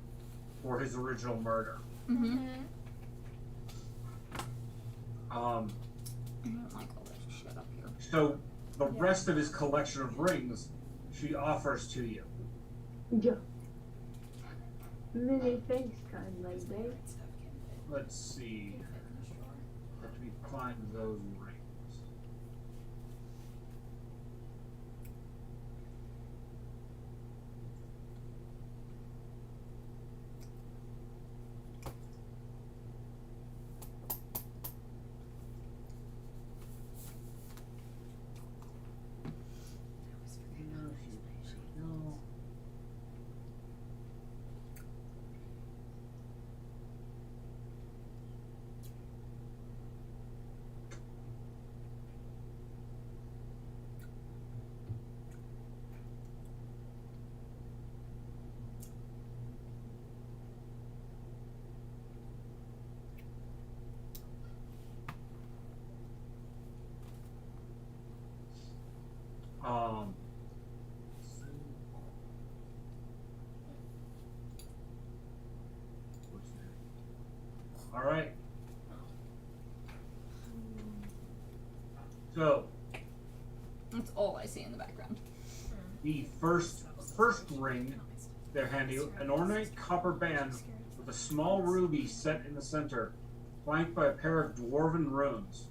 for his original murder. Mm-hmm. Um, I don't like all that shit up here. so the rest of his collection of rings, she offers to you. Yeah. Many thanks, kind lady. Let's see. Let me find those rings. Um, all right. So That's all I see in the background. the first ring, they're handy an ornate copper band with a small ruby set in the center, flanked by a pair of dwarven runes.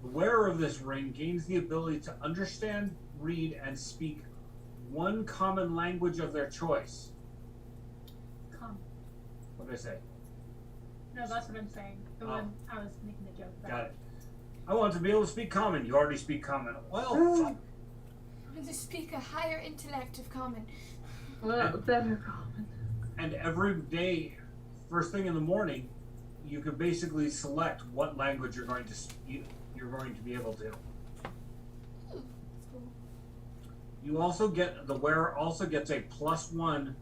The wearer of this ring gains the ability to understand, read, and speak one common language of their choice. Come. What did I say? No, that's what I'm saying. The Oh. one I was making the joke about. Got it. I want to be able to speak common. You already speak common. Well, fuck. To speak a higher intellect of common. Well, better common. And every day, first thing in the morning, you can basically select what language you're going to be able to. That's cool. You also get the wearer also gets a +1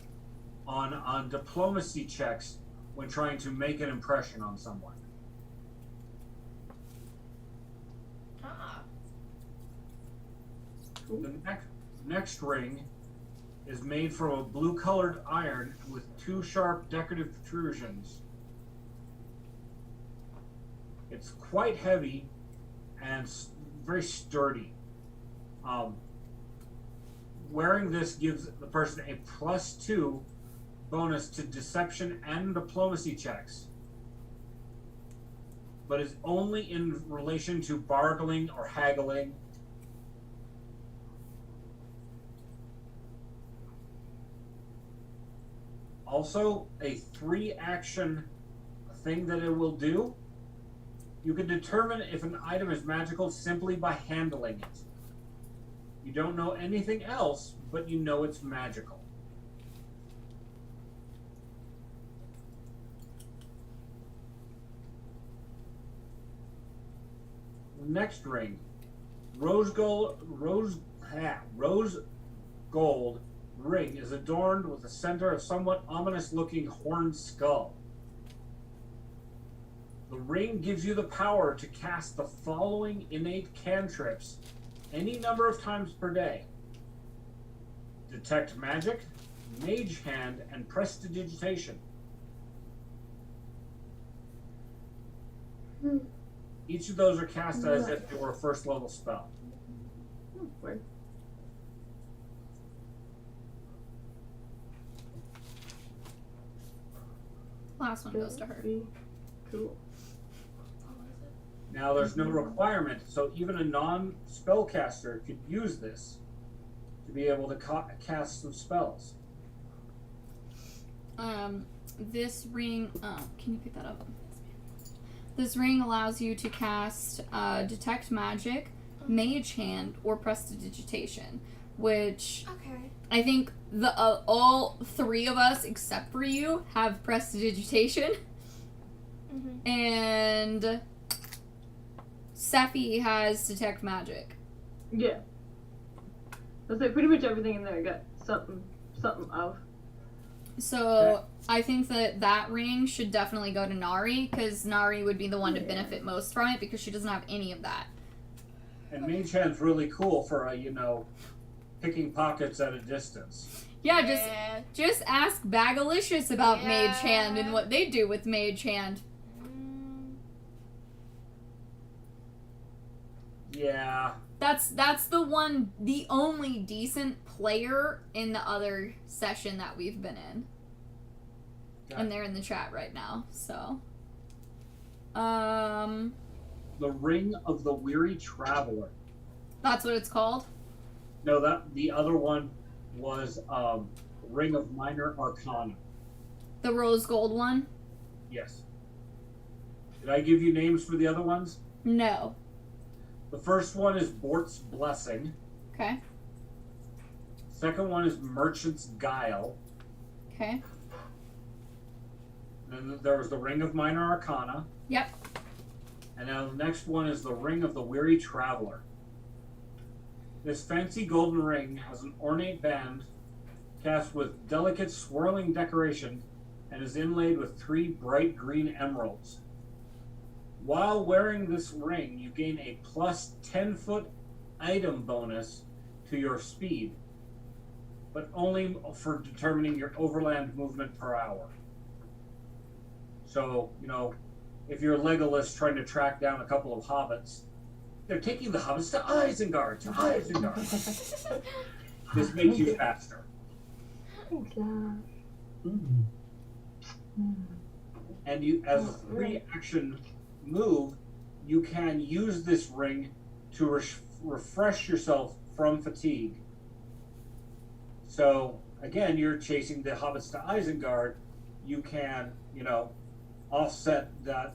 on diplomacy checks when trying to make an impression on someone. Ah. The next ring is made from a blue-colored iron with 2 sharp decorative protrusions. It's quite heavy and very sturdy. Wearing this gives the person a +2 bonus to deception and diplomacy checks, but is only in relation to bargaining or haggling. Also, a 3-action thing that it will do. You can determine if an item is magical simply by handling it. You don't know anything else, but you know it's magical. The next ring, rose gold ring is adorned with the center of somewhat ominous-looking horned skull. The ring gives you the power to cast the following innate cantrips any number of times per day: Detect Magic, Mage Hand, and Prestidigitation. Each of those are cast as if they were a first level spell. Word. Last one goes to her. Cool. Now, there's no requirement, so even a non-spellcaster could use this to be able to cast some spells. This ring. Can you pick that up? This ring allows you to cast Detect Magic, Mage Hand, or Prestidigitation, which Okay. I think all 3 of us, except for you, have Prestidigitation, Mm-hmm. and Sephi has Detect Magic. Yeah. Let's say pretty much everything in there got something of. So I think that ring should definitely go to Nari, because Nari would be the one to benefit most from it, because she doesn't have any of that. And Mage Hand's really cool for, picking pockets at a distance. Yeah, just ask Bagalicious about Yeah. Mage Hand and what they do with Mage Hand. Yeah. That's the only decent player in the other session that we've been in. Got And they're in the chat right now, so. The Ring of the Weary Traveler. That's what it's called? No, the other one was Ring of Minor Arcana. The rose gold one? Yes. Did I give you names for the other ones? No. The first one is Bort's Blessing. Okay. Second one is Merchant's Guile. Okay. Then there was the Ring of Minor Arcana. Yep. And now the next one is the Ring of the Weary Traveler. This fancy golden ring has an ornate band cast with delicate swirling decoration and is inlaid with 3 bright green emeralds. While wearing this ring, you gain a plus 10 foot item bonus to your speed, but only for determining your overland movement per hour. So, if you're Legolas trying to track down a couple of hobbits, they're taking the hobbits to Isengard, This makes you faster. Thanks, love. And you, as a free action move, you can use this ring to refresh yourself from fatigue. So again, you're chasing the hobbits to Isengard. You can, offset the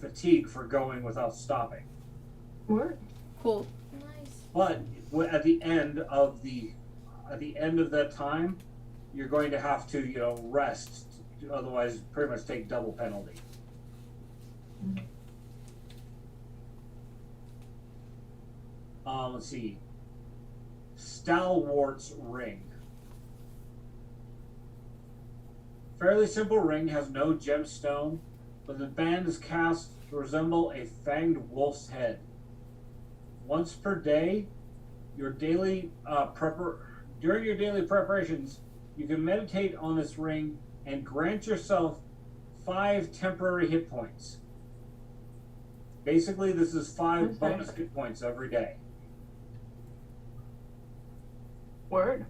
fatigue for going without stopping. What? Cool. Nice. But at the end of that time, you're going to have to, rest. Otherwise, pretty much take double penalty. Let's see. Stalwart's Ring. Fairly simple ring, has no gemstone, but the band is cast to resemble a fanged wolf's head. Once per day, during your daily preparations, you can meditate on this ring and grant yourself 5 temporary hit points. Basically, this is 5 bonus hit points every day. Word.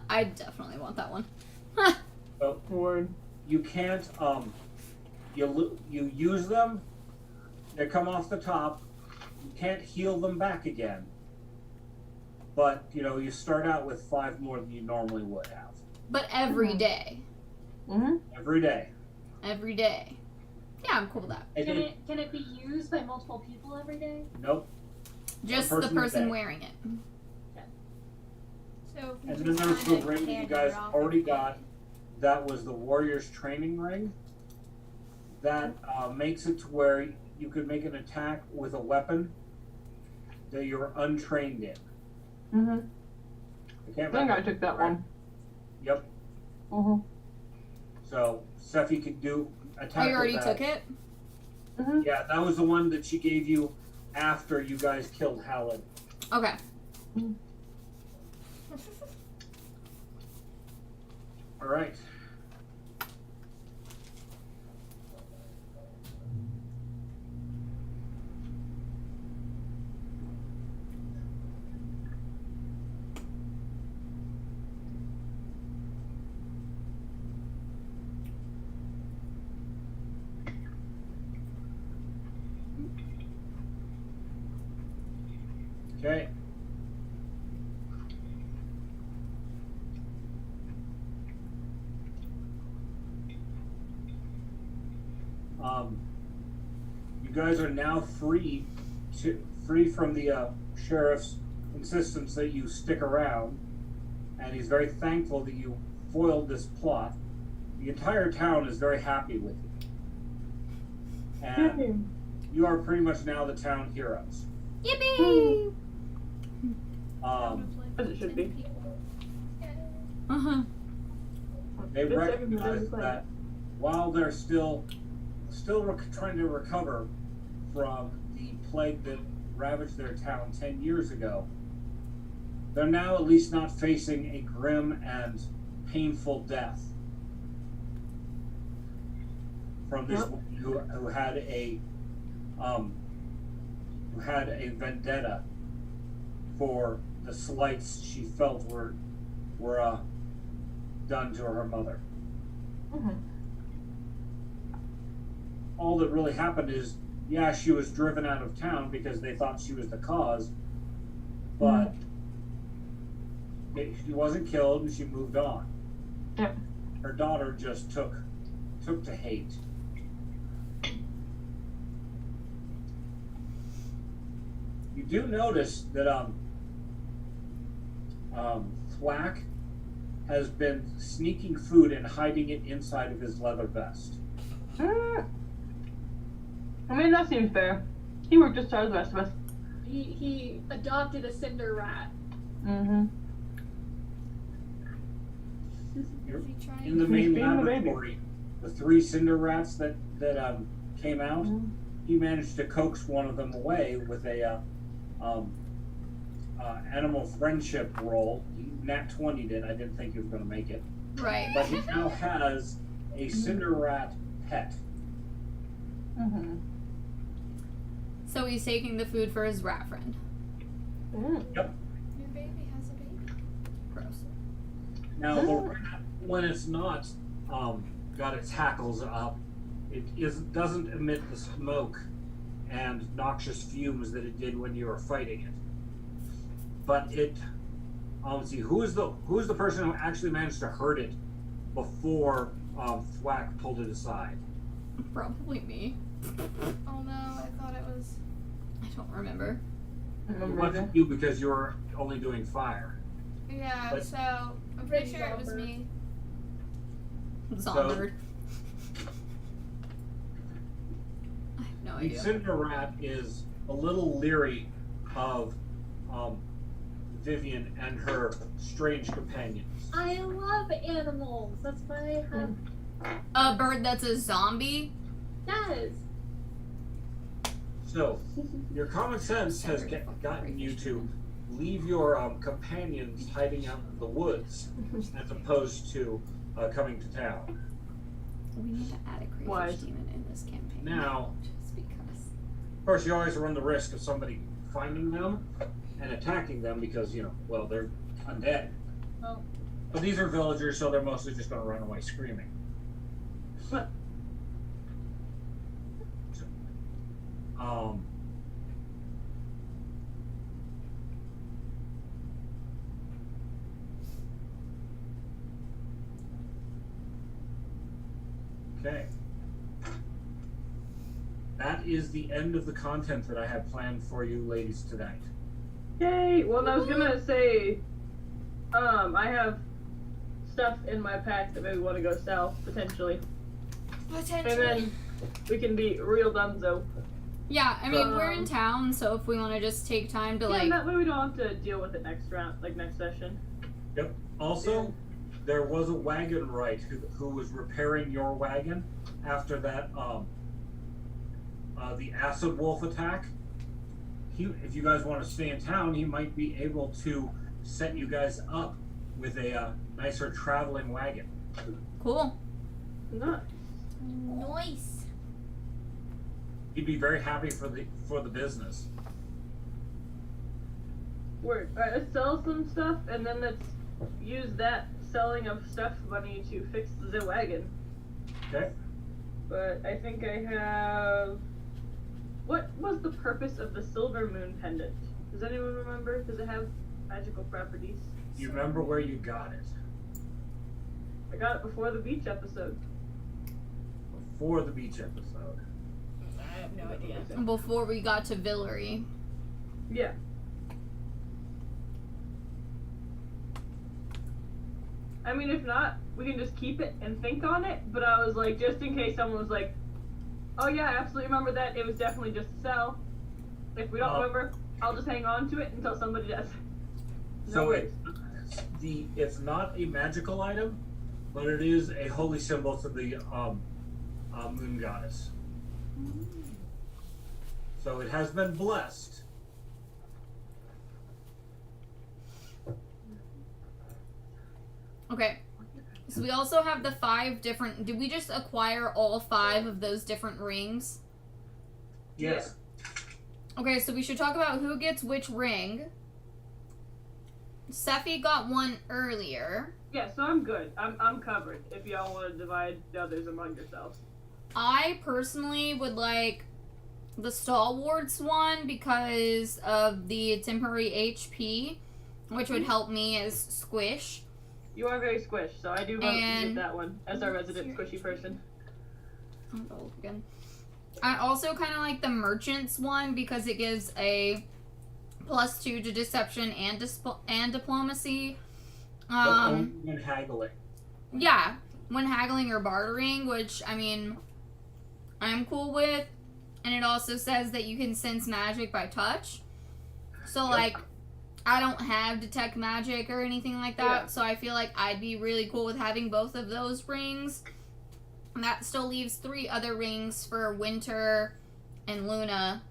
I definitely want that one. So Word. you can't you use them, they come off the top, you can't heal them back again, but you start out with 5 more than you normally would have But every day. every day. Every day. Yeah, I'm cool with that. Can it be used by multiple people every day? Nope. Just One the person a person day. wearing it. So And then there's the ring that you guys already got. That was the Warrior's Training Ring. That makes it to where you could make an attack with a weapon that you're untrained in. I can't think I took that one. Yep. So Sephi could do attack. Oh, you already with that. took it? Yeah, that was the one that she gave you after you guys killed Halid. Okay. All right. Okay. You guys are now free from the sheriff's insistence that you stick around, and he's very thankful that you foiled this plot. The entire town is very happy with you, and you are pretty much now the town heroes. Yippee! As it should be. Uh-huh. They Good recognize second, that while they're still trying to recover from the plague that ravaged their town 10 years ago, they're now at least not facing a grim and painful death from this woman who had a vendetta for the slights she felt were done to her mother. All that really happened is, yeah, she was driven out of town because they thought she was the cause, but she wasn't killed and she moved on. Yeah. Her daughter just took to hate. You do notice that Thwack has been sneaking food and hiding it inside of his leather vest. I mean, that seems fair. He worked just as hard as the rest of us. He adopted a cinder rat. In the main laboratory, the 3 cinder rats that came out, he managed to coax one of them away with a animal friendship roll. He nat 20'd it. I didn't think he was going to make it. Right. But he now has a cinder rat pet. Mm-hmm. So he's taking the food for his rat friend. Mm. Your baby has a baby. Gross. Now, the rat, when it's not got its hackles up, doesn't emit the smoke and noxious fumes that it did when you were fighting it. But it, let's see, who's the person who actually managed to hurt it before Thwack pulled it aside? Probably me. Oh no, I thought it was. I don't remember. It wasn't you because you were only doing fire. Yeah, But- so I'm pretty sure it was me. Zongbird. I have no The idea. cinder rat is a little leery of Vivian and her strange companions. I love animals. That's why I have. A bird that's a zombie? Yes. So, your common sense has gotten you to leave your companions hiding out in the woods as opposed to coming to town. We need to add a Why? crayfish demon in this campaign. Now, Just because. of course, you always run the risk of somebody finding them and attacking them because, well, they're undead. Oh. But these are villagers, so they're mostly just going to run away screaming. Um, okay. That is the end of the content that I had planned for you ladies tonight. Yay! Well, I was gonna say, I have stuff in my pack that maybe want to go south potentially, and Potentially. then we can be real dunzo. Yeah, I mean, we're in town, so if we want to just take time to, Yeah, like... that way we don't have to deal with it next round, like next session. Yep. Also, there was a wagon right who was repairing your wagon after that the acid wolf attack. If you guys want to stay in town, he might be able to set you guys up with a nicer traveling wagon. Cool. Nice. Nice. He'd be very happy for the business. Word. Alright, let's sell some stuff, and then let's use that selling of stuff money to fix the wagon. Okay. But I think I have. What was the purpose of the silver moon pendant? Does anyone remember? Does it have magical properties? You remember where you got it? I got it before the beach episode. Before the beach episode. I have no idea. Before we got to Villery. Yeah. I mean, if not, we can just keep it and think on it. But I was like, just in case someone was like, "Oh yeah, I absolutely remember that. It was definitely just a sell." If we don't remember, I'll just hang on to it until somebody does. No So worries. it's not a magical item, but it is a holy symbol to the moon goddess. So it has been blessed. Okay. So we also have the 5 different... Did we just acquire all 5 of those different rings? Yes. Okay, so we should talk about who gets which ring. Sephi got one earlier. Yeah, so I'm good. I'm covered. If y'all want to divide the others among yourselves. I personally would like the Stalwarts one because of the temporary HP, which would help me as Squish. You are very squished, so I do vote to And- get that one as our resident squishy person. I'm old again. I also kind of like the Merchants one because it gives a +2 to deception and diplomacy. But only when haggling. Yeah, when haggling or bartering, which, I mean, I'm cool with. And it also says that you can sense magic by touch. So, like, I don't have detect magic or anything like that. Yeah. So I feel like I'd be really cool with having both of those rings. And that still leaves 3 other rings for Winter and Luna.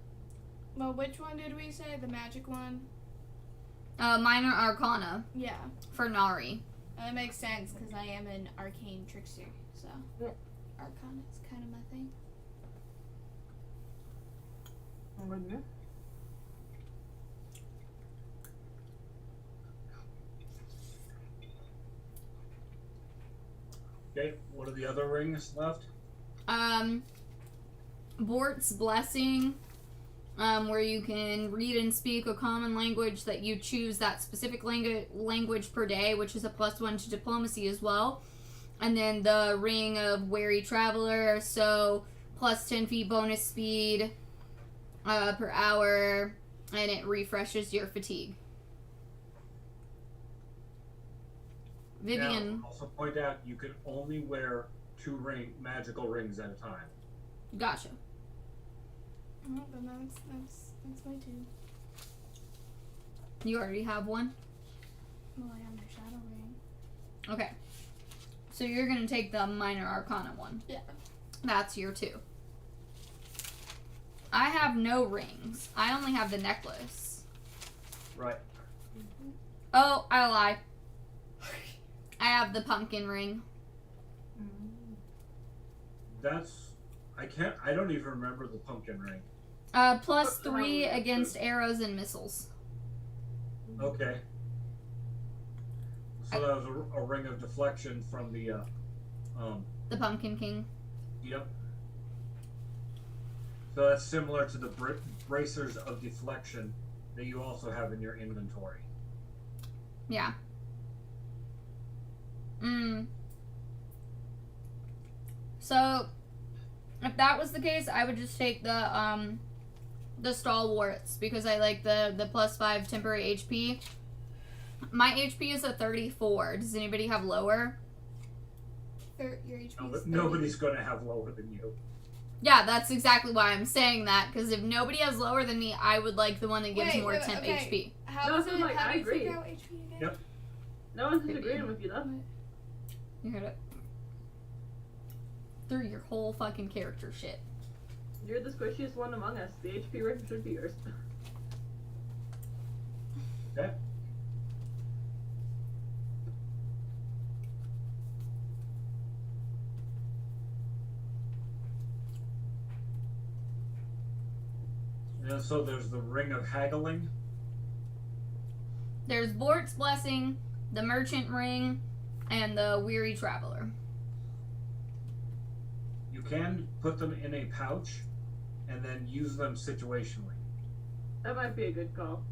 Well, which one did we say? The magic one? Minor Arcana Yeah. for Nari. That makes sense because I am an arcane trickster, so Yeah. Arcana is kind of my thing. I'm with you. Okay, what are the other rings left? Bort's Blessing, where you can read and speak a common language that you choose that specific language per day, which is a +1 to diplomacy as well. And then the Ring of Wary Traveler, so plus 10 feet bonus speed per hour, and it refreshes your fatigue. Vivian, Now, also point out you can only wear 2 magical rings at a time. gotcha. Oh, then that's my two. You already have one? Well, I have my shadow ring. Okay. So you're gonna take the Minor Arcana one. Yeah. That's your 2. I have no rings. I only have the necklace. Right. Oh, I lie. I have the pumpkin ring. That's I don't even remember the pumpkin ring. Plus 3 against arrows and missiles. Okay. So that was a ring of deflection from the The Pumpkin King. Yep. So that's similar to the bracers of deflection that you also have in your inventory. Yeah. So, if that was the case, I would just take the Stalwarts, because I like the +5 temporary HP. My HP is a 34. Does anybody have lower? Your HP No, is but 30. nobody's going to have lower than you. Yeah, that's exactly why I'm saying that, because if nobody has lower than me, I would like the one that gives Wait, more wait, temp okay. HP. How No, is so, it? like, How I do you agree. figure out HP again? Yep. No one's disagreeing with you though. You heard it. Through your whole fucking character shit. You're the squishiest one among us. The HP ring should be yours. Okay. And so there's the ring of haggling. There's Bort's Blessing, the Merchant Ring, and the Weary Traveler. You can put them in a pouch and then use them situationally. That might be a good call.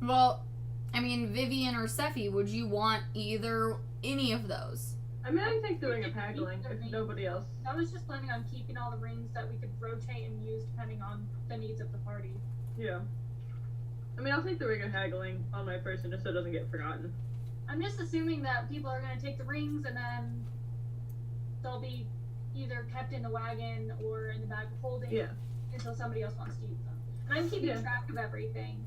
Well, I mean, Vivian or Sephi, would you want any of those? I mean, I can take the ring of haggling if nobody else. I was just planning on keeping all the rings that we could rotate and use depending on the needs of the party. Yeah. I mean, I'll take the ring of haggling on my person just so it doesn't get forgotten. I'm just assuming that people are going to take the rings and then they'll be either kept in the wagon or in the bag of holding until somebody else wants to use them. And I'm keeping track of everything.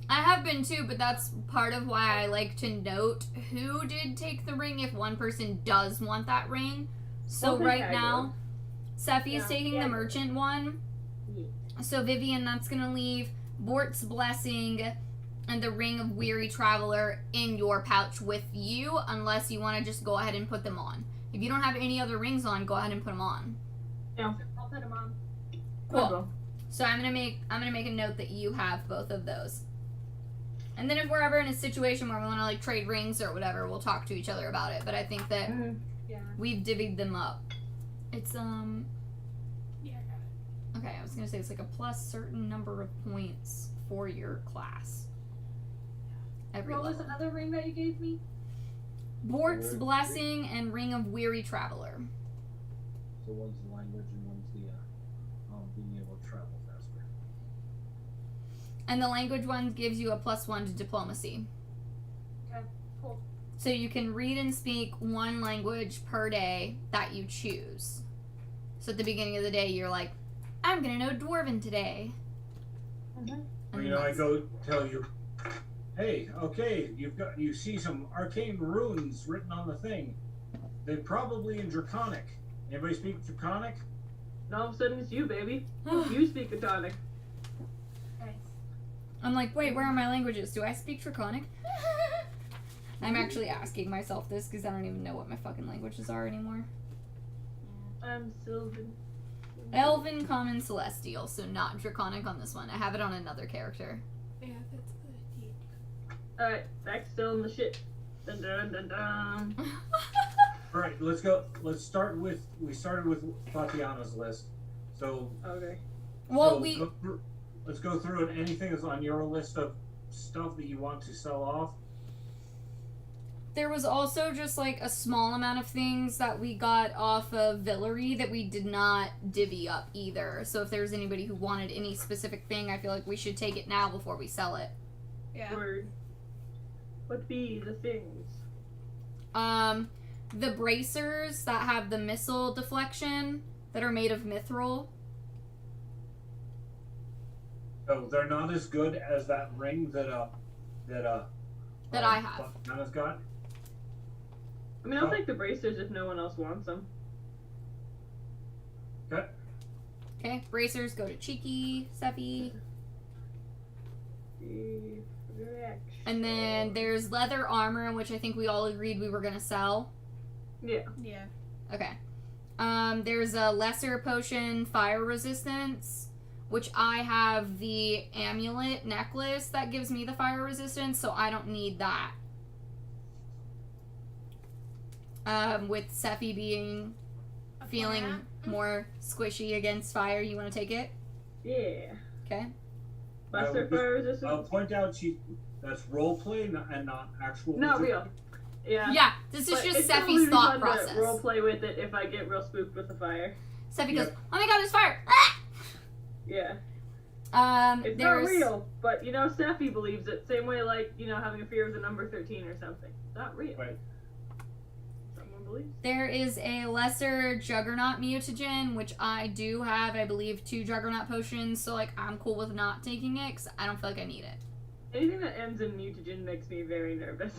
I have been too, but that's part of why I like to note who did take the ring if one person does want that ring. So I'll take right haggling. now, Sephi is Yeah. taking Yeah. the merchant one. Yeah. So Vivian, that's gonna leave Bort's Blessing and the Ring of Weary Traveler in your pouch with you, unless you want to just go ahead and put them on. If you don't have any other rings on, go ahead and put them on. I'll put them on. Cool. So I'm gonna make a note that you have both of those. And then if we're ever in a situation where we want to like trade rings or whatever, we'll talk to each other about it. But I think that Yeah. we've divvied them up. It's Yeah, I got it. okay. I was gonna say it's like a plus certain number of points for your class. Every What was level. another ring that you gave me? Bort's Blessing and Ring of Weary Traveler. So one's the language and one's the being able to travel faster. And the language one gives you a +1 to diplomacy. Okay, cool. So you can read and speak one language per day that you choose. So at the beginning of the day, you're like, I'm gonna know Dwarven today. Well, And you know, I that's- go tell you, hey, okay, you see some arcane runes written on the thing. They're probably in Draconic. Anybody speak Draconic? And all of a sudden it's you, baby. You speak Atonic. Nice. I'm like, wait, where are my languages? Do I speak Draconic? I'm actually asking myself this because I don't even know what my fucking languages are anymore. I'm Sylvan. Elven, Common, Celestial, so not Draconic on this one. I have it on another character. Yeah, that's good. Alright, back still in the shit. Dun dun dun dun. All right, let's go. We started with Tatiana's list. So, Okay. Well, let's go through and anything that's on your list of stuff that you want to sell off. there was also just like a small amount of things that we got off of Villery that we did not divvy up either. So if there's anybody who wanted any specific thing, I feel like we should take it now before we sell it. Yeah. Word. What be the things? The bracers that have the missile deflection that are made of mithril. So they're not as good as that ring that I have. Tatiana's got. I mean, I'll take the bracers if no one else wants them. Okay. Okay, bracers go to Cheeky, Seppi. And then there's leather armor, which I think we all agreed we were gonna sell. Yeah. Yeah. Okay. There's a lesser potion, fire resistance, which I have the amulet necklace that gives me the fire resistance, so I don't need that. With Sephi feeling more squishy against fire, you want to take it? Yeah. Okay. Lesser fire resistance? I'll point out that's roleplay and not actual. Not music. real. Yeah. Yeah, this is But just it's Sephi's totally thought fun process. to role play with it if I get real spooked with the fire. Sephi Yeah. goes, oh my god, there's fire! Ah! Yeah. It's not There's real, but you know, Steffi believes it. Same way, like, you know, having a fear of the number 13 or something. It's not real. Right. Someone believes. There is a lesser Juggernaut mutagen, which I do have, I believe, 2 Juggernaut potions, so, like, I'm cool with not taking it, because I don't feel like I need it. Anything that ends in mutagen makes me very nervous.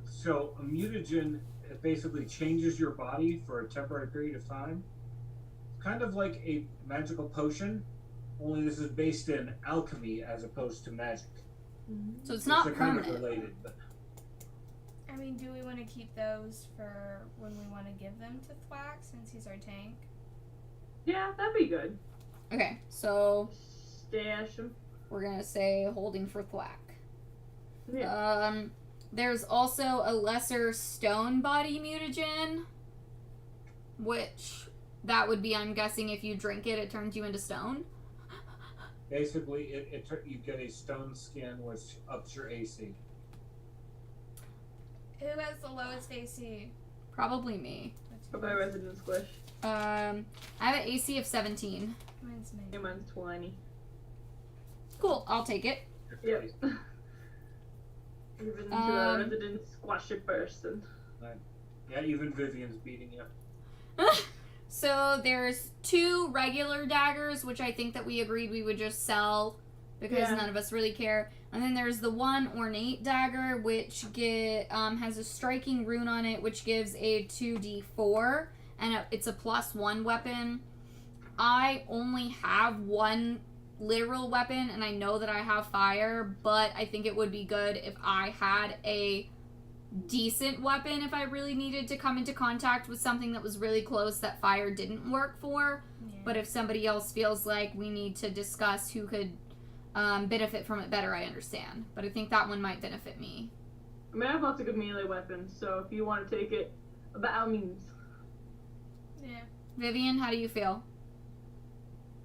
So a mutagen, it basically changes your body for a temporary period of time. It's kind of like a magical potion, only this is based in alchemy as opposed to magic. So it's not They're kind of permanent. related, but I mean, do we want to keep those for when we want to give them to Thwack since he's our tank? Yeah, that'd be good. Okay, so Stash them. we're gonna say holding for Thwack. Yeah. There's also a lesser stone body mutagen, which that would be, I'm guessing, if you drink it, it turns you into stone. basically you get a stone skin which ups your AC. Who has the lowest AC? Probably me. For my resident squish. I have an AC of 17. Mine's me. Yeah, mine's 20. Cool, I'll take it. Yep. Even to a resident squashy person. Yeah, even Vivian's beating you. So there's 2 regular daggers, which I think that we agreed we would just sell because Yeah. none of us really care. And then there's the 1 ornate dagger, which has a striking rune on it, which gives a 2d4, and it's a +1 weapon. I only have 1 literal weapon, and I know that I have fire, but I think it would be good if I had a decent weapon if I really needed to come into contact with something that was really close that fire didn't work for. Yeah. But if somebody else feels like we need to discuss who could benefit from it better, I understand. But I think that one might benefit me. I mean, I have lots of good melee weapons, so if you want to take it, by all means. Yeah. Vivian, how do you feel?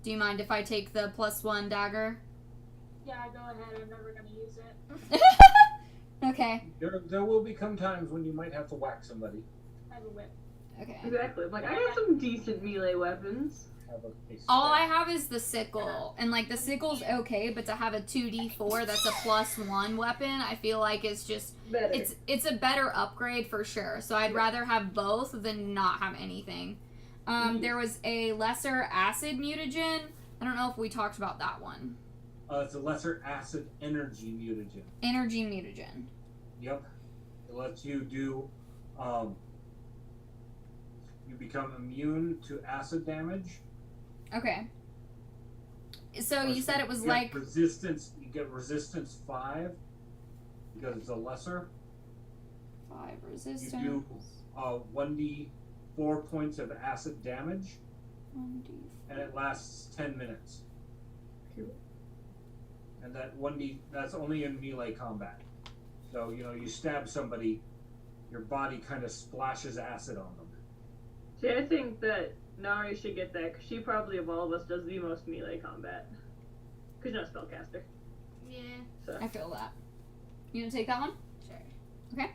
Do you mind if I take the +1 dagger? Yeah, go ahead. I'm never gonna use it. Okay. There will become times when you might have to whack somebody. I have a whip. Okay. Exactly. I'm like, I got some decent melee weapons. Have a All I have is the sickle, and like the sickle's okay, but to have a 2d4 that's a +1 weapon, I feel like it's just Better. it's a better upgrade for sure. So I'd rather have both than not have anything. There was a lesser acid mutagen. I don't know if we talked about that one. It's a lesser acid energy mutagen. Energy mutagen. Yep. It lets you do you become immune to acid damage. Okay. So you said it was You like get resistance. You get resistance 5 because it's a lesser. 5 You resistance. do 1d4 points of acid damage, 1d4. and it lasts 10 minutes. Cool. And that's only in melee combat. So you stab somebody, your body kind of splashes acid on them. See, I think that Nari should get that, because she probably of all of us does the most melee combat. Because you're not a spellcaster. Yeah. So. I feel that. You gonna take that one? Sure. Okay.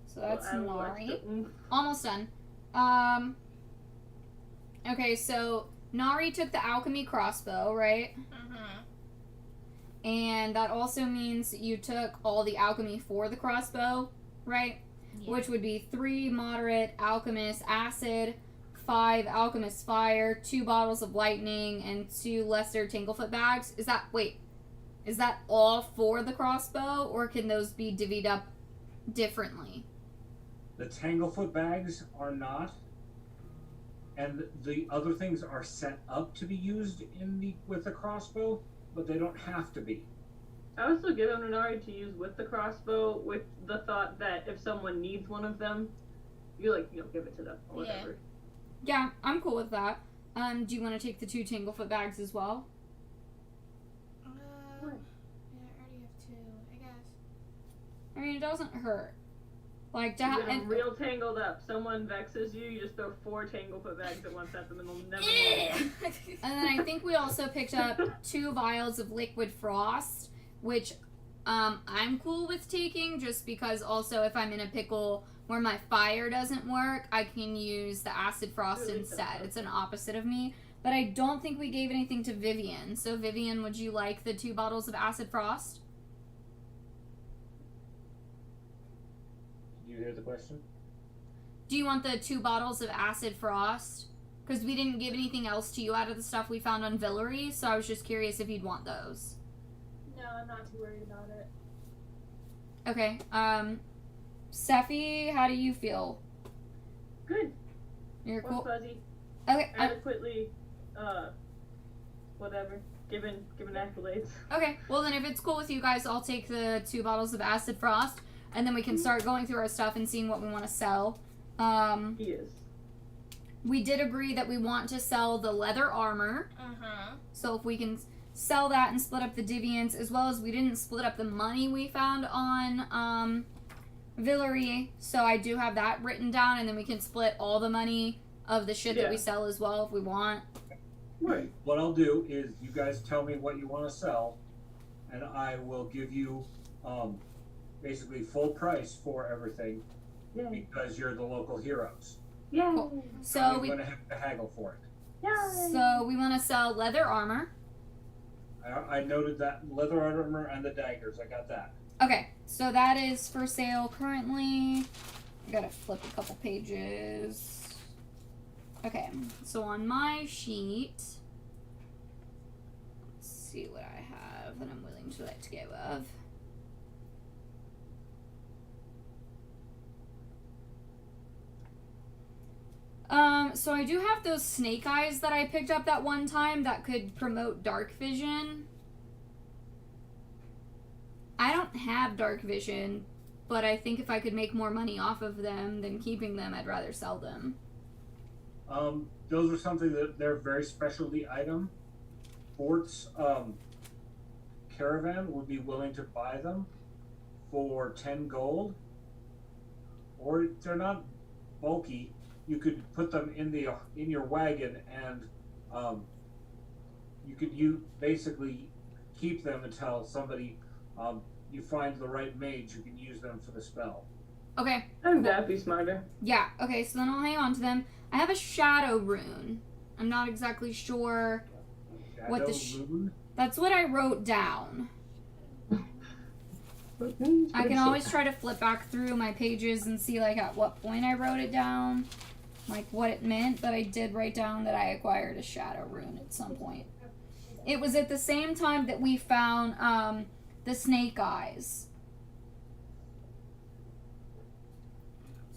So that's Well, Nari. oomph. Almost done. Okay, so Nari took the alchemy crossbow, right? And that also means you took all the alchemy for the crossbow, right? Yeah. Which would be 3 moderate alchemist acid, 5 alchemist fire, 2 bottles of lightning, and 2 lesser tanglefoot bags. Is that all for the crossbow, or can those be divvied up differently? The tanglefoot bags are not, and the other things are set up to be used with the crossbow, but they don't have to be. I would still give them to Nari to use with the crossbow, with the thought that if someone needs one of them, you give it to them or whatever. Yeah, I'm cool with that. Do you want to take the 2 tanglefoot bags as well? Yeah, I already have 2, I guess. I mean, it doesn't hurt. Like, to You have. get them real tangled up. Someone vexes you, you just throw 4 tanglefoot bags at once at them and they'll never know. And then I think we also picked up 2 vials of liquid frost, which I'm cool with taking, just because also if I'm in a pickle where my fire doesn't work, I can use the acid frost instead. It's an opposite of me. But I don't think we gave anything to Vivian. So Vivian, would you like the 2 bottles of acid frost? Did you hear the question? Do you want the 2 bottles of acid frost? Because we didn't give anything else to you out of the stuff we found on Villery, so I was just curious if you'd want those. No, I'm not too worried about it. Okay, Sephi, how do you feel? Good. You're Or cool? fuzzy. Okay, Adequately, whatever. Given accolades. okay, well then if it's cool with you guys, I'll take the 2 bottles of acid frost, and then we can start going through our stuff and seeing what we want to sell. He is. We did agree that we want to sell the leather armor, so if we can sell that and split up the Divians, as well as we didn't split up the money we found on Villery, so I do have that written down, and then we can split all the money of the shit that we sell as well if we want. Right. What I'll do is you guys tell me what you want to sell, and I will give you basically full price for everything because you're the local heroes. Yeah. Cool. So I'm we going to have to haggle for it. we want to sell leather armor. I noted that leather armor and the daggers. I got that. Okay, so that is for sale currently. I gotta flip a couple pages. Okay, so on my sheet, let's see what I have that I'm willing to let go of. So I do have those snake eyes that I picked up that one time that could promote dark vision. I don't have dark vision, but I think if I could make more money off of them than keeping them, I'd rather sell them. Those are something that they're very specialty item. Fort's caravan would be willing to buy them for 10 gold. Or they're not bulky. You could put them in your wagon, and you basically keep them until somebody you find the right mage who can use them for the spell. Okay. I think that'd be smarter. Yeah, okay, so then I'll hang on to them. I have a shadow rune. I'm not exactly sure what the rune? That's what I wrote down. I can always try to flip back through my pages and see like at what point I wrote it down, like what it meant, but I did write down that I acquired a shadow rune at some point. It was at the same time that we found the snake eyes.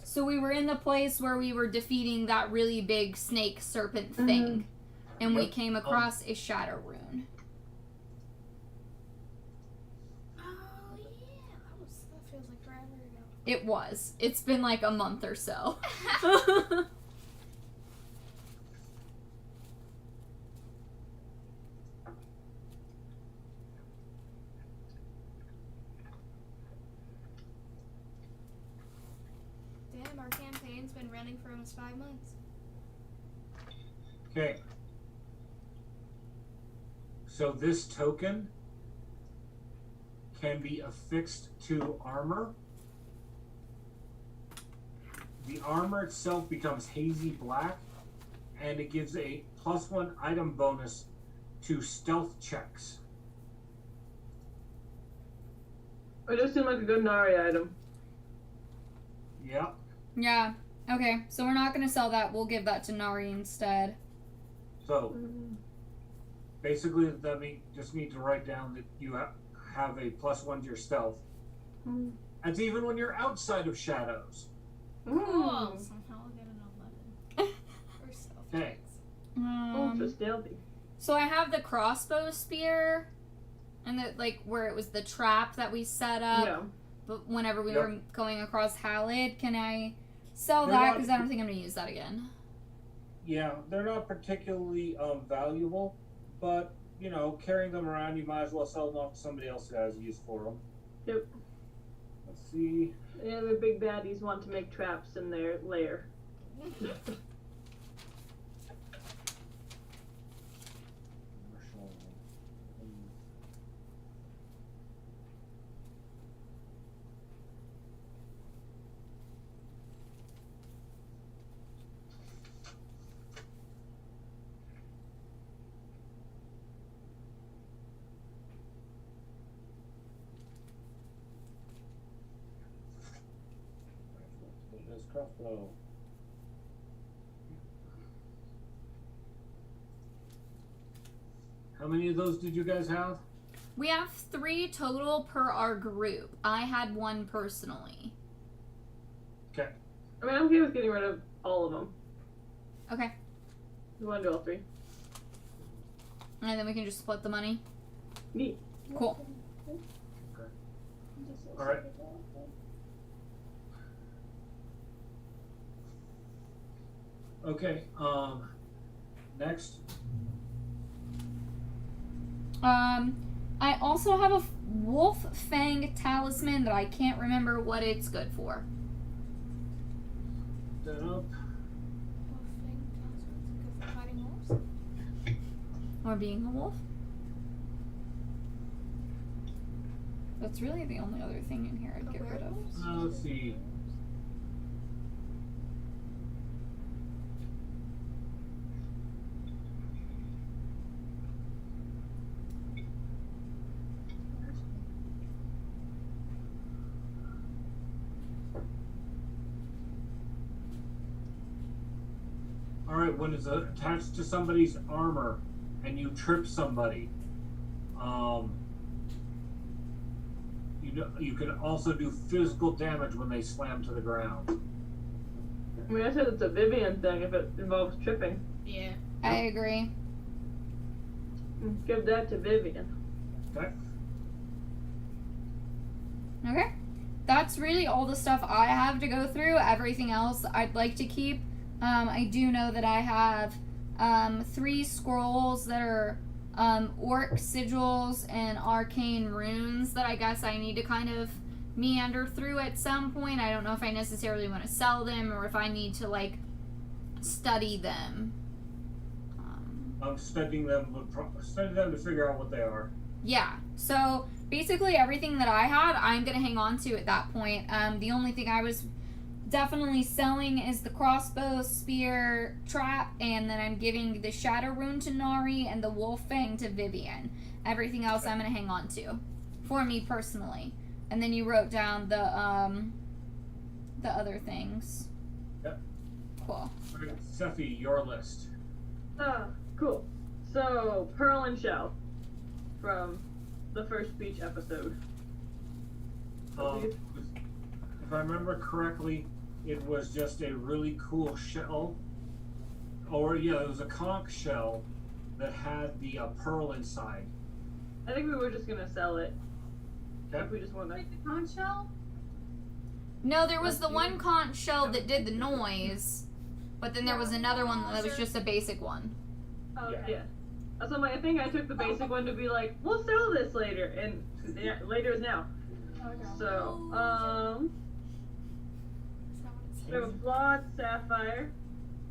So we were in the place where we were defeating that really big snake serpent thing, and we came across a shadow rune. feels like forever ago. It was. It's been like a month or so. Damn, our campaign's been running for almost 5 months. Okay. So this token can be affixed to armor. The armor itself becomes hazy black, and it gives a +1 item bonus to stealth checks. It does seem like a good Nari item. Yep. Yeah. Okay, so we're not gonna sell that. We'll give that to Nari instead. So basically, that just need to write down that you have a +1 to your stealth. That's even when you're outside of shadows. Cool. Somehow I'll get an 11. Or stealth Okay. checks. Ultra stealthy. So I have the crossbow spear, and the where it was the trap that we set up. Yeah. But whenever we Yep. were going across Halid, can I sell They're that? not- Because I don't think I'm gonna use that again. Yeah, they're not particularly valuable, but you know, carrying them around, you might as well sell them off to somebody else who has use for them. Yep. Let's see. Yeah, the big baddies want to make traps in their lair. This crossbow. How many of those did you guys have? We have 3 total per our group. I had 1 personally. Okay. I mean, I'm okay with getting rid of all of them. Okay. You want to do all 3? And then we can just split the money. Neat. Cool. All right. Okay. Next. I also have a wolf fang talisman that I can't remember what it's good for. That up. Wolf thing tells us it's good for fighting wolves. Or being a wolf. That's really the only other thing in here I'd For get rid of. werewolves? Let's see. Alright, when it's attached to somebody's armor and you trip somebody, you can also do physical damage when they slam to the ground. I mean, I said it's a Vivian thing if it involves tripping. Yeah. I agree. Give that to Vivian. Okay? Okay. That's really all the stuff I have to go through. Everything else I'd like to keep. I do know that I have 3 scrolls that are orc sigils and arcane runes that I guess I need to kind of meander through at some point. I don't know if I necessarily want to sell them or if I need to study them. Studying them to figure out what they are. Yeah, so basically everything that I had, I'm going to hang on to at that point. The only thing I was definitely selling is the crossbow, spear, trap, and then I'm giving the shadow rune to Nari and the wolf fang to Vivian. Everything else I'm going to hang on to for me personally. And then you wrote down the other things. Yep. Cool. Okay, Sephi, your list. Cool. So, Pearl and Shell from the first beach episode. If I remember correctly, it was just a really cool shell. Or, yeah, it was a conch shell that had the pearl inside. I think we were just gonna sell it. Okay. If we just want to. Like the conch shell? No, there was the one conch shell that did the noise, but then there was another one that was just a basic one. Oh, okay. Yeah. So I'm like, I think I took the basic one to be like, we'll sell this later, and later is now. Okay. So, That's not what it we have a says. flawed sapphire.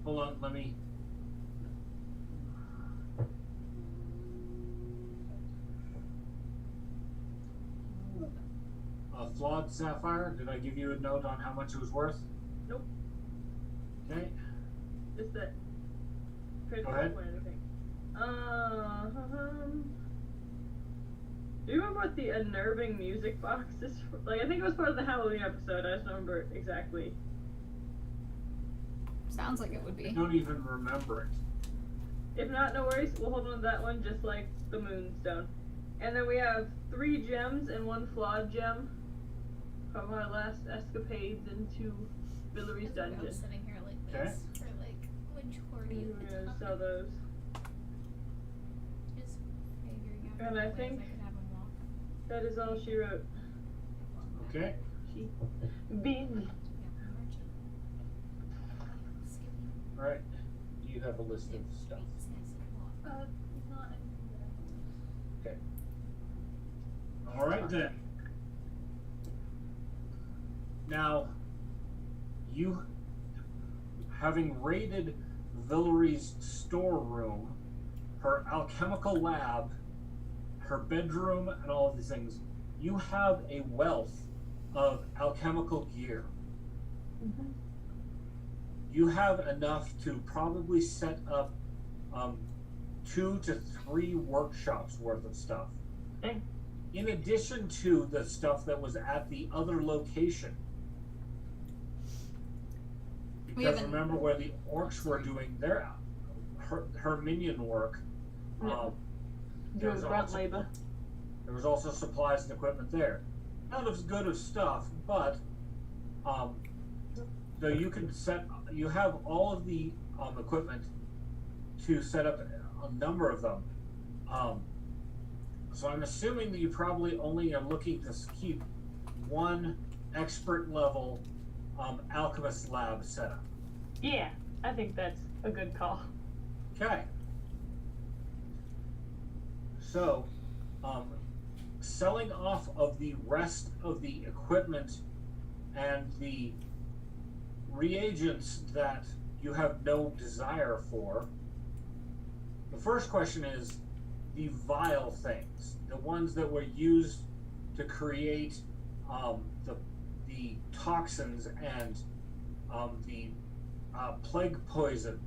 Hold on, let me. A flawed sapphire. Did I give you a note on how much it was worth? Nope. Okay. Just that. Go ahead. Or anything. Do you remember what the unnerving music box is for? Like, I think it was part of the Halloween episode. I just don't remember exactly. Sounds like it would I be. don't even remember it. If not, no worries. We'll hold on to that one, just like the Moonstone. And then we have 3 gems and 1 flawed gem from our last escapades into Villery's I was dungeon. sitting here like Okay. this for like majority We're of the gonna time. sell those. Just figuring out And I ways think- I could have 'em walk. That is all she wrote. Okay. She beat me. Yeah, merchant. Skipping. All right. Do you have a list of stuff? This guy's a lot. Not All right then. Now, you, having raided Villery's storeroom, her alchemical lab, her bedroom, and all of these things, you have a wealth of alchemical gear. You have enough to probably set up 2 to 3 workshops worth of stuff. Dang. In addition to the stuff that was at the other location. Because haven't- remember where the orcs were doing their her minion work. Yeah. There Doing was grunt also- labor. There was also supplies and equipment there. Not as good of stuff, but so you can you have all of the equipment to set up a number of them. So I'm assuming that you probably only are looking to keep 1 expert level alchemist lab set up. Yeah, I think that's a good call. Okay. So, selling off of the rest of the equipment and the reagents that you have no desire for. The first question is the vile things, the ones that were used to create the toxins and the plague poison,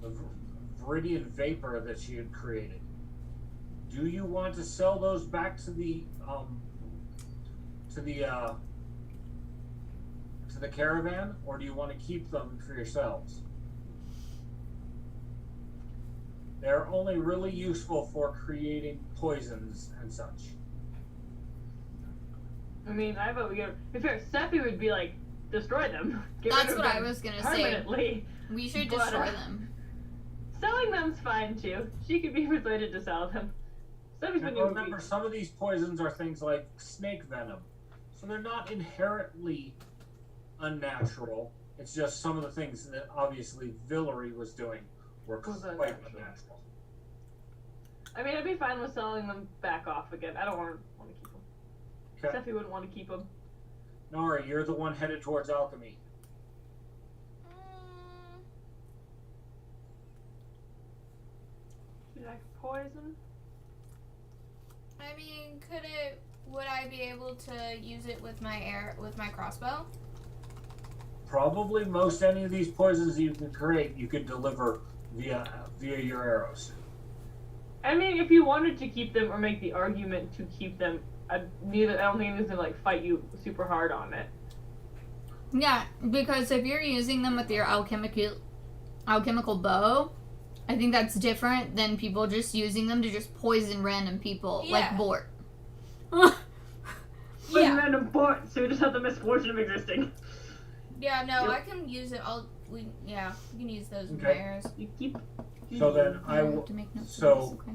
the viridian vapor that she had created. Do you want to sell those back to the caravan, or do you want to keep them for yourselves? They're only really useful for creating poisons and such. I mean, I vote we get. If fair, Seppi would be like, destroy them. Get rid That's of what I them was gonna say. permanently. We should But, destroy them. Selling them's fine too. She could be persuaded to sell them. Seppi's been And doing remember, some of these poisons are things like snake venom, so they're not inherently unnatural. It's just some of the things that obviously Villery was doing were Was quite unnatural. unnatural. I mean, I'd be fine with selling them back off again. I don't want to keep them. Okay. Seppi wouldn't want to keep them. Nari, you're the one headed towards alchemy. Should I poison? I mean, would I be able to use it with my crossbow? Probably most any of these poisons that you can create, you could deliver via your arrows. I mean, if you wanted to keep them or make the argument to keep them, I don't think anyone's gonna like fight you super hard on it. Yeah, because if you're using them with your alchemical bow, I think that's different than people just using them to just poison random people, like Yeah. Bort. But Yeah. random Bort, so we just have the misfortune of existing. Yeah, no, Yep. I can use it. We can use those with Okay. my arrows. You keep. So then I have will. to make notes so- of this, okay?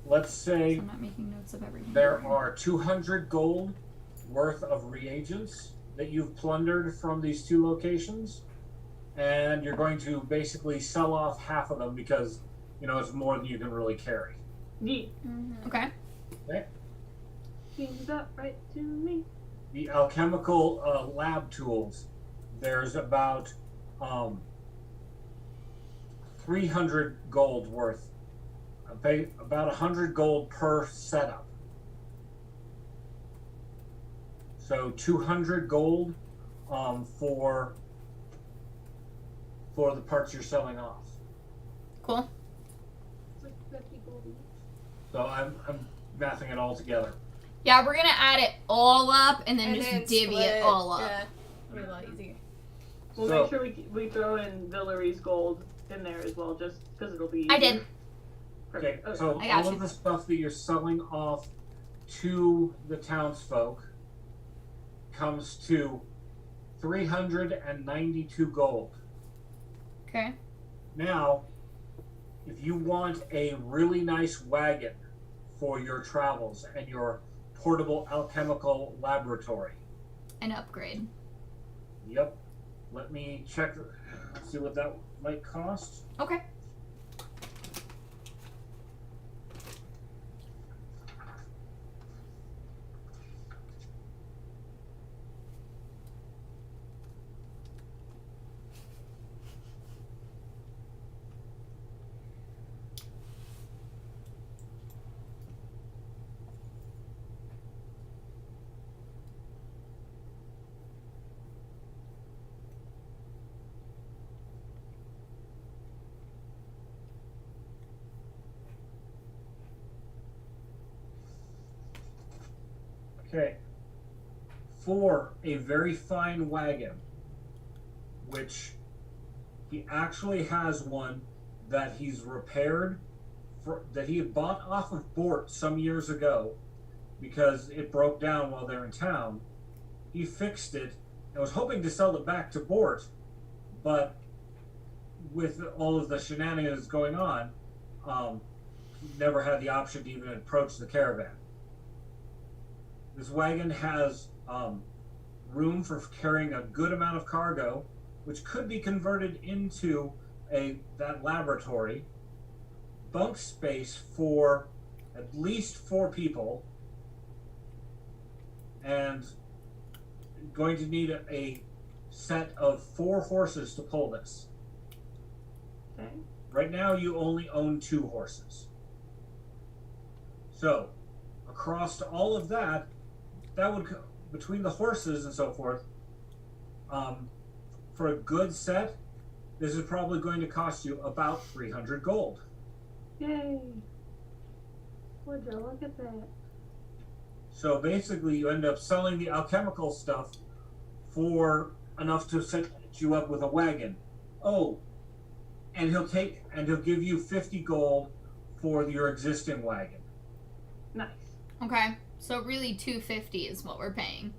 Let's So say I'm not making notes of everything. there are 200 gold worth of reagents that you've plundered from these 2 locations, and you're going to basically sell off half of them because, it's more than you can really carry. Yeet. Okay. Seems about right to me. The alchemical lab tools, there's about 300 gold worth, about 100 gold per setup. So 200 gold for the parts you're selling off. Cool. It's like 50 gold each. So I'm mathing it all together. Yeah, we're gonna add it all up and then And just then divvy split, it all up. Yeah, it'll be a lot easier. We'll So- make sure we throw in Villery's gold in there as well, just because it'll be easier. I did. Okay, Perfect. so I got all you. of the stuff that you're selling off to the townsfolk comes to 392 gold. Okay. Now, if you want a really nice wagon for your travels and your portable alchemical laboratory, An upgrade. yep, let me check, see what that might cost. Okay. Okay. For a very fine wagon, which he actually has one that he's repaired, that he had bought off of Bort some years ago because it broke down while they're in town. He fixed it and was hoping to sell it back to Bort, but with all of the shenanigans going on, never had the option to even approach the caravan. This wagon has room for carrying a good amount of cargo, which could be converted into that laboratory. Bunk space for at least 4 people, and going to need a set of 4 horses to pull this. Okay. Right now, you only own 2 horses. So, across all of that, would, between the horses and so forth, for a good set, this is probably going to cost you about 300 gold. Yay. Would you look at that? So basically, you end up selling the alchemical stuff for enough to set you up with a wagon. Oh, and he'll give you 50 gold for your existing wagon. Nice. Okay. So really 250 is what we're paying.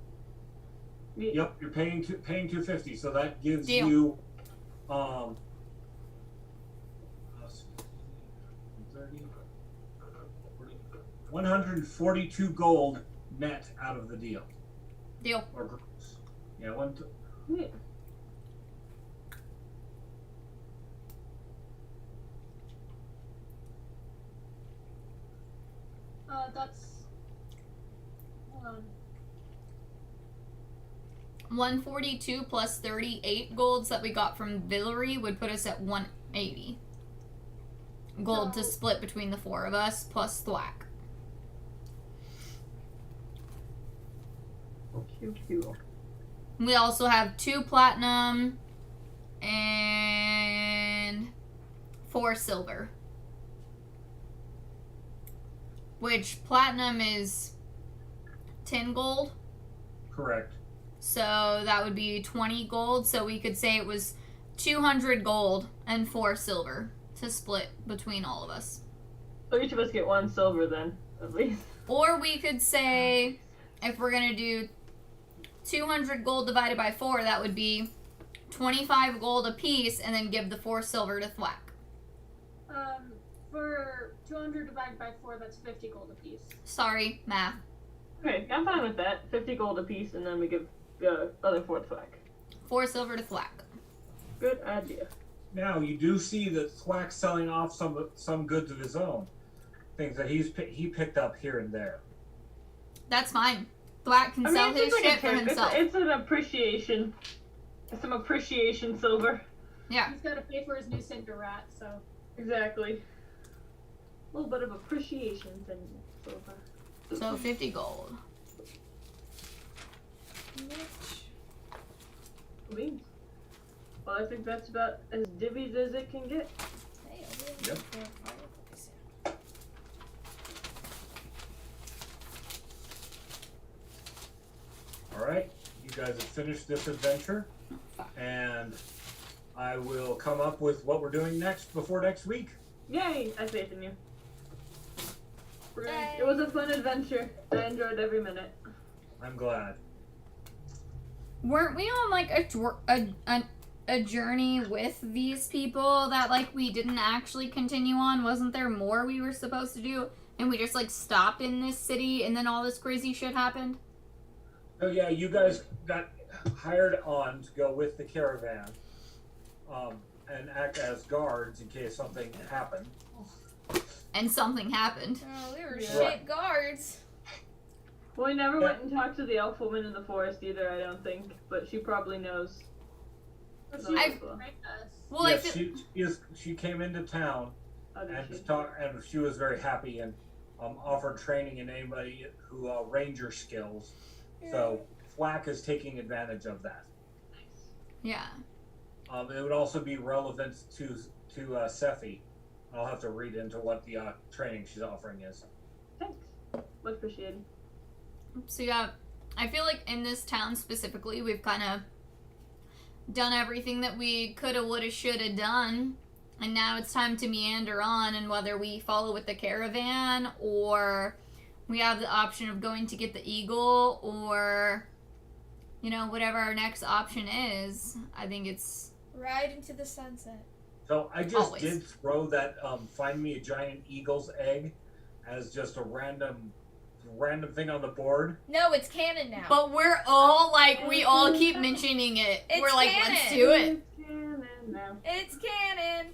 Yep, you're paying 250, so that gives Deal. you 142 gold net out of the deal. Deal. Or gross. Yeah, Yeah. That's. Hold on. 142 plus 38 golds that we got from Villery would put us at 180 gold to So- split between the 4 of us plus thwack. QQ. We also have 2 platinum and 4 silver. Which platinum is 10 gold. correct. So that would be 20 gold. So we could say it was 200 gold and 4 silver to split between all of us. So each of us get 1 silver then, at least. Or we could say, if we're going to do 200 gold divided by 4, that would be 25 gold apiece, and then give the 4 silver to Thwack. For 200 divided by 4, that's 50 gold apiece. Sorry, math. Okay, I'm fine with that. 50 gold apiece, and then we give other fourth Thwack. 4 silver to Thwack. Good idea. Now you do see that Thwack's selling off some goods of his own, things that he picked up here and there. That's fine. Thwack can sell his it's shit for tip. himself. It's an appreciation. It's some appreciation silver. Yeah. He's got to pay for his new cinder rat, so. Exactly. A little bit of appreciation in silver. So 50 gold. Beans. Well, I think that's about as divvies as it can get. Hey, I'll be able Yep. to for a fireplace. All right, you guys have finished this adventure, and I will come up with what we're doing next before next week. Yay! I have faith in you. Yay. It was a fun adventure. I enjoyed every minute. I'm glad. Weren't we on like a journey with these people that like we didn't actually continue on? Wasn't there more we were supposed to do? And we just like stopped in this city and then all this crazy shit happened? Oh yeah, you guys got hired on to go with the caravan, and act as guards in case something happened. And something happened. Oh, we were Yeah. shit guards. Well, we never Yeah. went and talked to the elf woman in the forest either, I don't think. But she probably knows. But No, she I've- well, right us. Well, I Yes, feel, she came into town how did and she? she was very happy and offered training in anybody who ranger skills. So Flack is taking advantage of that. yeah. It would also be relevant to Sephi. I'll have to read into what the training she's offering is. Thanks. Much appreciated. So yeah, I feel like in this town specifically, we've kind of done everything that we coulda, woulda, shoulda done. And now it's time to meander on, and whether we follow with the caravan or we have the option of going to get the eagle or, you know, whatever our next option is, I think it's... Ride into the sunset. So I just Always. did throw that find me a giant eagle's egg as just a random thing on the board. No, it's canon now. But we're all like, we all keep mentioning it. It's we're like, canon. let's do it. Now. It's canon.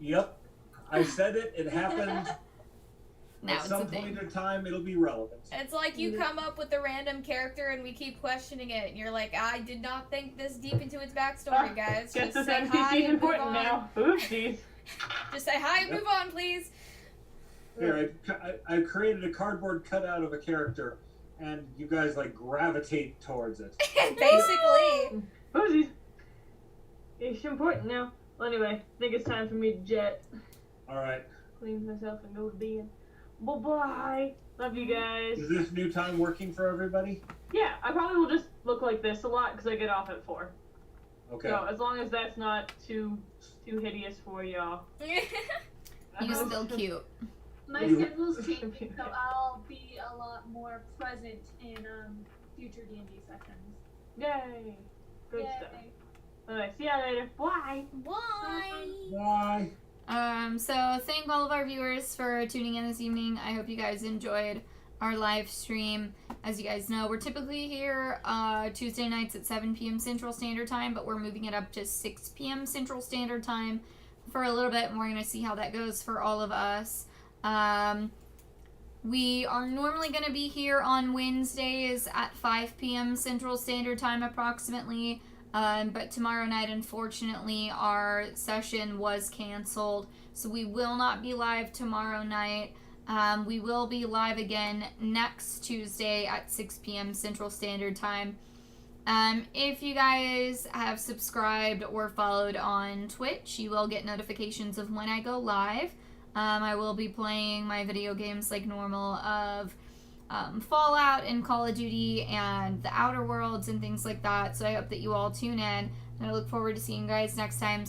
Yep, I said it. It happened. Now At it's some a thing. point in time, it'll be relevant. It's like you come up with a random character and we keep questioning it, and you're like, I did not think this deep into its backstory, guys. Guess Just this say hi NPC's and move important on. now. Oopsies. Just say hi and Yep. move on, please. Here, I created a cardboard cutout of a character, and you guys like gravitate towards it. Basically. Oopsies. It's important now. Well, anyway, I think it's time for me to jet. All right. Clean myself and go to bed. Bye-bye. Love you guys. Is this new time working for everybody? Yeah, I probably will just look like this a lot because I get off at 4. Okay. So as long as that's not too hideous for y'all. You're still cute. My You- schedule's changing, so I'll be a lot more present in future D&D sessions. Yay. Good Yay. stuff. Alright, see ya later. Bye. Why? Bye. So thank all of our viewers for tuning in this evening. I hope you guys enjoyed our live stream. As you guys know, we're typically here Tuesday nights at 7 p.m. Central Standard Time, but we're moving it up to 6 p.m. Central Standard Time for a little bit, and we're going to see how that goes for all of us. We are normally going to be here on Wednesdays at 5 p.m. Central Standard Time approximately. But tomorrow night, unfortunately, our session was canceled, so we will not be live tomorrow night. We will be live again next Tuesday at 6 p.m. Central Standard Time. If you guys have subscribed or followed on Twitch, you will get notifications of when I go live. I will be playing my video games like normal of Fallout and Call of Duty and the Outer Worlds and things like that. So I hope that you all tune in, and I look forward to seeing you guys next time.